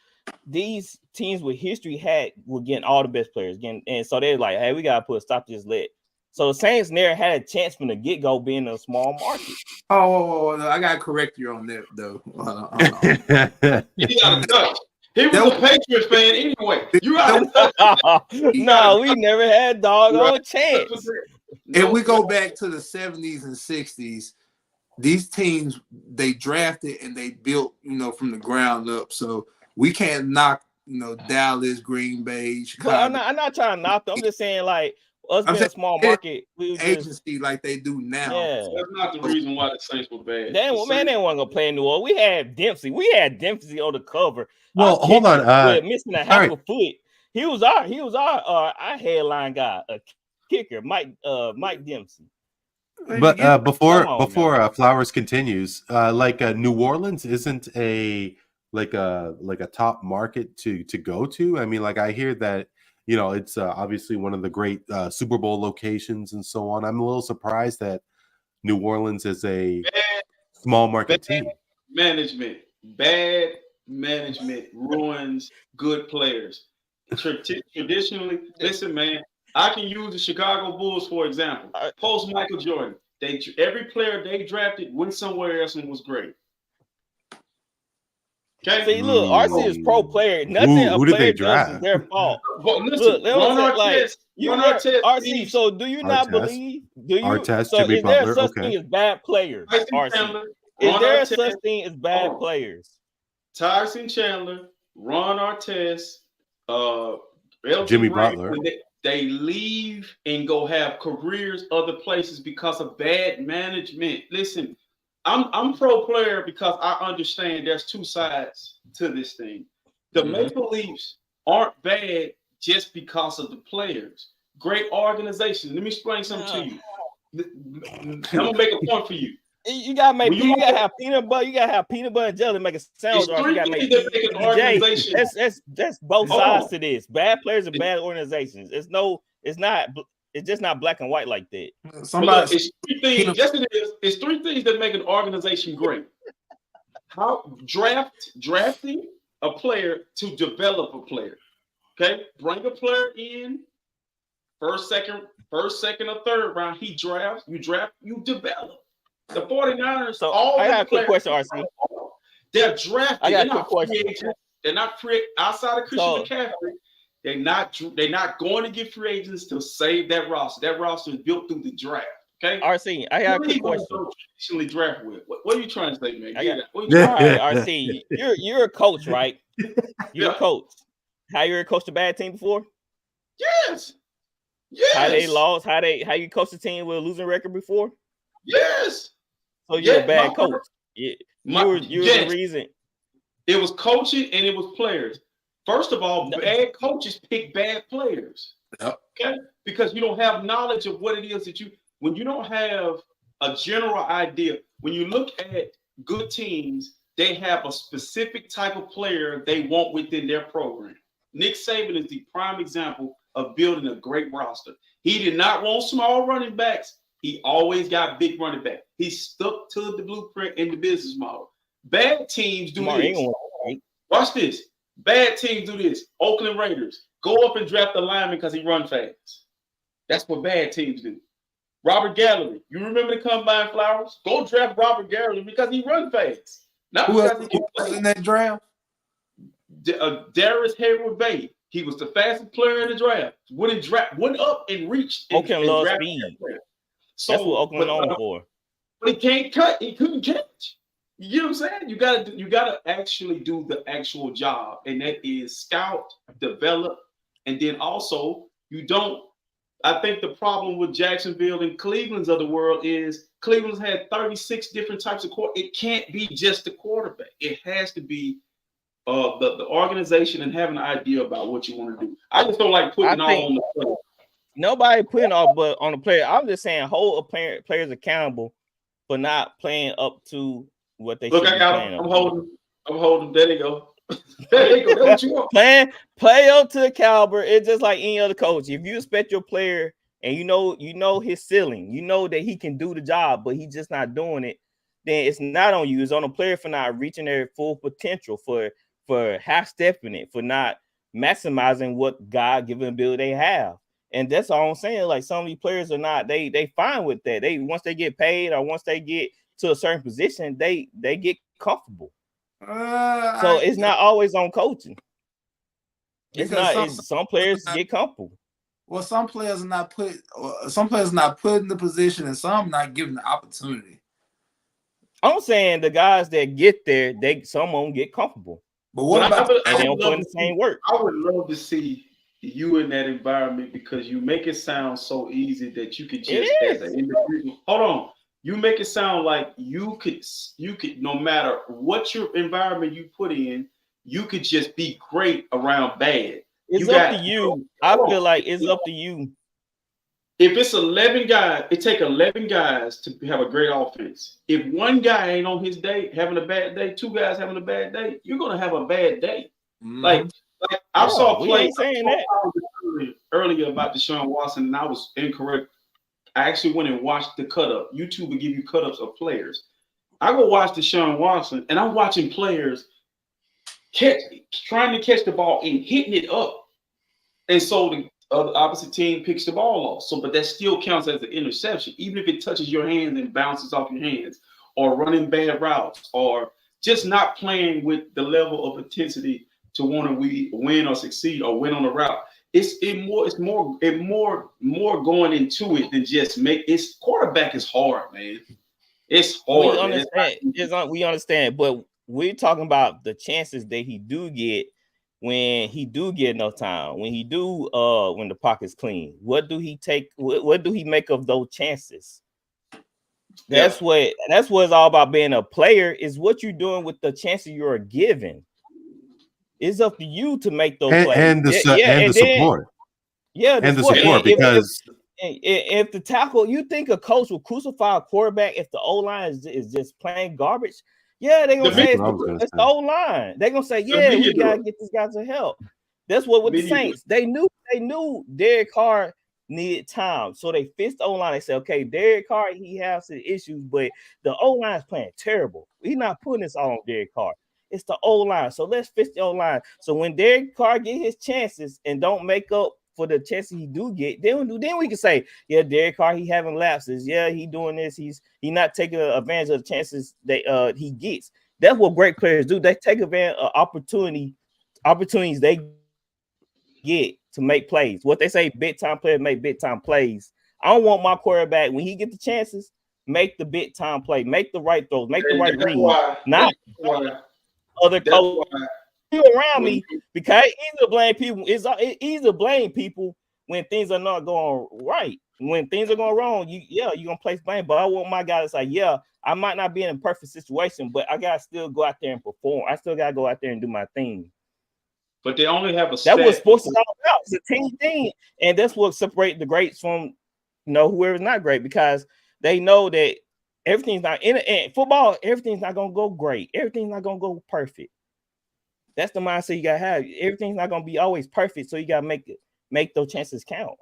These teams with history were getting all the best players again, and so they're like, "Hey, we gotta put a stop to this lit." So the Saints never had a chance from the get go, being a small market. Oh, I gotta correct you on that though. He was a Patriots fan anyway. No, we never had doggone chance. If we go back to the 70s and 60s, these teams they drafted and they built, from the ground up. So We can't knock, Dallas, Green Bay, Chicago. But I'm not trying to knock them. I'm just saying, like, us being a small saying market, we was just agency like they do now. yeah. That's not the reason why the Saints were bad. They wasn't gonna play in New Orleans. We had Dempsey. We had Dempsey on the cover. Well, hold on. With missing a half a foot. He was our headline guy, a kicker, Mike Dempsey. But before Flowers continues, New Orleans isn't a top market to go to. I mean, like, I hear that, it's obviously one of the great Super Bowl locations and so on. I'm a little surprised that New Orleans is a small market team. Bad management ruins good players. Traditionally, listen, man, I can use the Chicago Bulls, for example. Post Michael Jordan, every player they drafted went somewhere else and was great. Okay. See, look, RC is pro player. Nothing a player does is their fault. But listen, RC. So do you not believe? Do you? Artest, so Jimmy is there Butler, such thing as bad players? RC. Is there such thing as bad players? Tyson Chandler, Ron Artest, Jimmy Butler. They leave and go have careers other places because of bad management. Listen, I'm pro player because I understand there's two sides to this thing. The Maple Leafs aren't bad just because of the players. Great organization. Let me explain something to you. I'm gonna make a point for you. You gotta have peanut butter. You gotta have peanut butter and jelly to make a sandwich. Or you gotta make an organization. That's both sides to this. Bad players and bad organizations. It's just not black and white like that. It's three things. Yes, it is. It's three things that make an organization great. How drafting a player to develop a player. Okay, bring a player in first, second, or third round. He drafts. You draft. You develop. The 49ers. So I got a quick question, RC. They're drafted. I got a quick question. They're not free outside of Christian McCaffrey. They're not going to get free agents to save that roster. That roster is built through the draft. Okay. RC, I got a quick question. Traditionally draft with. What are you trying to say, man? All right, RC, you're a coach, right? You're a coach. Have you ever coached a bad team before? Yes. How they lost? How you coached a team with a losing record before? Yes. So you're a bad coach. You're the reason. It was coaching and it was players. First of all, bad coaches pick bad players. Yep. Okay, because you don't have knowledge of what it is that when you don't have a general idea. When you look at good teams, they have a specific type of player they want within their program. Nick Saban is the prime example of building a great roster. He did not want small running backs. He always got big running back. He stuck to the blueprint and the business model. Bad teams do this. Watch this. Bad teams do this. Oakland Raiders go up and draft a lineman because he run fast. That's what bad teams do. Robert Gallery, you remember the combine Flowers? Go draft Robert Gallery because he run fast. Not Who because else was in that draft? Darius Hayward-Bay. He was the fastest player in the draft. Went up and reached. Oakland loves speed. So, that's what Oakland known for. But he can't cut. He couldn't catch. You know what I'm saying? You gotta actually do the actual job, and that is scout, develop, and then also you don't. I think the problem with Jacksonville and Cleveland's of the world is Cleveland's had 36 different types of quarterback. It can't be just the quarterback. It has to be the organization and having an idea about what you want to do. I just don't like putting all on the player. Nobody putting all but on the player. I'm just saying hold players accountable for not playing up to what they should be playing. I'm holding. There they go. There you go. That's what you want. Play up to the caliber. It's just like any other coach. If you expect your player and you know his ceiling, you know that he can do the job, but he's just not doing it, then it's not on you. It's on the player for not reaching their full potential, for half-stepping it, for not maximizing what God-given ability they have. And that's all I'm saying. Like, some of these players are not, they fine with that. Once they get paid or once they get to a certain position, they get comfortable. So it's not always on coaching. It's not. Some players get comfortable. Well, some players are not put in the position, and some not given the opportunity. I'm saying the guys that get there, some of them get comfortable. But what about and they don't put in the same work? I would love to see you in that environment because you make it sound so easy that you could just as an individual. Hold on. You make it sound like you could no matter what your environment you put in, you could just be great around bad. It's up to you. I feel like it's up to you. If it's 11 guys, it take 11 guys to have a great offense. If one guy ain't on his day, having a bad day, two guys having a bad day, you're gonna have a bad day. Like I saw play earlier about Deshaun Watson, and I was incorrect. I actually went and watched the cut up. YouTube will give you cut ups of players. I go watch Deshaun Watson, and I'm watching players trying to catch the ball and hitting it up, and so the opposite team picks the ball off. So, but that still counts as an interception, even if it touches your hands and bounces off your hands, or running bad routes, or just not playing with the level of intensity to want to win or succeed or win on the route. It's more going into it than just it's quarterback is hard, man. It's hard. We understand. We understand, but we're talking about the chances that he do get when he do get enough time, when he do when the pocket's clean. What do he take? What do he make of those chances? That's what it's all about. Being a player is what you're doing with the chances you're given. It's up to you to make those plays and the support. Yeah, the support because if the tackle, you think a coach will crucify a quarterback if the O-line is just playing garbage? Yeah, they're gonna say it's the O-line. They're gonna say, yeah, we gotta get this guy some help. That's what with the Saints. They knew Derek Carr needed time. So they fixed the O-line. They said, okay, Derek Carr, he has some issues, but the O-line is playing terrible. He's not putting this all on Derek Carr. It's the O-line. So let's fix the O-line. So when Derek Carr get his chances and don't make up for the chances he do get, then we can say, yeah, Derek Carr, he having lapses. Yeah, he doing this. He not taking advantage of the chances that he gets. That's what great players do. They take advantage of opportunities they get to make plays. What they say, big time players make big time plays. I don't want my quarterback when he get the chances, make the big time play, make the right throws, make the right read. Not other coaches around me, because it's easy to blame people. It's easy to blame people when things are not going right. When things are going wrong, you're gonna place blame. But I want my guy to say, yeah, I might not be in a perfect situation, but I gotta still go out there and perform. I still gotta go out there and do my thing. But they only have that's what sports is all about. It's a team thing, and that's what separates the greats from whoever's not great, because they know that everything's not in football. Everything's not gonna go great. Everything's not gonna go perfect. That's the mindset you gotta have. Everything's not gonna be always perfect, so you gotta make those chances count.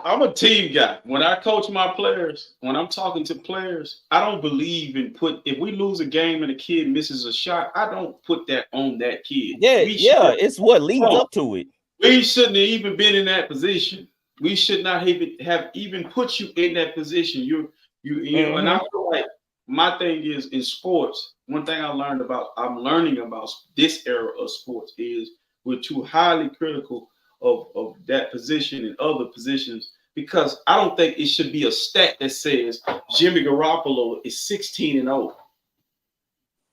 I'm a team guy. When I coach my players, when I'm talking to players, I don't believe in if we lose a game and a kid misses a shot, I don't put that on that kid. It's what leads up to it. We shouldn't have even been in that position. We should not have even put you in that position. You know, and I feel like my thing is in sports, one thing I'm learning about this era of sports is we're too highly critical of that position and other positions, because I don't think it should be a stat that says Jimmy Garoppolo is 16-0.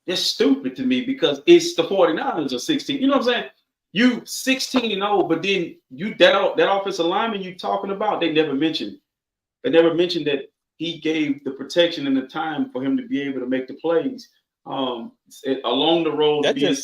That's stupid to me, because it's the 49ers are 16. You know what I'm saying? You 16-0, but then that offensive lineman you talking about, they never mentioned that he gave the protection and the time for him to be able to make the plays. Along the road to being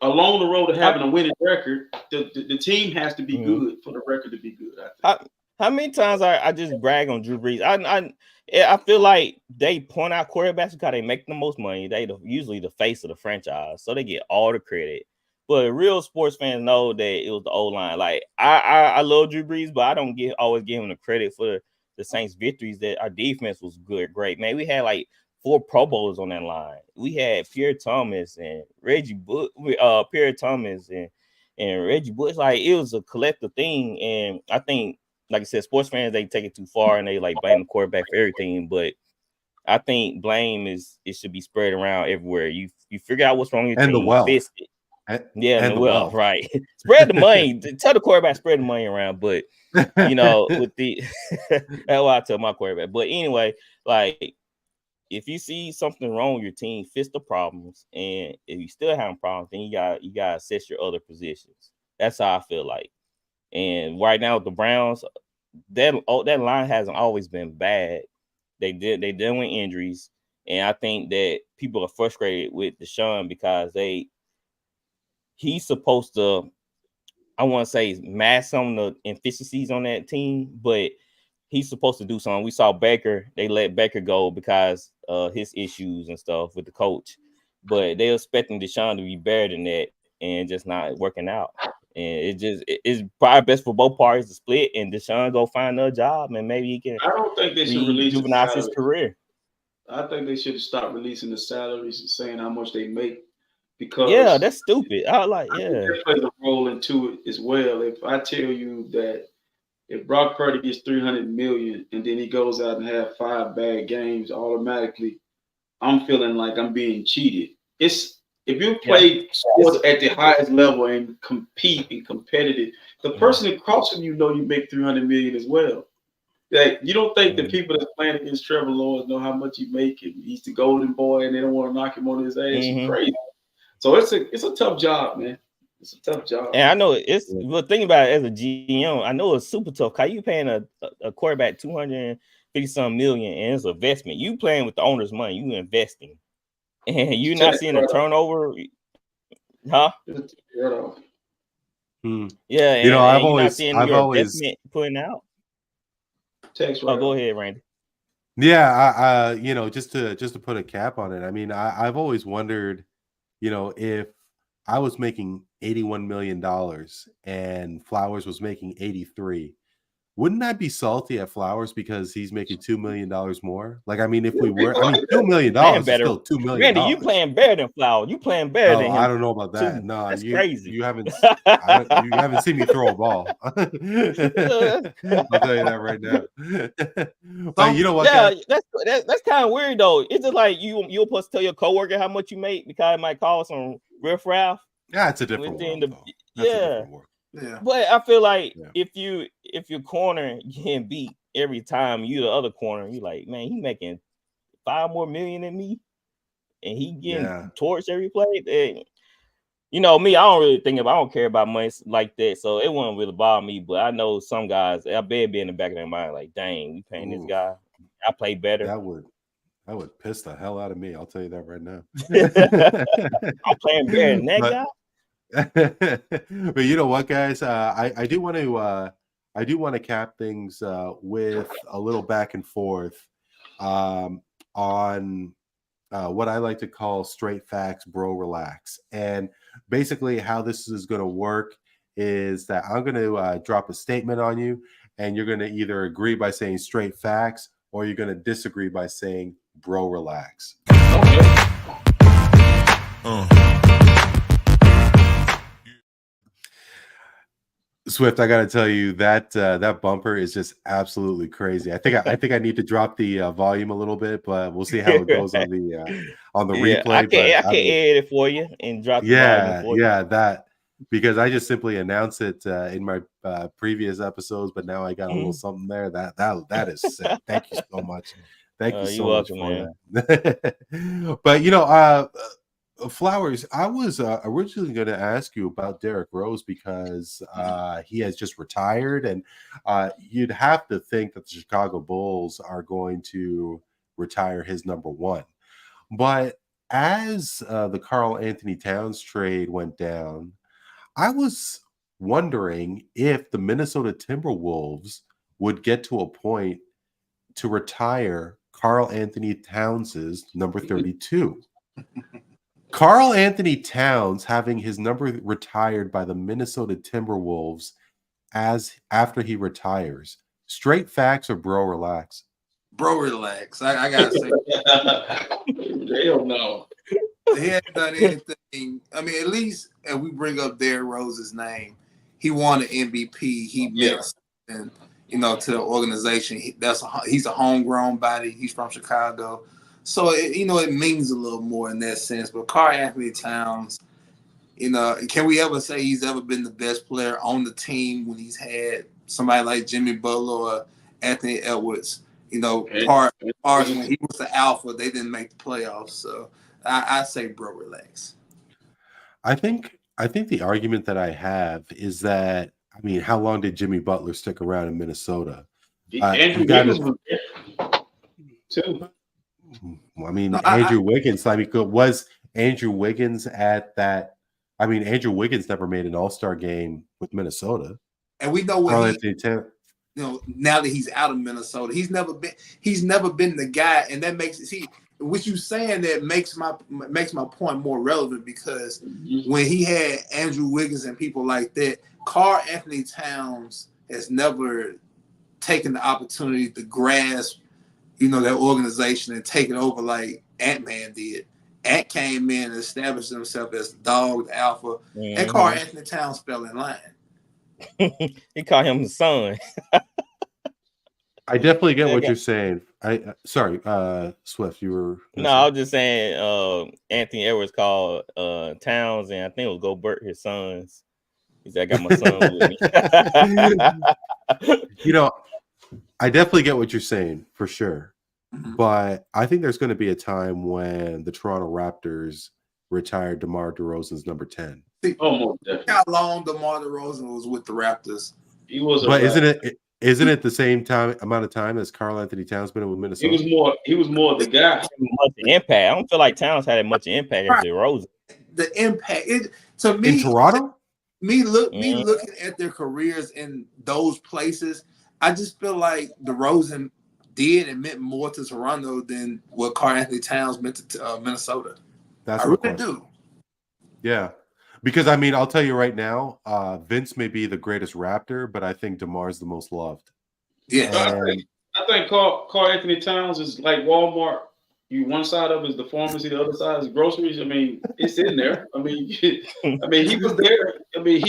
along the road to having a winning record, the team has to be good for the record to be good. I think. How many times I just brag on Drew Brees? I feel like they point out quarterbacks because they make the most money. They usually the face of the franchise, so they get all the credit. But real sports fans know that it was the O-line. Like I love Drew Brees, but I don't always give him the credit for the Saints' victories. That our defense was great. Man, we had like 4 Pro Bowlers on that line. We had Pierre Thomas and Reggie Bush, Pierre Thomas and Reggie Bush. Like, it was a collective thing. And I think, like I said, sports fans, they take it too far and they like blame the quarterback for everything. But I think it should be spread around everywhere. You figure out what's wrong with your team, the wealth. Fix it. And the wealth, right? Spread the money. Tell the quarterback spread the money around. But with the that's what I tell my quarterback. But anyway, like, if you see something wrong with your team, fix the problems. And if you still having problems, then you gotta assess your other positions. That's how I feel like. And right now with the Browns, that line hasn't always been bad. They dealing with injuries, and I think that people are frustrated with Deshaun because he's supposed to, I want to say, mask some of the inefficiencies on that team, but he's supposed to do something. We saw Baker; they let Baker go because his issues and stuff with the coach, but they're expecting Deshaun to be better than that, and just not working out. And it's probably best for both parties to split, and Deshaun go find another job, and maybe he can I don't think they should release rejuvenate his career. I think they should stop releasing the salaries and saying how much they make, because Yeah, that's stupid. I think that plays a role into it as well. If I tell you that if Brock Purdy gets $300 million and then he goes out and have 5 bad games, automatically I'm feeling like I'm being cheated. If you play sports at the highest level and compete and competitive, the person across from you know you make $300 million as well. Like, you don't think the people that's playing against Trevor Lawrence know how much he make, and he's the golden boy, and they don't want to knock him on his ass? You crazy. So it's a tough job, man. It's a tough job. And I know it's, but think about it as a GM. I know it's super tough. How you paying a quarterback $250-some million, and it's an investment. You playing with the owner's money. You investing, and you're not seeing a turnover, huh? Yeah, and I've you're always, not seeing your investment putting out. Go ahead, Randy. Yeah, just to put a cap on it. I mean, I've always wondered, if I was making $81 million and Flowers was making 83, wouldn't I be salty at Flowers because he's making $2 million more? Like, I mean, if we were, I mean, $2 million is still $2 million. Randy, you playing better than Flowers. You playing better than him. I don't know about that. Too. No, that's crazy. You haven't seen me throw a ball. I'll tell you that right now. But you know what? Yeah, that's kind of weird though. It's just like you're supposed to tell your coworker how much you make because it might cause some riffraff. Yeah, it's a different world. A different world. Yeah, but I feel like if your corner getting beat every time, you the other corner, you like, man, he making $5 more million than me, and he getting torched every play. Then, me, I don't care about money like that, so it wouldn't really bother me. But I know some guys, I bet be in the back of their mind, like, dang, we paying this guy. I play better. That would piss the hell out of me. I'll tell you that right now. I'm playing better than that guy. But you know what, guys? I do want to cap things with a little back and forth on what I like to call straight facts, bro. Relax. And basically, how this is going to work is that I'm going to drop a statement on you, and you're going to either agree by saying straight facts, or you're going to disagree by saying bro. Relax. Swift, I got to tell you that that bumper is just absolutely crazy. I think I need to drop the volume a little bit, but we'll see how it goes on the replay. I can edit it for you and drop the volume for you. Yeah, that, because I just simply announced it in my previous episodes, but now I got a little something there. That is sick. Thank you so much. Thank you so much for that. But Flowers, I was originally going to ask you about Derrick Rose because he has just retired, and you'd have to think that the Chicago Bulls are going to retire his number one. But as the Karl Anthony Towns trade went down, I was wondering if the Minnesota Timberwolves would get to a point to retire Karl Anthony Towns' number 32. Karl Anthony Towns having his number retired by the Minnesota Timberwolves after he retires. Straight facts or bro relax? Bro relax. I gotta say, they don't know. He hasn't done anything. I mean, at least if we bring up Derrick Rose's name, he won an MVP. He meant something, to the organization. He's a homegrown body. He's from Chicago. So, it means a little more in that sense. But Karl Anthony Towns, can we ever say he's ever been the best player on the team when he's had somebody like Jimmy Butler or Anthony Edwards, Part when he was the alpha, they didn't make the playoffs. So I say, bro, relax. I think the argument that I have is that, I mean, how long did Jimmy Butler stick around in Minnesota? Andrew Wiggins was there too. I mean, Andrew Wiggins. I mean, was Andrew Wiggins at that? I mean, Andrew Wiggins never made an All-Star game with Minnesota, and we know what now that he's out of Minnesota, he's never been the guy, and that makes what you saying that makes my point more relevant, because when he had Andrew Wiggins and people like that, Karl Anthony Towns has never taken the opportunity to grasp, that organization and take it over like Ant-Man did. Ant came in and established himself as the dog, the alpha, and Karl Anthony Towns fell in line. He called him the son. I definitely get what you're saying. Sorry, Swift, you were. No, I was just saying. Anthony Edwards called Towns, and I think it was Gobert his sons. He said, "I got my son with me." I definitely get what you're saying for sure, but I think there's going to be a time when the Toronto Raptors retire DeMar DeRozan's number 10. How long DeMar DeRozan was with the Raptors? He was, but isn't it the same amount of time as Karl Anthony Towns been with Minnesota? He was more the guy. Much impact. I don't feel like Towns had much impact as DeRozan. The impact to me in Toronto. Me looking at their careers in those places, I just feel like DeRozan did and meant more to Toronto than what Karl Anthony Towns meant to Minnesota. I really do. Yeah. Because, I mean, I'll tell you right now, Vince may be the greatest Raptor, but I think DeMar's the most loved. Yeah. I think Karl Anthony Towns is like Walmart. One side of it is the pharmacy, the other side is groceries. I mean, it's in there. I mean, he was there. I mean,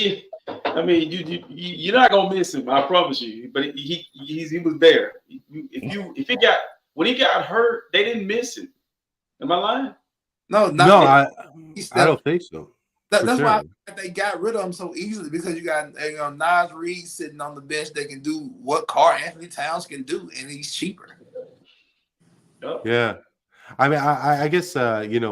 you're not gonna miss him. I promise you. But he was there. When he got hurt, they didn't miss him. Am I lying? No, I don't think so. That's why they got rid of him so easily, because you got Nas Reed sitting on the bench that can do what Karl Anthony Towns can do, and he's cheaper. Yeah. I mean, I guess,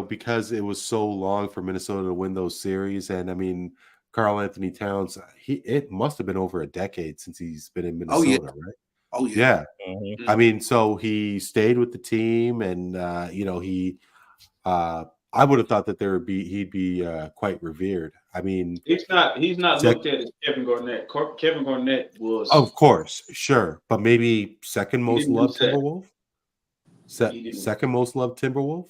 because it was so long for Minnesota to win those series. And I mean, Karl Anthony Towns, it must have been over a decade since he's been in Minnesota, right? Oh, yeah. Mm-hmm. I mean, so he stayed with the team, and, I would have thought that he'd be quite revered. I mean, he's not looked at as Kevin Garnett. Kevin Garnett was, of course, sure, but maybe second most loved Timberwolf. Second most loved Timberwolf.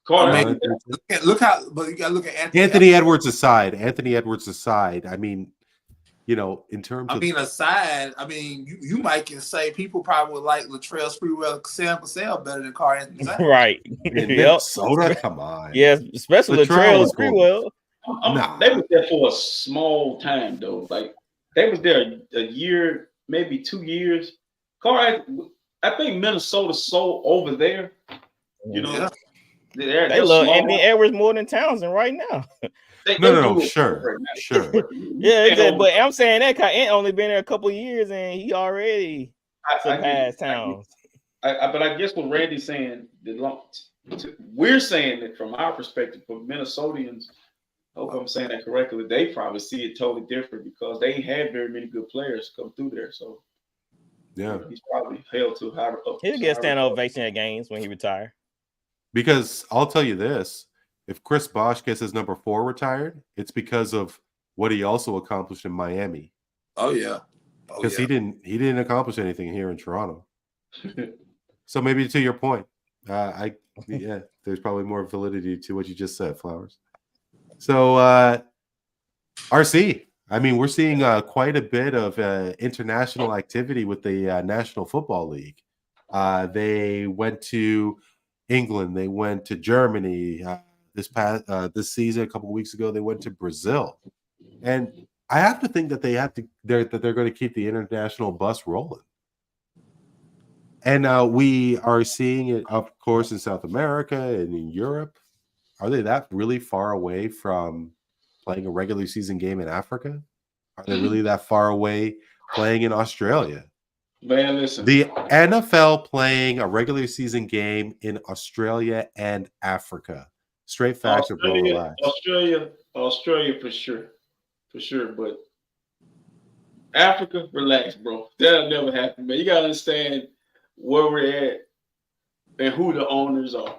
Look how, but you gotta look at Anthony Edwards aside. I mean, in terms of, aside, you might can say people probably would like Latrell Sprewell, Sam Cassell better than Karl Anthony Towns. Right. Minnesota, come on. Yes, especially Latrell Sprewell. They were there for a small time though. Like they was there a year, maybe 2 years. I think Minnesota's so over there. They love Anthony Edwards more than Townsend right now. No, sure. Yeah, but I'm saying that Ant only been there a couple of years and he already surpassed Towns. But I guess what Randy's saying, we're saying that from our perspective, for Minnesotans, I hope I'm saying that correctly, they probably see it totally different because they ain't had very many good players come through there. So yeah, he's probably held to higher up. He'll get standing ovation at games when he retire. Because I'll tell you this, if Chris Bosh gets his number 4 retired, it's because of what he also accomplished in Miami. Oh yeah. Because he didn't accomplish anything here in Toronto. So maybe to your point, there's probably more validity to what you just said, Flowers. So RC, I mean, we're seeing quite a bit of international activity with the National Football League. They went to England, they went to Germany. This season, a couple of weeks ago, they went to Brazil, and I have to think that they're going to keep the international bus rolling. And we are seeing it, of course, in South America and in Europe. Are they that really far away from playing a regular season game in Africa? Are they really that far away playing in Australia? Man, listen. The NFL playing a regular season game in Australia and Africa. Straight facts or bro, relax. Australia for sure. But Africa, relax, bro. That'll never happen, man. You gotta understand where we're at and who the owners are.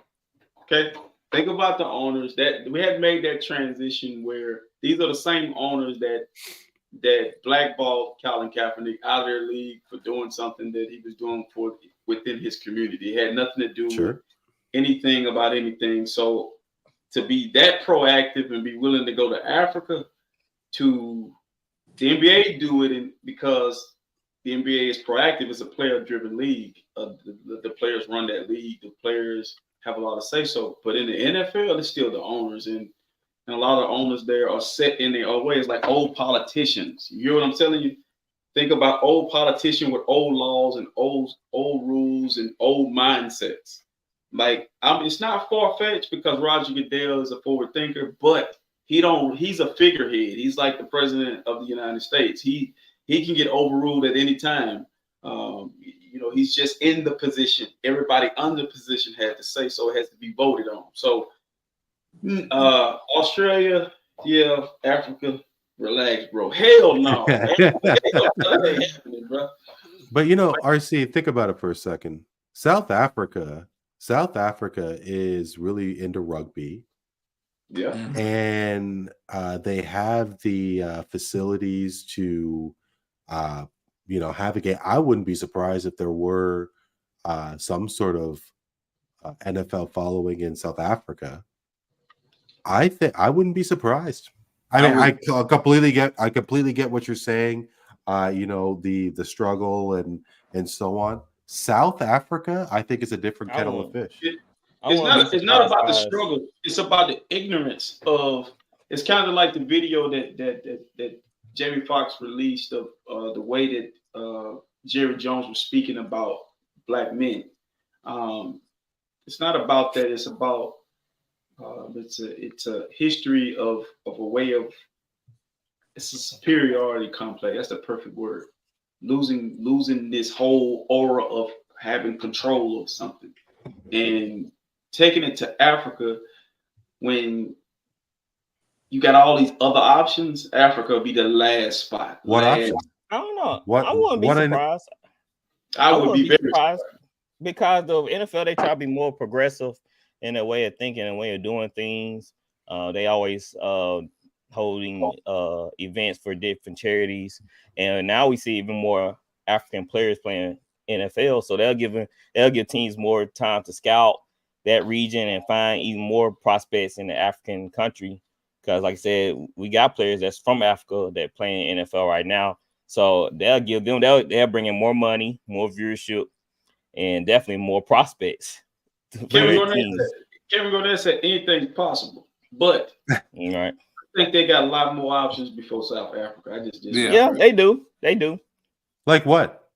Okay, think about the owners that we have made that transition where these are the same owners that blackballed Colin Kaepernick out of their league for doing something that he was doing for within his community. It had nothing to do with anything about anything. So to be that proactive and be willing to go to Africa, to the NBA do it, because the NBA is proactive. It's a player-driven league. The players run that league. The players have a lot of say-so. But in the NFL, it's still the owners, and a lot of owners there are set in their own ways, like old politicians. You know what I'm telling you? Think about old politicians with old laws and old rules and old mindsets. Like, it's not far-fetched because Roger Goodell is a forward thinker, but he's a figurehead. He's like the president of the United States. He can get overruled at any time. He's just in the position. Everybody under the position had to say so. It has to be voted on. So Australia, yeah, Africa, relax, bro. Hell no. Hell, that ain't happening, bro. But RC, think about it for a second. South Africa is really into rugby. Yeah. And they have the facilities to have a game. I wouldn't be surprised if there were some sort of NFL following in South Africa. I think I wouldn't be surprised. I completely get what you're saying. The struggle and so on. South Africa, I think, is a different kettle of fish. It's not about the struggle. It's about the ignorance of. It's kind of like the video that Jamie Foxx released of the way that Jerry Jones was speaking about black men. It's not about that. It's about it's a history of a way of. It's a superiority complex. That's the perfect word. Losing this whole aura of having control of something, and taking it to Africa when you got all these other options. Africa would be the last spot. What option? I don't know. I wouldn't be surprised. I would be very surprised because the NFL, they try to be more progressive in their way of thinking and way of doing things. They always holding events for different charities, and now we see even more African players playing NFL. So they'll give teams more time to scout that region and find even more prospects in the African country. Because, like I said, we got players that's from Africa that play in NFL right now. So they'll bring in more money, more viewership, and definitely more prospects. Kevin Garnett said anything's possible, but right. I think they got a lot more options before South Africa. Yeah, they do. They do. Like what?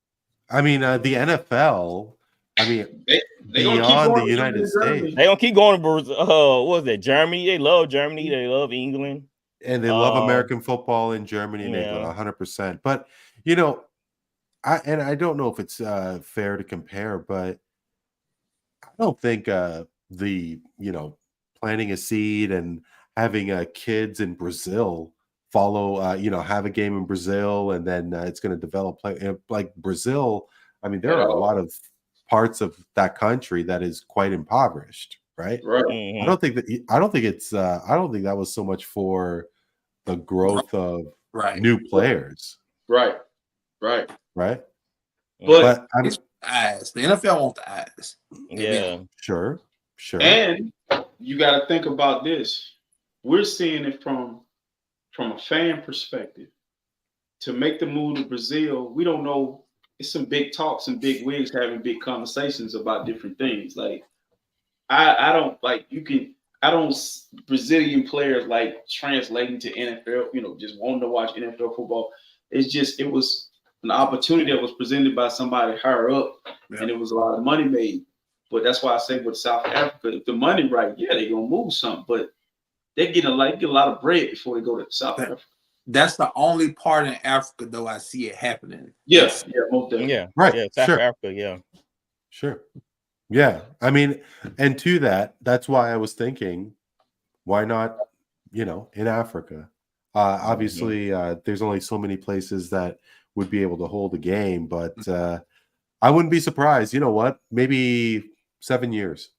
I mean, the NFL. I mean, beyond the United States, they gonna keep going to what was that? Germany. They love Germany. They love England, and they love American football in Germany and England 100%. But I don't know if it's fair to compare, but I don't think the planting a seed and having kids in Brazil follow have a game in Brazil and then it's going to develop like Brazil. I mean, there are a lot of parts of that country that is quite impoverished, right? Mm-hmm. I don't think that was so much for the growth of new players. Right. But it's eyes. The NFL wants the eyes. Yeah. Sure. And you got to think about this. We're seeing it from a fan perspective. To make the move to Brazil, we don't know. It's some big talks and big wigs having big conversations about different things. Like I don't Brazilian players like translating to NFL, just wanting to watch NFL football. It was an opportunity that was presented by somebody higher up, and it was a lot of money made. But that's why I say with South Africa, if the money right, they're gonna move something, but they get a lot of bread before they go to South Africa. That's the only part in Africa, though, I see it happening. Yes, yeah, most definitely. Yeah, Right, yeah, South sure. Africa, yeah. Sure. Yeah. I mean, and to that, that's why I was thinking, why not, in Africa? Obviously, there's only so many places that would be able to hold a game, but I wouldn't be surprised. You know what? Maybe 7 years,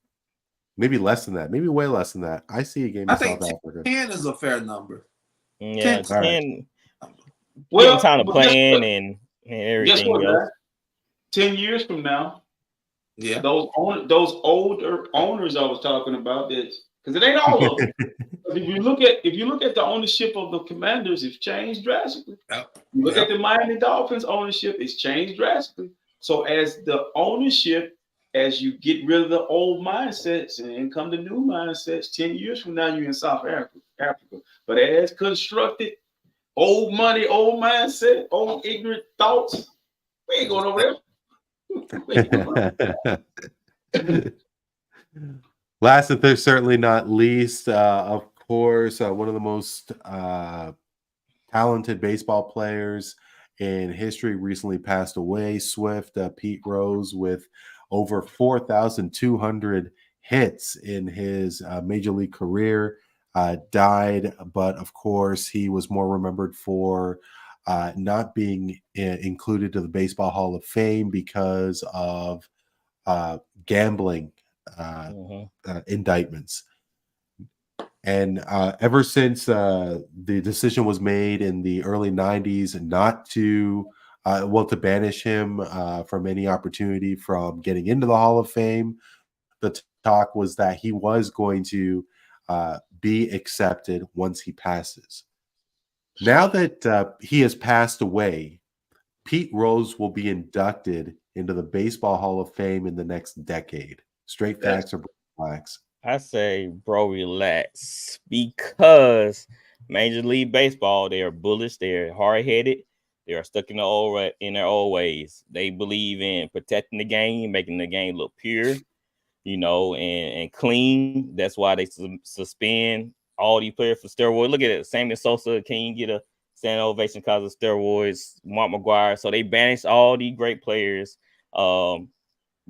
maybe less than that, maybe way less than that. I see a game I in South think Africa. 10 is a fair number. Yeah, 10 All right. 10 Well, getting time to but guess play what? in and Guess everything what, else. man? 10 years from now, Yeah. those older owners I was talking about, that because it ain't all of them. If you look at the ownership of the Commanders, it's changed drastically. Yep. You look Yep. at the Miami Dolphins ownership, it's changed drastically. So as the ownership, as you get rid of the old mindsets and come to new mindsets, 10 years from now, you're in South Africa. But as constructed, old money, old mindset, old ignorant thoughts, we ain't going over there. We ain't going over there. Last and certainly not least, of course, one of the most talented baseball players in history recently passed away. Swift, Pete Rose, with over 4,200 hits in his major league career, died. But of course, he was more remembered for not being included to the Baseball Hall of Fame because of gambling indictments. And ever since the decision was made in the early 90s not to, to banish him from any opportunity from getting into the Hall of Fame, the talk was that he was going to be accepted once he passes. Now that he has passed away, Pete Rose will be inducted into the Baseball Hall of Fame in the next decade. Straight facts or blacks? I say, bro, relax, because Major League Baseball, they are bullish, they're hard headed, they are stuck in their old ways. They believe in protecting the game, making the game look pure, and clean. That's why they suspend all these players for steroids. Look at it, Sammy Sosa can't get a standing ovation because of steroids. Mark McGuire, so they banished all these great players.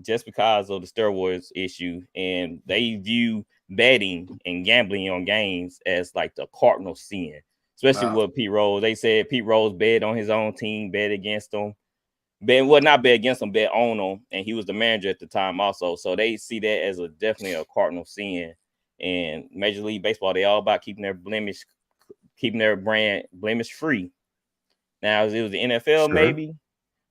Just because of the steroids issue, and they view betting and gambling on games as like the cardinal sin, especially with Pete Rose. They said Pete Rose bet on his own team, bet against them, not bet against them, bet on them, and he was the manager at the time also. So they see that as definitely a cardinal sin. And Major League Baseball, they all about keeping their brand blemish free. Now, if it was the NFL, maybe.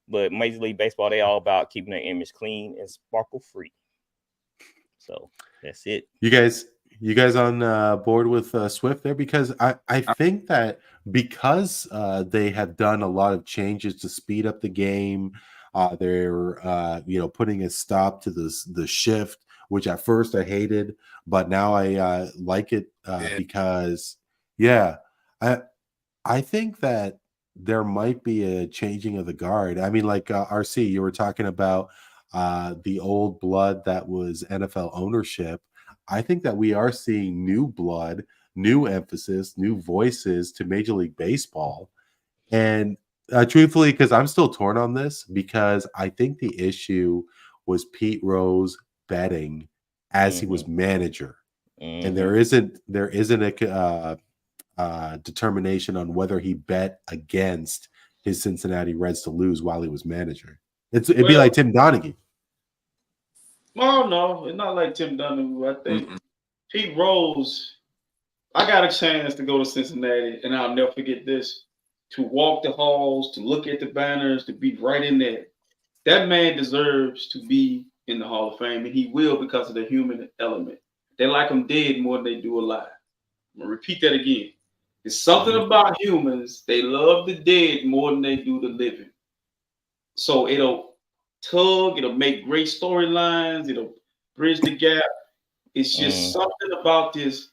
But Major League Baseball, they all about keeping their image clean and sparkle free. So that's it. You guys on board with Swift there? Because I think that because they have done a lot of changes to speed up the game, they're putting a stop to the shift, which at first I hated, but now I like it because I think that there might be a changing of the guard. I mean, like RC, you were talking about the old blood that was NFL ownership. I think that we are seeing new blood, new emphasis, new voices to Major League Baseball. And truthfully, because I'm still torn on this, because I think the issue was Pete Rose betting as he was manager. And there isn't a determination on whether he bet against his Cincinnati Reds to lose while he was manager. It'd be like Tim Donaghy. Oh no, it's not like Tim Donaghy. I think Pete Rose. I got a chance to go to Cincinnati, and I'll never forget this: to walk the halls, to look at the banners, to be right in there. That man deserves to be in the Hall of Fame, and he will because of the human element. They like him dead more than they do alive. I'm gonna repeat that again. It's something about humans. They love the dead more than they do the living. So it'll make great storylines, it'll bridge the gap. It's just something about this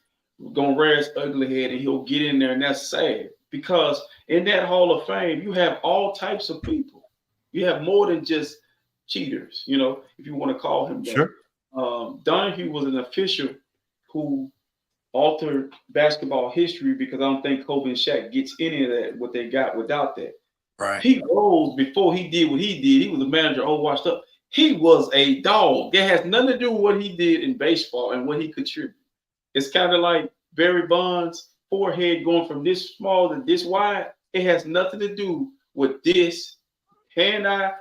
gonna rear his ugly head and he'll get in there, and that's sad. Because in that Hall of Fame, you have all types of people. You have more than just cheaters, if you want to call him that. Sure. Donahue was an official who alter basketball history because I don't think Kobe and Shaq gets any of that what they got without that. Right. Pete Rose, before he did what he did, he was a manager all washed up. He was a dog. It has nothing to do with what he did in baseball and what he contributed. It's kind of like Barry Bonds' forehead going from this small to this wide. It has nothing to do with this hand-eye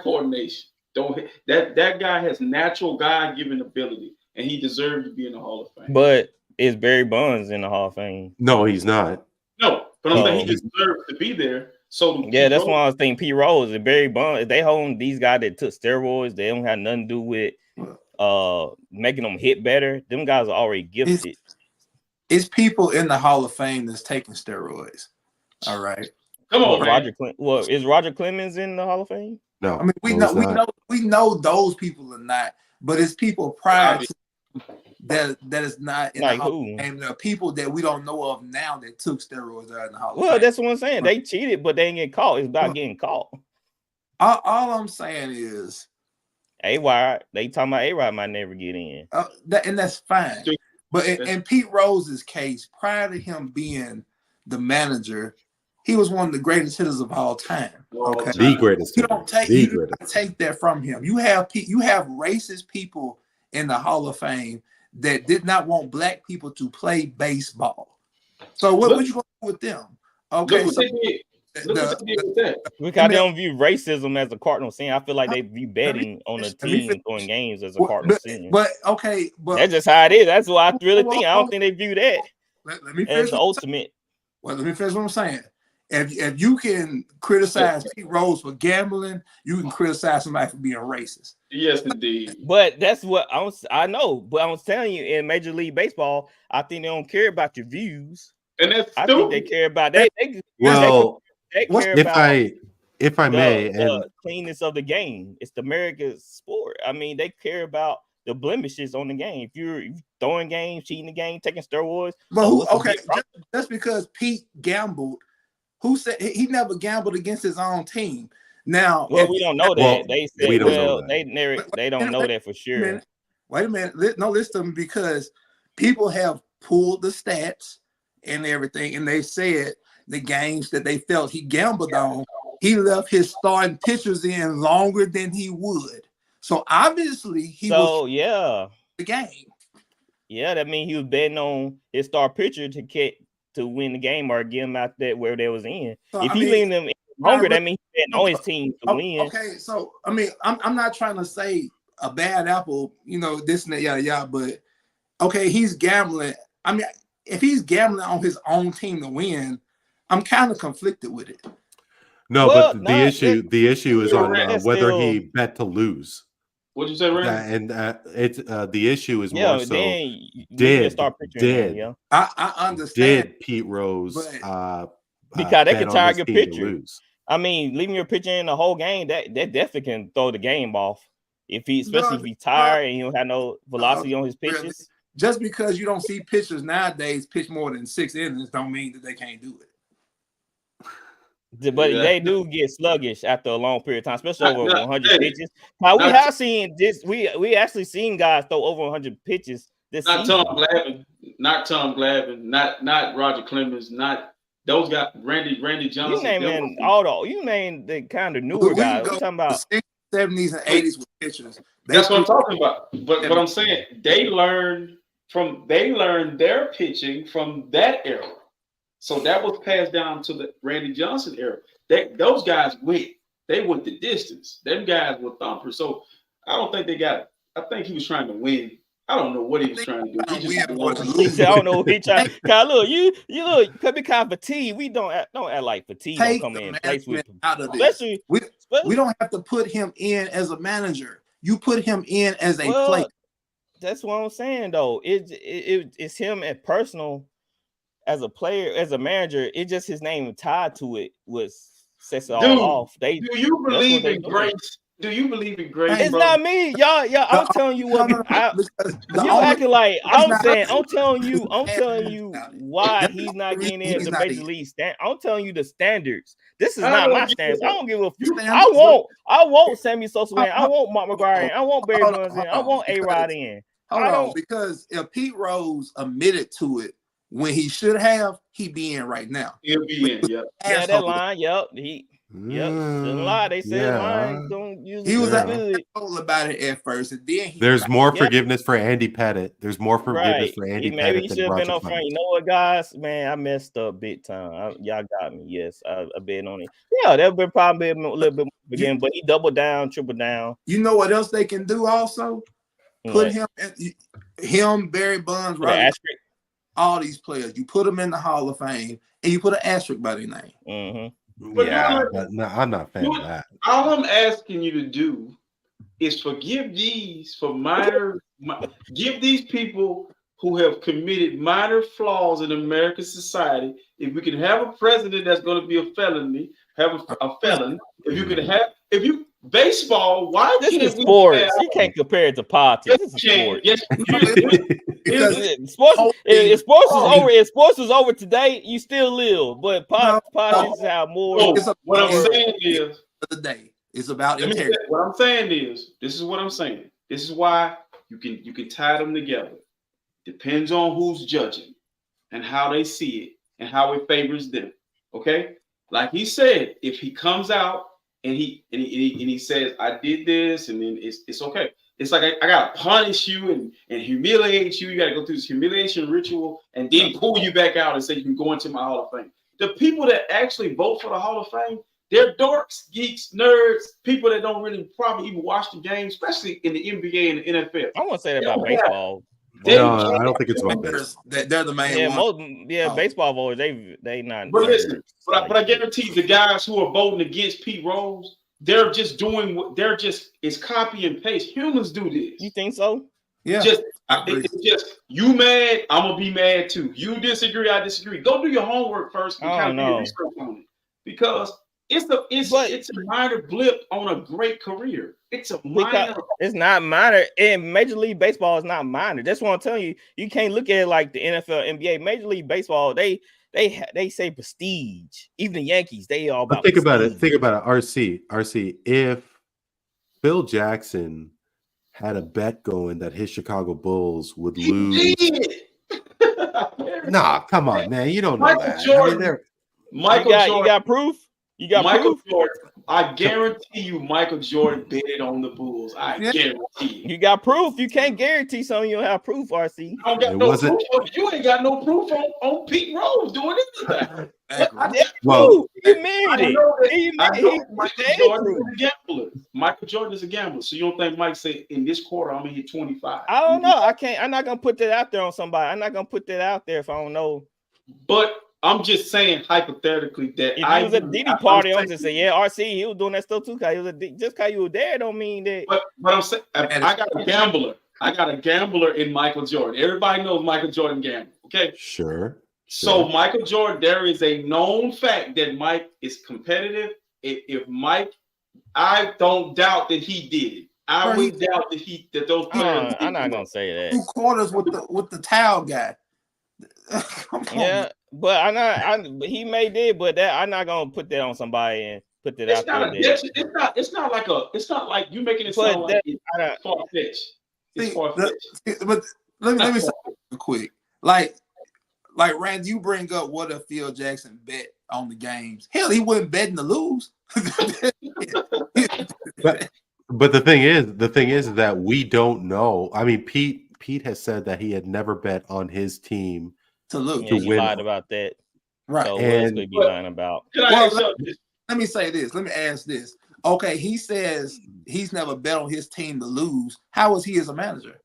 coordination. That guy has natural God-given ability, and he deserves to be in the Hall of Fame. But is Barry Bonds in the Hall of Fame? No, he's not. No, but I'm saying he deserves to be there. So yeah, that's why I was thinking Pete Rose and Barry Bonds. They hold these guys that took steroids. They don't have nothing to do with making them hit better. Them guys are already gifted. It's people in the Hall of Fame that's taking steroids. All right. Come on, man. Is Roger Clemens in the Hall of Fame? No. I mean, we know those people are not, but it's people prior to that is not in like the Hall who? of Fame. There are people that we don't know of now that took steroids that are in the Hall of Fame. Well, that's what I'm saying. They cheated, but they ain't get caught. It's about getting caught. All I'm saying is A-Rod, they talking about A-Rod might never get in. And that's fine. But in Pete Rose's case, prior to him being the manager, he was one of the greatest hitters of all time. Okay, the greatest. You don't take that from him. You have racist people in the Hall of Fame that did not want black people to play baseball. So what you gonna do with them? Okay, Look what they did with that. Because they don't view racism as a cardinal sin. I feel like they view betting on the team and throwing games as a cardinal sin. But that's just how it is. That's what I really think. I don't think they view that let me as the ultimate. Well, let me finish what I'm saying. If you can criticize Pete Rose for gambling, you can criticize somebody for being racist. Yes, indeed. But that's what I know. But I was telling you, in Major League Baseball, I think they don't care about your views. And that's I stupid. think they care about they care if I may, the cleanness of the game. It's the American sport. I mean, they care about the blemishes on the game. If you're throwing games, cheating the game, taking steroids. But just because Pete gambled, who said he never gambled against his own team? Now, we don't know that. Well, they said, we don't know that. They don't know that for sure. Wait a minute. No, listen to me, because people have pulled the stats and everything, and they said the games that they felt he gambled on, he left his starting pitchers in longer than he would. So obviously he was the game. Yeah, that means he was betting on his star pitcher to win the game or get him out there where they was in. So, if he leaving them longer, that means he's betting on his team to win. Okay, so I mean, I'm not trying to say a bad apple, this and that, yada yada, but okay, he's gambling. I mean, if he's gambling on his own team to win, I'm kind of conflicted with it. No, but the issue is on whether he bet to lose. What'd you say, Randy? And it's the issue is more so I understand. Did Pete Rose because they can target pitchers. I mean, leaving your pitcher in the whole game, that definitely can throw the game off. If he's tired and he don't have no velocity on his pitches. Really. Just because you don't see pitchers nowadays pitch more than 6 innings don't mean that they can't do it. But they do get sluggish after a long period of time, especially over 100 pitches. Now we have seen this. We actually seen guys throw over 100 pitches this season. Not Tom Glavine, not Roger Clemens, not those guys. Randy Johnson. You name the kind of newer guys. We're talking about the 60s, 70s, and 80s with pitchers. That's what I'm talking about. But what I'm saying, they learned their pitching from that era. So that was passed down to the Randy Johnson era. Those guys went the distance. Them guys were thumpers. So I don't think I think he was trying to win. I don't know what he was trying to do. I don't know what he tried. Cause look, you look, could be kind of fatigue. We don't act like fatigue don't come in place with especially we don't have to put him in as a manager. You put him in as a player. That's what I'm saying though. It's him as personal. As a player, as a manager, it's just his name tied to it sets it all off. Do you believe in grace? Do you believe in grace? It's not me, y'all. I'm telling you what. You acting like I'm telling you why he's not getting in the major league stand. I'm telling you the standards. This is not my standards. I don't give a. I want Sammy Sosa in. I want Mark McGwire in. I want Barry Bonds in. I want A-Rod in. Hold on, because if Pete Rose admitted to it when he should have, he'd be in right now. He'll be in. Yep. Yeah, that line. Yep. Shouldn't lie. They said line don't use He was good about it at first, and then there's more forgiveness for Andy Pettit. There's more forgiveness for Andy Maybe Pettit he than should have been Roger up front. Clemens. You know what, guys? Man, I messed up big time. Y'all got me. Yes, I bet on it. Yeah, that would probably be a little bit more again, but he doubled down, triple down. You know what else they can do also? Put him, Barry Bonds, Roger, all these players. You put them in the Hall of Fame, and you put an asterisk by their name. Mm-hmm. But but no, I'm not a fan of that. All I'm asking you to do is forgive these for give these people who have committed minor flaws in American society. If we can have a president that's going to be a felon, baseball, why this can't is we sports? You can't compare it to politics. This is sports. If sports is over today, you still live. But politics have more. What I'm saying is, the day it's about integrity. What I'm saying is, this is what I'm saying. This is why you can tie them together. Depends on who's judging and how they see it and how it favors them. Okay, like he said, if he comes out and he says, I did this, and then it's okay. It's like I gotta punish you and humiliate you. You gotta go through this humiliation ritual and then pull you back out and say you can go into my Hall of Fame. The people that actually vote for the Hall of Fame, they're dorks, geeks, nerds, people that don't really probably even watch the game, especially in the NBA and the NFL. I want to say that about baseball. No, I don't think it's about this. They're the main one. Baseball voters, they not. But listen, but I guarantee the guys who are voting against Pete Rose, they're just it's copy and paste. Humans do this. You think so? Yeah. It's just you mad, I'm gonna be mad too. You disagree, I disagree. Go do your homework first and kind of do research on it, because it's a minor blip on a great career. It's a minor. It's not minor, and Major League Baseball is not minor. That's what I'm telling you. You can't look at it like the NFL, NBA. Major League Baseball, they say prestige. Even the Yankees, they all about. Think about it. Think about it. RC. If Phil Jackson had a bet going that his Chicago Bulls would lose. Nah, come on, man. You don't know that. Jordan, you got proof? You got Michael proof? Jordan. I guarantee you Michael Jordan betted on the Bulls. I guarantee you. You got proof. You can't guarantee something you don't have proof, RC. I don't got no proof. You ain't got no proof on Pete Rose doing anything. Well, he married it. Michael Jordan is a gambler. So you don't think Mike said in this quarter I'm gonna hit 25? I don't know. I'm not gonna put that out there on somebody. I'm not gonna put that out there if I don't know. But I'm just saying hypothetically that if he was a Diddy party, I'm just saying, RC, he was doing that stuff too. Just because you were there don't mean that. But I'm saying, I got a gambler. I got a gambler in Michael Jordan. Everybody knows Michael Jordan gamble. Okay. Sure. So Michael Jordan, there is a known fact that Mike is competitive. If Mike, I don't doubt that he did it. I would doubt that those players. I'm not gonna say that. 2 quarters with the towel guy. Yeah. But he may did, but I'm not gonna put that on somebody and put that out there. It's not like you making it sound like it's far-fetched. It's far-fetched. But let me say real quick. Like Rand, you bring up what if Phil Jackson bet on the games? Hell, he wouldn't betting to lose. But the thing is that we don't know. I mean, Pete has said that he had never bet on his team to lose. Yeah, he lied about that. Right. So what else could he be lying about? Let me say this. Let me ask this. Okay, he says he's never bet on his team to lose. How was he as a manager?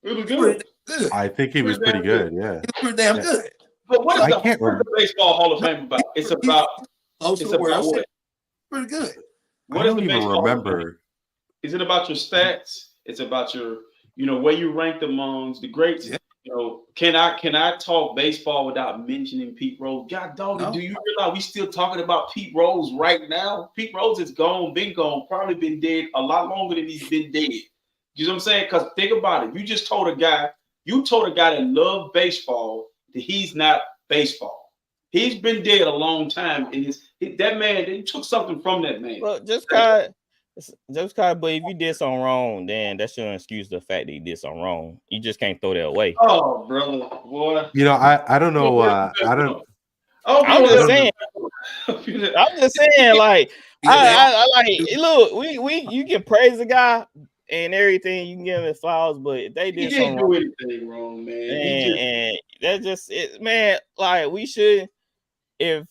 It was good. I think he was pretty good. Yeah. He was pretty damn good. But what is the Baseball Hall of Fame about? It's about what? Pretty good. I don't even remember. Is it about your stats? It's about your, where you ranked amongst the greats. Yeah. Can I talk baseball without mentioning Pete Rose? God dog, do you realize we still talking about Pete Rose right now? Pete Rose is been gone, probably been dead a lot longer than he's been dead. You know what I'm saying? Because think about it. You just told a guy that loved baseball that he's not baseball. He's been dead a long time, and that man, they took something from that man. Well, just Just kind of, but if you did something wrong, then that shouldn't excuse the fact that you did something wrong. You just can't throw that away. Oh, brother, boy. You know, I don't know. I don't. I'm I just don't saying. know. I'm just saying, like, Yeah, I like. Look, you can praise the guy and everything. You can give him his flowers, but if they He did didn't something do wrong, anything wrong, man. and that's just it, man. Like, we should, if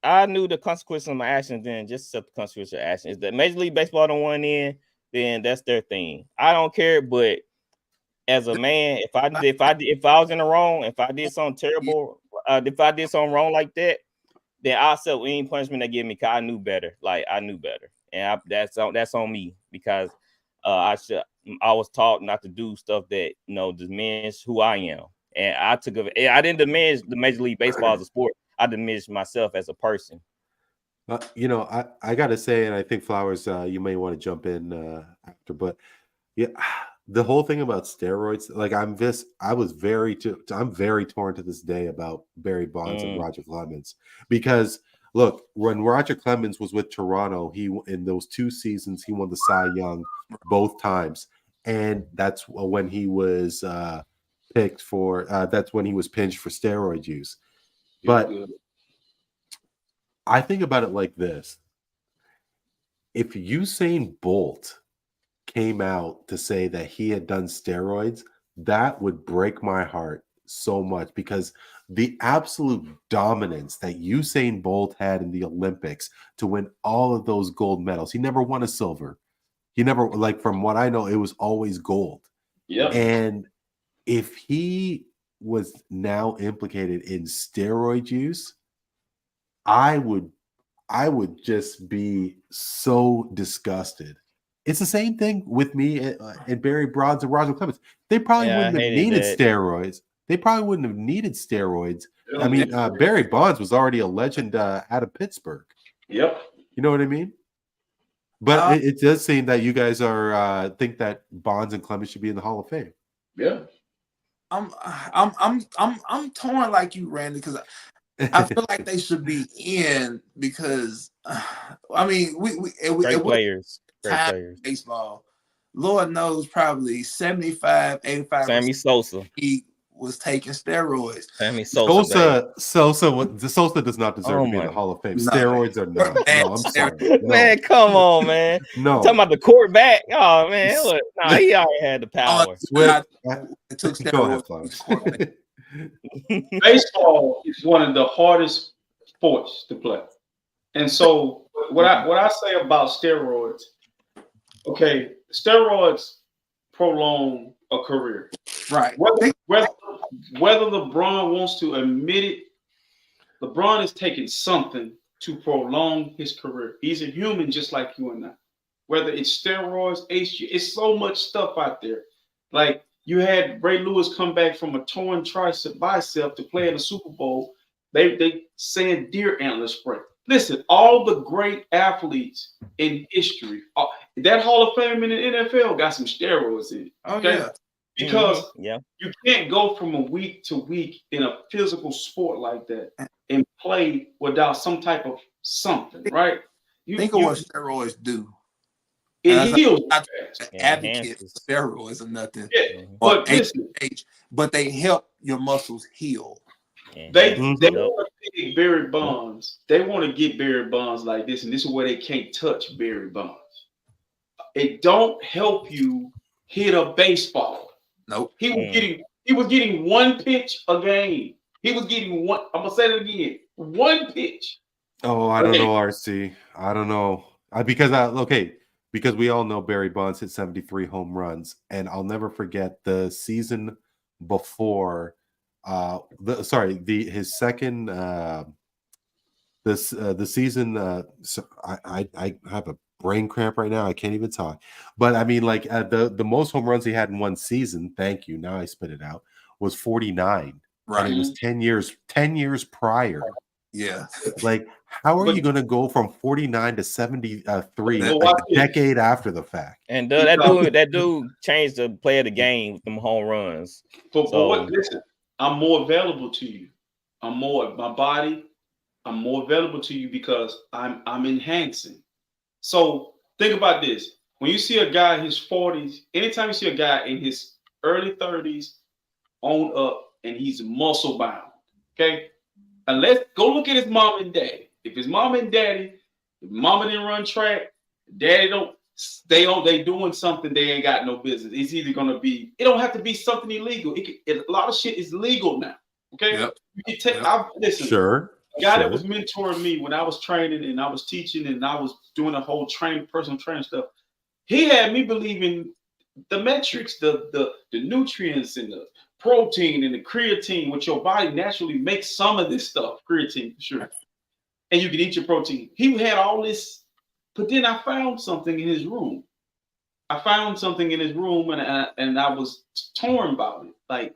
I knew the consequences of my actions, then just accept the consequences of actions. If the Major League Baseball don't want in, then that's their thing. I don't care, but as a man, if I was in the wrong, if I did something terrible, if I did something wrong like that, then I'll accept any punishment they give me because I knew better. Like, I knew better, and that's on me because I was taught not to do stuff that diminish who I am, and I didn't diminish the Major League Baseball as a sport. I diminished myself as a person. I gotta say, and I think Flowers, you may want to jump in after, but yeah, the whole thing about steroids, like I'm very torn to this day about Barry Bonds and Roger Clemens because look, when Roger Clemens was with Toronto, in those 2 seasons he won the Cy Young both times, and that's when he was picked for. That's when he was pinched for steroid use, but. I think about it like this. If Usain Bolt came out to say that he had done steroids, that would break my heart so much because the absolute dominance that Usain Bolt had in the Olympics to win all of those gold medals. He never won a silver. He never, like, from what I know, it was always gold. Yep. And if he was now implicated in steroid use, I would just be so disgusted. It's the same thing with me and Barry Bonds and Roger Clemens. They probably wouldn't have needed steroids. They probably wouldn't have needed steroids. I mean, Barry Bonds was already a legend out of Pittsburgh. Yep. You know what I mean? But it does seem that you guys are think that Bonds and Clemens should be in the Hall of Fame. Yeah. I'm torn like you, Randy, because I feel like they should be in because I mean great players. Baseball. Lord knows probably 75, 85 Sammy Sosa. He was taking steroids. Sammy Sosa. Sosa does not deserve to be in the Hall of Fame. No. Steroids are not. No, I'm sorry. No. Man, come on, man. No. You're talking about the quarterback. Oh man, look, he already had the power. It took steroids. Baseball is one of the hardest sports to play. And so what I say about steroids, okay, steroids prolong a career. Right. Whether LeBron wants to admit it, LeBron is taking something to prolong his career. He's a human just like you and I. Whether it's steroids, HG, it's so much stuff out there. Like you had Ray Lewis come back from a torn bicep to play in the Super Bowl. They saying deer antler spray. Listen, all the great athletes in history, that Hall of Fame in the NFL got some steroids in it. Okay? Yeah. Because you can't go from a week to week in a physical sport like that and play without some type of something, right? Think of what steroids do. It heals. Advocate for steroids or nothing. Yeah, but listen, but they help your muscles heal. They want to take Barry Bonds. They want to get Barry Bonds like this, and this is where they can't touch Barry Bonds. It don't help you hit a baseball. Nope. He was getting one pitch a game. He was getting one. I'm gonna say it again. One pitch. Oh, I don't know, RC. I don't know. Because we all know Barry Bonds hit 73 home runs, and I'll never forget the season before. His second. The season. So I have a brain cramp right now. I can't even talk. But I mean, like the most home runs he had in one season. Thank you. Now I spit it out. Was 49. Right. And it was 10 years. 10 years prior. Yeah. Like, how are you going to go from 49 to 73 a decade after the fact? And that dude changed the play of the game with them home runs. Listen, I'm more available to you. I'm more available to you because I'm enhancing. So think about this. When you see a guy in his 40s, anytime you see a guy in his early 30s on up and he's muscle bound, okay? Unless go look at his mom and daddy. If his mom and daddy, if mama didn't run track, daddy don't, they doing something they ain't got no business. It's either gonna be, it don't have to be something illegal. A lot of shit is legal now. Okay. Yep. You can take, listen, Sure. a guy that was mentoring me when I was training and I was teaching and I was doing a whole personal training stuff. He had me believing the metrics, the nutrients and the protein and the creatine, which your body naturally makes some of this stuff, creatine for sure. And you can eat your protein. He had all this, but then I found something in his room. And I was torn about it. Like,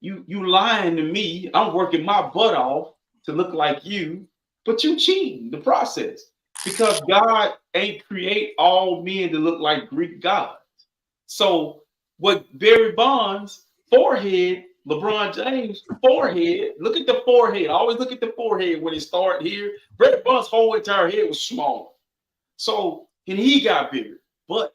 you lying to me. I'm working my butt off to look like you, but you cheating the process. Because God ain't create all men to look like Greek gods. So what Barry Bonds' forehead, LeBron James' forehead, look at the forehead. Always look at the forehead when it started here. Barry Bonds' whole entire head was small. So, and he got bigger. But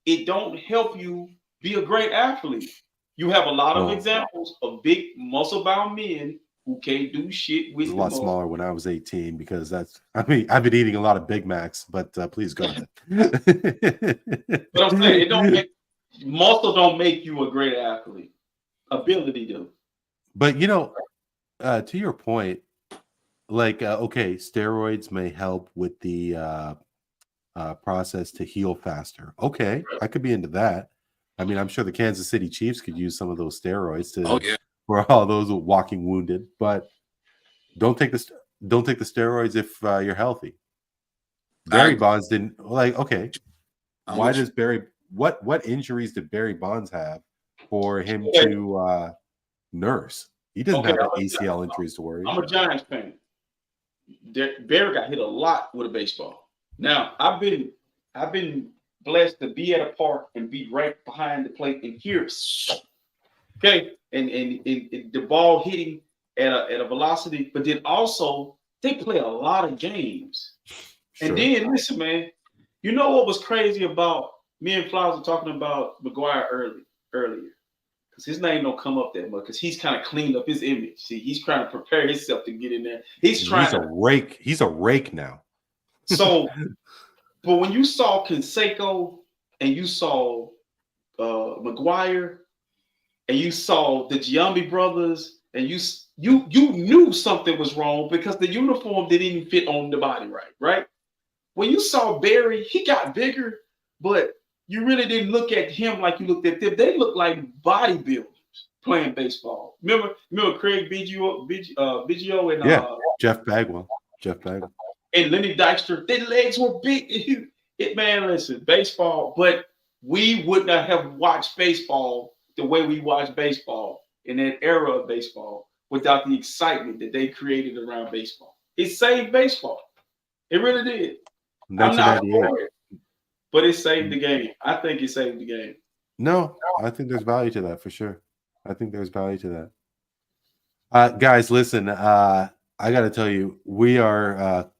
it don't help you be a great athlete. You have a lot of examples of big muscle-bound men who can't do shit with a lot smaller when I was 18 because I've been eating a lot of Big Macs, but please go ahead. But I'm saying muscle don't make you a great athlete. Ability do. But to your point, like okay, steroids may help with the process to heal faster. Okay, I could be into that. I mean, I'm sure the Kansas City Chiefs could use some of those steroids for all those walking wounded, but don't take the steroids if you're healthy. Barry Bonds didn't okay. Why does Barry what injuries did Barry Bonds have for him to nurse? He doesn't have ACL injuries to worry. I'm a Giants fan. Barry got hit a lot with a baseball. Now I've been blessed to be at a park and be right behind the plate and hear it. Okay, and the ball hitting at a velocity, but then also they play a lot of games. Sure. And then listen, man, you know what was crazy about me and Flowers were talking about McGuire earlier, because his name don't come up that much because he's kind of cleaned up his image. See, he's trying to prepare himself to get in there. He's a rake. He's a rake now. So, but when you saw Canseco and you saw McGuire and you saw the Giambi brothers and you knew something was wrong because the uniform didn't even fit on the body right? When you saw Barry, he got bigger, but you really didn't look at him like you looked at them. They looked like bodybuilders playing baseball. Remember Craig Biggio and Jeff Bagwell. And Lenny Dykstra, their legs were big. Man, listen, baseball, but we would not have watched baseball the way we watched baseball in that era of baseball without the excitement that they created around baseball. It saved baseball. It really did. I'm not for it, but it saved the game. I think it saved the game. No, I think there's value to that for sure. I think there's value to that. Guys, listen, I got to tell you, we are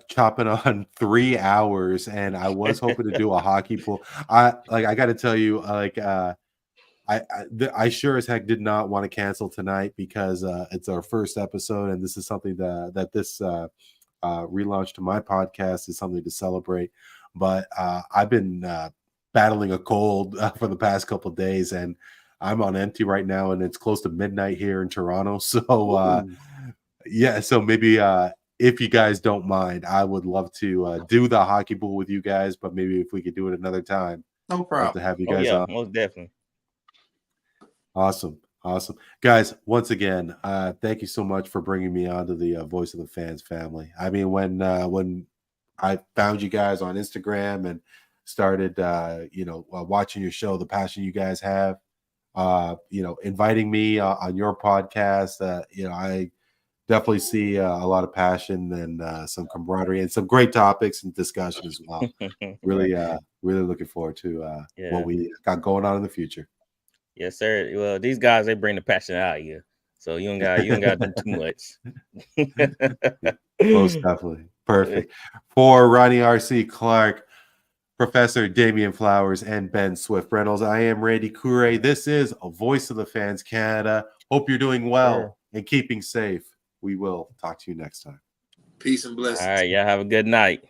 chopping on 3 hours, and I was hoping to do a hockey pool. I got to tell you, I sure as heck did not want to cancel tonight because it's our first episode, and this is something that this relaunch to my podcast is something to celebrate. But I've been battling a cold for the past couple of days, and I'm on empty right now, and it's close to midnight here in Toronto. So so maybe if you guys don't mind, I would love to do the hockey pool with you guys, but maybe if we could do it another time. No problem. To have you guys on. Most definitely. Awesome. Guys, once again, thank you so much for bringing me onto the Voice of the Fans family. I mean, when I found you guys on Instagram and started, watching your show, the passion you guys have, inviting me on your podcast, I definitely see a lot of passion and some camaraderie and some great topics and discussion as well. Really looking forward to what we got going on in the future. Yes, sir. Well, these guys, they bring the passion out of you. So you ain't got to do too much. Most definitely. Perfect. For Ronnie R.C. Clark, Professor Damian Flowers, and Ben Swift Reynolds, I am Randy Coure. This is a Voice of the Fans Canada. Hope you're doing well and keeping safe. We will talk to you next time. Peace and blessings. All right, y'all have a good night.